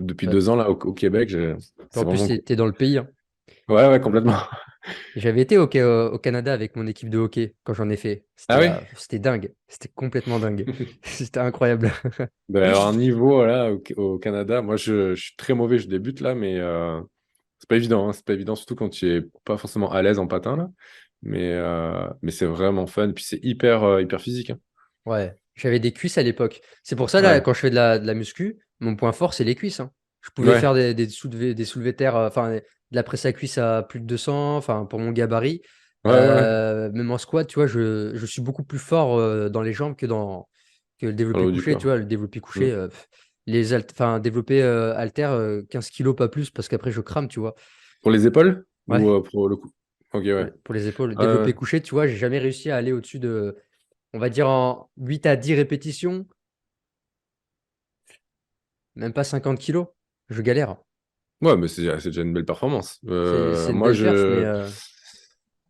depuis Ouais. 2 ans là au Québec. En C'est plus, vraiment cool. t'es dans le pays, hein. Ouais, ouais, complètement. J'avais été au Canada avec mon équipe de hockey quand j'en ai fait. Ah oui? C'était dingue. C'était complètement dingue. C'était incroyable. Il doit y avoir un niveau là au Canada. Moi, je suis très mauvais, je débute là, mais c'est pas évident. Hein, c'est pas évident, surtout quand tu es pas forcément à l'aise en patin là. Mais c'est vraiment fun. Puis c'est hyper physique. Hein. Ouais. J'avais des cuisses à l'époque. C'est pour ça, là, Ouais. quand je fais de la muscu, mon point fort, c'est les cuisses, hein. Je pouvais Ouais. faire des soulevés terre, enfin, de la presse à cuisse à plus de 200, enfin, pour mon gabarit. Ouais, ouais, ouais. Même en squat, tu vois, je suis beaucoup plus fort dans les jambes que le Dans le développé haut du couché. Tu corps. vois, le développé Mm. couché, enfin, développé halter 15 kilos, pas plus, parce qu'après, je crame, tu vois. Pour les épaules ou Ouais, pour le cou? Ok, ouais. pour les épaules. Ouais, ouais. Développé couché, tu vois, j'ai jamais réussi à aller au-dessus de, on va dire, en 8 à 10 répétitions, même pas 50 kilos. Je galère. Ouais, mais c'est déjà une belle performance. C'est une belle perf,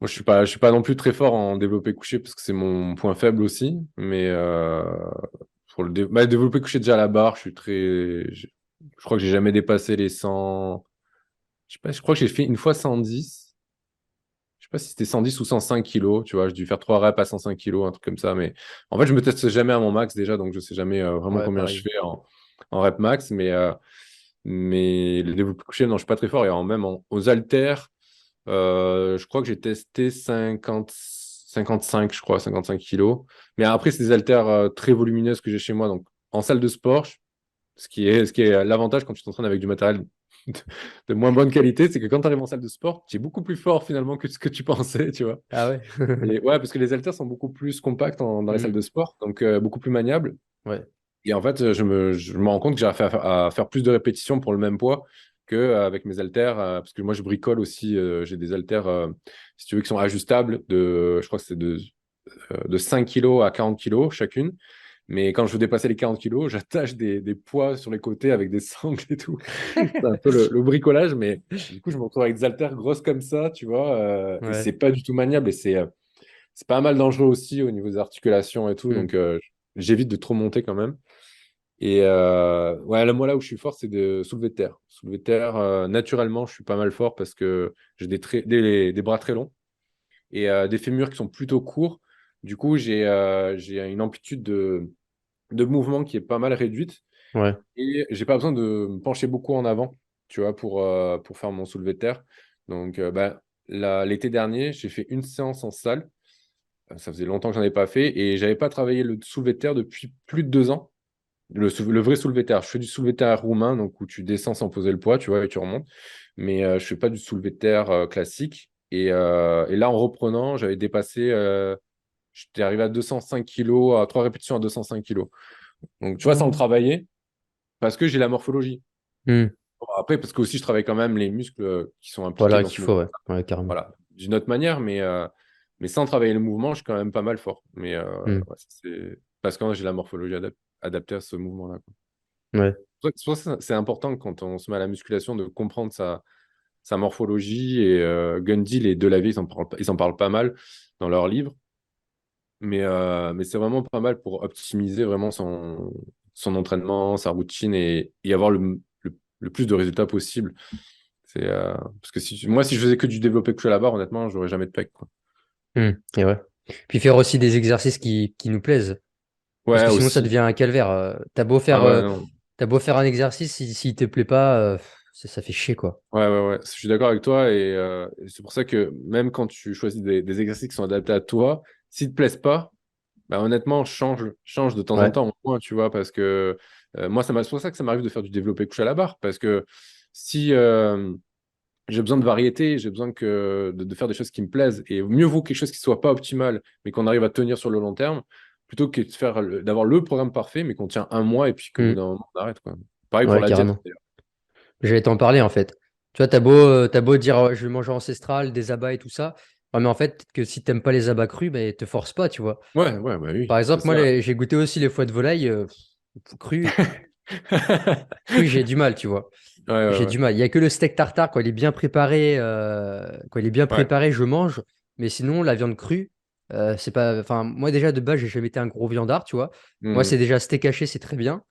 mais Je suis pas non plus très fort en développé couché parce que c'est mon point faible aussi. Mais pour développé couché déjà à la barre, je crois que j'ai jamais dépassé les 100. Je sais pas, je crois que j'ai fait une fois 110. Je sais pas si c'était 110 ou 105 kilos. Tu vois, j'ai dû faire 3 reps à 105 kilos, un truc comme ça. Mais en fait, je me teste jamais à mon max déjà, donc je sais jamais vraiment ouais, combien je pareil. fais en rep max. Mais le développé couché, non, je suis pas très fort. Et aux haltères. Je crois que j'ai testé 55, je crois, 55 kilos. Mais après, c'est des haltères très volumineuses que j'ai chez moi. Donc, en salle de sport, ce qui est l'avantage quand tu t'entraînes avec du matériel de, de moins bonne qualité, c'est que quand tu arrives en salle de sport, tu es beaucoup plus fort finalement que ce que tu pensais, tu vois. Ah ouais? Et ouais, parce que les haltères sont beaucoup plus compacts dans les salles Hmm. de sport, donc beaucoup plus maniables. Ouais, Et en fait, je me rends compte que j'arrive à faire plus de répétitions pour le même poids qu'avec mes haltères, parce que moi, je bricole aussi. J'ai des haltères, si tu veux, qui sont ajustables, je crois que c'est de 5 kilos à 40 kilos chacune. Mais quand je veux dépasser les 40 kilos, j'attache des poids sur les côtés avec des sangles et tout. C'est un peu le bricolage, mais du coup, je me retrouve avec des haltères grosses comme ça, tu vois, et ouais. c'est pas du tout maniable. Et c'est pas mal dangereux aussi au niveau des articulations et tout. Hmm. Donc, j'évite de trop monter quand même. Et ouais, là, moi, là où je suis fort, c'est de soulever de terre. Soulever de terre, naturellement, je suis pas mal fort parce que j'ai des bras très longs et des fémurs qui sont plutôt courts. Du coup, j'ai une amplitude de mouvement qui est pas mal réduite Ouais. et j'ai pas besoin de me pencher beaucoup en avant, tu vois, pour faire mon soulevé de terre. Donc, l'été dernier, j'ai fait une séance en salle. Ça faisait longtemps que j'en avais pas fait et j'avais pas travaillé le soulevé de terre depuis plus de 2 ans. le vrai soulevé de terre. Je fais du soulevé de terre roumain, donc où tu descends sans poser le poids, tu vois, et tu remontes. Mais je fais pas du soulevé de terre classique. Et là, en reprenant, j'avais dépassé, j'étais arrivé à 205 kilos, à 3 répétitions à 205 kilos. Donc, tu vois, sans le travailler, parce que j'ai la morphologie. Hmm. Bon, après, parce que aussi, je travaille quand même les muscles qui sont impliqués Voilà dans qu'il ce faut, mouvement. ouais. Ouais, carrément. Voilà, d'une autre manière, mais sans travailler le mouvement, je suis quand même pas mal fort. Mais Hmm. ouais, c'est parce que j'ai la morphologie adaptée à ce mouvement-là, quoi. Ouais. C'est pour ça que c'est important quand on se met à la musculation de comprendre sa morphologie. Et Gundy, les Delavier, ils en parlent pas mal dans leurs livres. Mais c'est vraiment pas mal pour optimiser vraiment son entraînement, sa routine et avoir le plus de résultats possible. Parce que moi, si je faisais que du développé couché à la barre, honnêtement, j'aurais jamais de pec, quoi. Hmm. Et ouais. Puis faire aussi des exercices qui nous plaisent. Parce Ouais, que sinon, ça aussi. devient un calvaire. Ah ouais, non. T'as beau faire un exercice, s'il te plaît pas, ça fait chier, quoi. Ouais, ouais, ouais. Je suis d'accord avec toi. Et c'est pour ça que même quand tu choisis des exercices qui sont adaptés à toi, s'ils te plaisent pas, bah, honnêtement, change de temps en Ouais. temps, au moins, tu vois, parce que moi, c'est pour ça que ça m'arrive de faire du développé couché à la barre, parce que si j'ai besoin de variété, j'ai besoin de faire des choses qui me plaisent, et mieux vaut quelque chose qui soit pas optimal, mais qu'on arrive à tenir sur le long terme, plutôt que d'avoir le programme parfait, mais qu'on tient un mois et puis qu'au bout Hmm. d'un moment, on arrête, quoi. Pareil pour Ouais, la diète, carrément. d'ailleurs. J'allais t'en parler, en fait. Tu vois, t'as beau dire, ouais, je vais manger ancestral, des abats et tout ça. Ouais, mais en fait, peut-être que si t'aimes pas les abats crus, ben, te force pas, tu vois. Ouais, ouais, bah Par oui, c'est exemple, moi, ça. j'ai goûté aussi les foies de volaille. Cru, cru, j'ai du mal, tu vois. Ouais, ouais, J'ai ouais. du mal. Il y a que le steak tartare, quand il est bien préparé, Ouais. je mange. Mais sinon, la viande crue, c'est pas. Enfin, moi déjà de base, j'ai jamais été un gros viandard, tu vois. Moi, c'est Mhm. déjà steak haché, c'est très bien.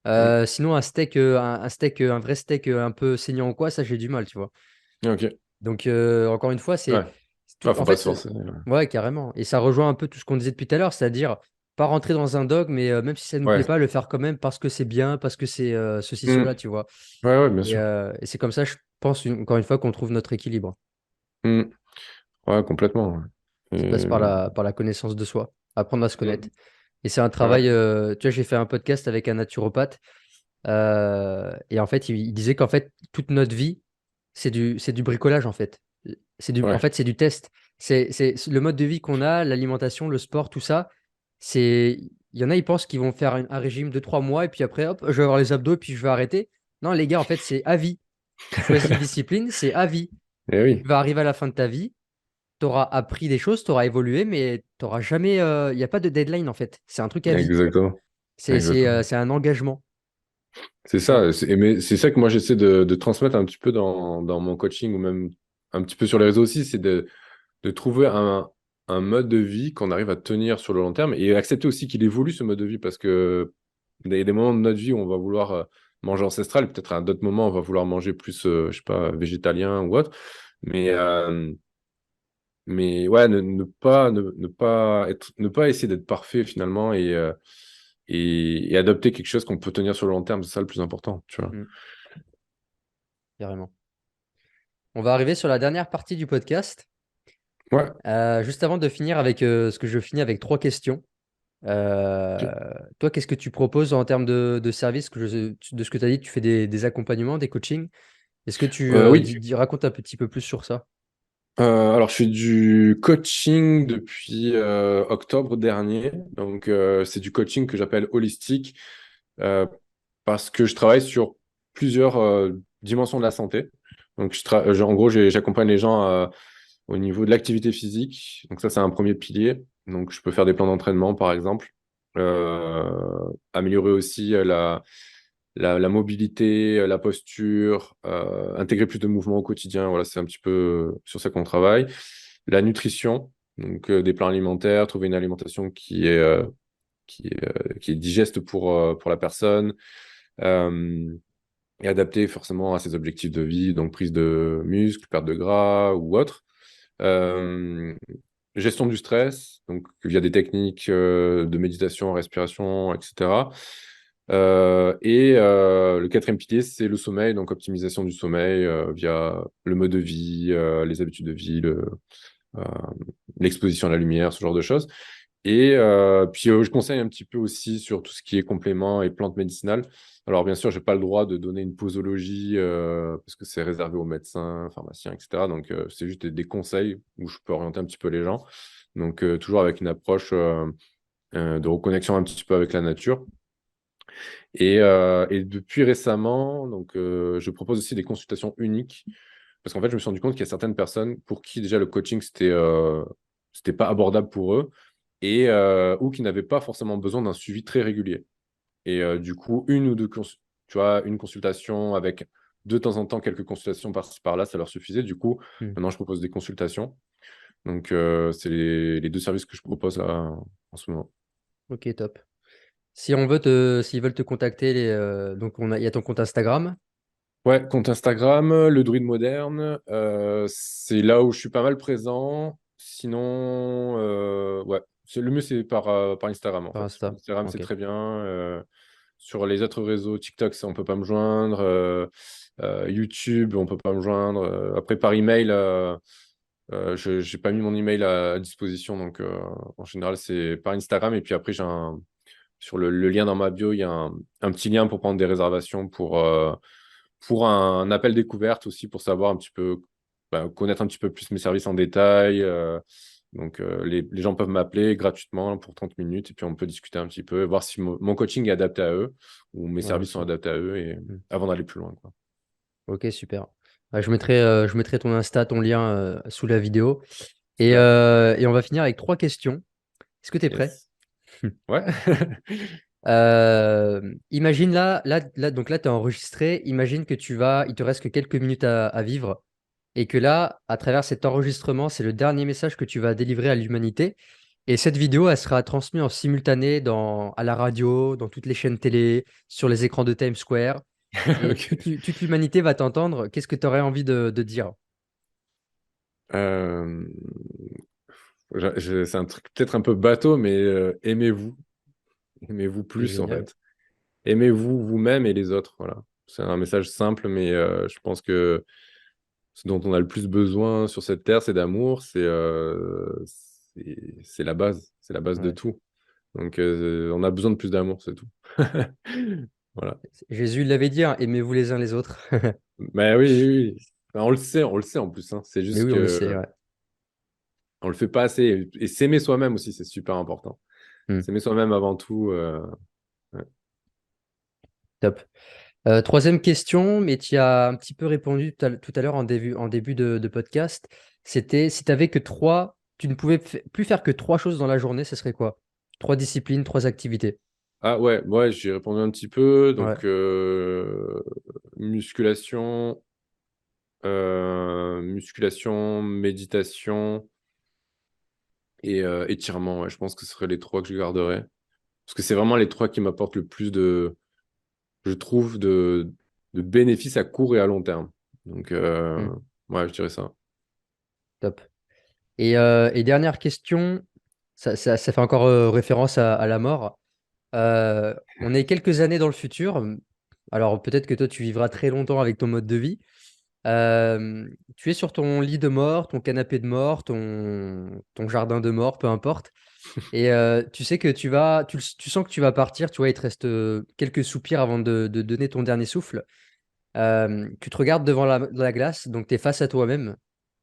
Mhm. Sinon, un steak, un vrai steak un peu saignant ou quoi, ça j'ai du mal, tu vois. Ok. Donc encore une fois, Ouais. c'est tout. Ouais, En faut pas se fait, forcer. Ouais. ouais, carrément. Et ça rejoint un peu tout ce qu'on disait depuis tout à l'heure, c'est-à-dire pas rentrer dans un dogme, mais même si ça nous plaît Ouais. pas, le faire quand même parce que c'est bien, parce que c'est ceci, cela, Mhm. tu vois. Ouais, ouais, bien sûr. Et c'est comme ça, je pense, encore une fois, qu'on trouve notre équilibre. Mhm. Ouais, complètement. Ouais. Ça passe par la connaissance de soi, apprendre à se connaître. Mhm. Et c'est un Ouais. travail, tu vois, j'ai fait un podcast avec un naturopathe, et en fait, il disait qu'en fait, toute notre vie, c'est du bricolage, en fait. En Ouais. fait, c'est du test. C'est le mode de vie qu'on a, l'alimentation, le sport, tout ça. Il y en a, ils pensent qu'ils vont faire un régime de 3 mois, et puis après, hop, je vais avoir les abdos, et puis je vais arrêter. Non, les gars, en fait, c'est à vie. Tu choisis une discipline, c'est à vie. Eh Tu oui. vas arriver à la fin de ta vie, tu auras appris des choses, tu auras évolué, mais tu n'auras jamais. Il n'y a pas de deadline en fait. C'est un truc à vie. Exactement. Exactement. C'est un engagement. C'est Donc, ça. Mais c'est ça que moi, j'essaie de transmettre un petit peu dans mon coaching ou même un petit peu sur les réseaux aussi, c'est de trouver un mode de vie qu'on arrive à tenir sur le long terme et accepter aussi qu'il évolue ce mode de vie parce que il y a des moments de notre vie où on va vouloir manger ancestral, et peut-être à d'autres moments on va vouloir manger plus, je sais pas, végétalien ou autre. Mais, euh, mais ouais, ne pas essayer d'être parfait finalement et adopter quelque chose qu'on peut tenir sur le long terme, c'est ça le plus important, tu vois. mm, carrément. On va arriver sur la dernière partie du podcast. Ouais. Juste avant de finir avec ce que je finis avec 3 questions. Ok. Toi, qu'est-ce que tu proposes en termes de service de ce que tu as dit, tu fais des accompagnements, des coachings. Est-ce que tu Oui. racontes un petit peu plus sur ça? Alors, je fais du coaching depuis octobre dernier. Donc, c'est du coaching que j'appelle holistique euh, parce que je travaille sur plusieurs dimensions de la santé. Donc, en gros, j'accompagne les gens au niveau de l'activité physique. Donc, ça, c'est un premier pilier. Donc, je peux faire des plans d'entraînement, par exemple. Améliorer aussi la mobilité, la posture, intégrer plus de mouvements au quotidien. Voilà, c'est un petit peu sur ça qu'on travaille. La nutrition, donc des plans alimentaires, trouver une alimentation qui est digeste pour la personne et adaptée forcément à ses objectifs de vie, donc prise de muscle, perte de gras ou autre. Euh, Gestion du stress, donc via des techniques de méditation, respiration, etc. Le quatrième pilier, c'est le sommeil, donc optimisation du sommeil via le mode de vie, les habitudes de vie, euh, l'exposition à la lumière, ce genre de choses. Et puis, je conseille un petit peu aussi sur tout ce qui est compléments et plantes médicinales. Alors, bien sûr, je n'ai pas le droit de donner une posologie parce que c'est réservé aux médecins, pharmaciens, etc. Donc, c'est juste des conseils où je peux orienter un petit peu les gens. Donc, toujours avec une approche de reconnexion un petit peu avec la nature. Et depuis récemment, donc, je propose aussi des consultations uniques. Parce qu'en fait, je me suis rendu compte qu'il y a certaines personnes pour qui déjà le coaching, c'était pas abordable pour eux et ou qui n'avaient pas forcément besoin d'un suivi très régulier. Et du coup, une ou deux, tu vois, une consultation avec de temps en temps quelques consultations par-ci par-là, ça leur suffisait. Du coup, Hmm. maintenant, je propose des consultations. Donc, c'est les deux services que je propose là en ce moment. Ok, top. S'ils veulent te contacter, donc il y a ton compte Instagram. Ouais, compte Instagram, le druide moderne, c'est là où je suis pas mal présent. Sinon, ouais, le mieux c'est par Instagram en Par fait. Insta. Instagram c'est Ok. très bien. Sur les autres réseaux, TikTok, on peut pas me joindre. YouTube, on peut pas me joindre. Après par email, je j'ai pas mis mon email à disposition, donc en général c'est par Instagram. Et puis après sur le lien dans ma bio, il y a un petit lien pour prendre des réservations pour un appel découverte aussi, pour savoir un petit peu, connaître un petit peu plus mes services en détail. Donc, les gens peuvent m'appeler gratuitement pour 30 minutes et puis on peut discuter un petit peu, voir si mon coaching est adapté à eux ou mes Ouais, services ok. sont adaptés à eux et Hmm. avant d'aller plus loin, quoi. Ok, super. Ouais, je mettrai ton Insta, ton lien sous la vidéo. Super. Et on va finir avec trois questions. Est-ce que tu es prêt? Yes. Ouais. Imagine donc là, tu es enregistré. Imagine que il te reste que quelques minutes à vivre et que là, à travers cet enregistrement, c'est le dernier message que tu vas délivrer à l'humanité. Et cette vidéo, elle sera transmise en simultané à la radio, dans toutes les chaînes télé, sur les écrans de Times Square. Et Ok. toute l'humanité va t'entendre. Qu'est-ce que tu aurais envie de dire? Euh, c'est un truc peut-être un peu bateau, mais aimez-vous. Aimez-vous C'est plus, en génial. fait. Aimez-vous vous-même et les autres. Voilà. C'est un message simple, mais je pense que ce dont on a le plus besoin sur cette terre, c'est d'amour. C'est la base. C'est la base de Ouais. tout. Donc, on a besoin de plus d'amour, c'est tout. Voilà. Jésus l'avait dit, hein, aimez-vous les uns les autres. Mais oui, oui, oui. Enfin, on le sait en plus, hein. C'est Mais juste oui, on le que sait. Ouais. on le fait pas assez. Et s'aimer soi-même aussi, c'est super important. Hmm, S'aimer soi-même avant tout. Ouais. top. Troisième question, mais tu y as un petit peu répondu tout à l'heure en début de podcast. C'était si tu avais que tu ne pouvais plus faire que trois choses dans la journée, ce serait quoi? Trois disciplines, trois activités. Ah ouais, ouais, j'ai répondu un petit peu. Ouais. Donc, musculation, méditation et étirement. Ouais, je pense que ce seraient les trois que je garderais. Parce que c'est vraiment les trois qui m'apportent le plus je trouve, de bénéfices à court et à long terme. Donc, Hmm, ouais, je dirais ça. top. Et dernière question, ça fait encore référence à la mort. On est quelques années dans le futur. Alors peut-être que toi, tu vivras très longtemps avec ton mode de vie. Tu es sur ton lit de mort, ton canapé de mort, ton jardin de mort, peu importe. Et tu sais que tu sens que tu vas partir, tu vois, il te reste quelques soupirs avant de donner ton dernier souffle. Tu te regardes devant la glace, donc tu es face à toi-même.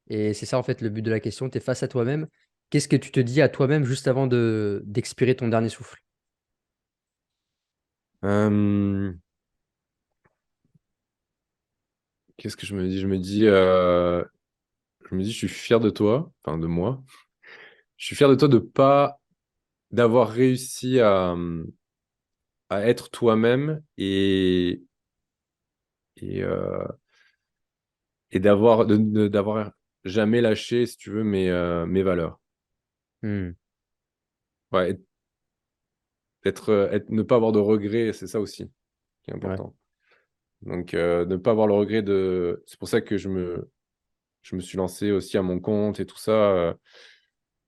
Et c'est ça en fait le but de la question, tu es face à toi-même. Qu'est-ce que tu te dis à toi-même juste avant d'expirer ton dernier souffle? Euh, qu'est-ce que je me dis? Je me dis, je suis fier de toi, enfin de moi. Je suis fier de toi de pas d'avoir réussi à être toi-même et, euh, et d'avoir jamais lâché, si tu veux, mes valeurs. Hmm, Ouais, ne pas avoir de regrets, c'est ça aussi qui est ouais. important. Donc, ne pas avoir le regret C'est pour ça que je me suis lancé aussi à mon compte et tout ça,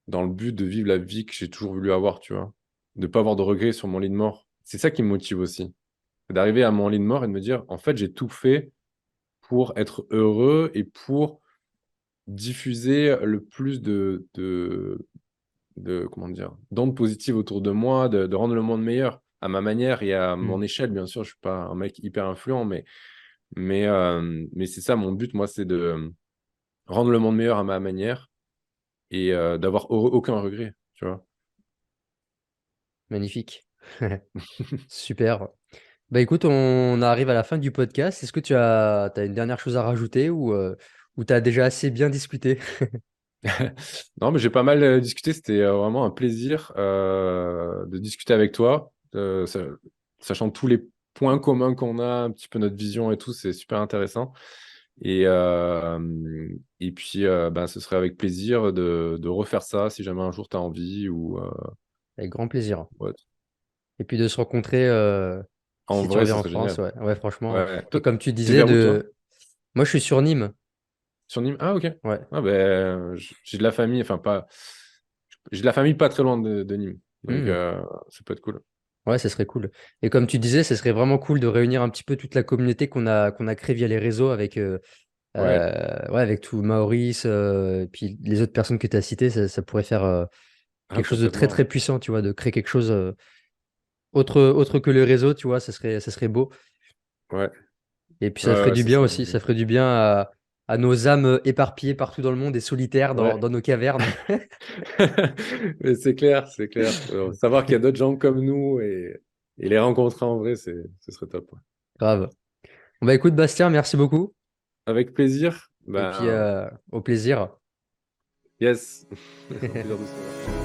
dans le but de vivre la vie que j'ai toujours voulu avoir, tu vois. De pas avoir de regrets sur mon lit de mort. C'est ça qui me motive aussi. C'est d'arriver à mon lit de mort et de me dire, en fait, j'ai tout fait pour être heureux et pour diffuser le plus comment dire, d'ondes positives autour de moi, de rendre le monde meilleur à ma manière et à Mm. mon échelle, bien sûr. Je suis pas un mec hyper influent, mais c'est ça mon but, moi, c'est de rendre le monde meilleur à ma manière et d'avoir aucun regret, tu vois. Magnifique. Super. Bah écoute, on arrive à la fin du podcast. Est-ce que t'as une dernière chose à rajouter ou tu as déjà assez bien discuté? Non, mais j'ai pas mal discuté. C'était vraiment un plaisir de discuter avec toi, sachant tous les points communs qu'on a, un petit peu notre vision et tout, c'est super intéressant. Et, euh, et puis, ben, ce serait avec plaisir de refaire ça si jamais un jour tu as envie ou Avec grand plaisir. ouais. Et puis de se rencontrer En si tu vrai, reviens ce en serait France, génial. ouais. Ouais, franchement. Ouais. Et comme tu T'es disais, vers où, toi? moi je suis sur Nîmes. Sur Nîmes? Ah, ok. Ouais. Ah, ben, j'ai de la famille, enfin, pas. J'ai de la famille pas très loin de Nîmes. Donc, Hmm. ça peut être cool. Ouais, ça serait cool. Et comme tu disais, ce serait vraiment cool de réunir un petit peu toute la communauté qu'on a créée via les réseaux avec, Ouais, ouais, avec tout Maurice, et puis les autres personnes que tu as citées, ça pourrait faire ah, quelque chose de très complètement. très puissant, tu vois, de créer quelque chose autre que le réseau, tu vois, ça serait beau. Ouais, Et puis ça ouais, ferait ouais, du ça bien serait aussi, vraiment ça ferait cool. du bien à nos âmes éparpillées partout dans le monde et solitaires dans, Ouais. dans nos cavernes. Mais c'est clair, c'est clair. Savoir qu'il y a d'autres gens comme nous et les rencontrer en vrai, ce serait top. Ouais. Grave. Bon, bah écoute, Bastien, merci beaucoup. Avec plaisir. Et puis Ben, au plaisir. yes. Au plaisir de se revoir.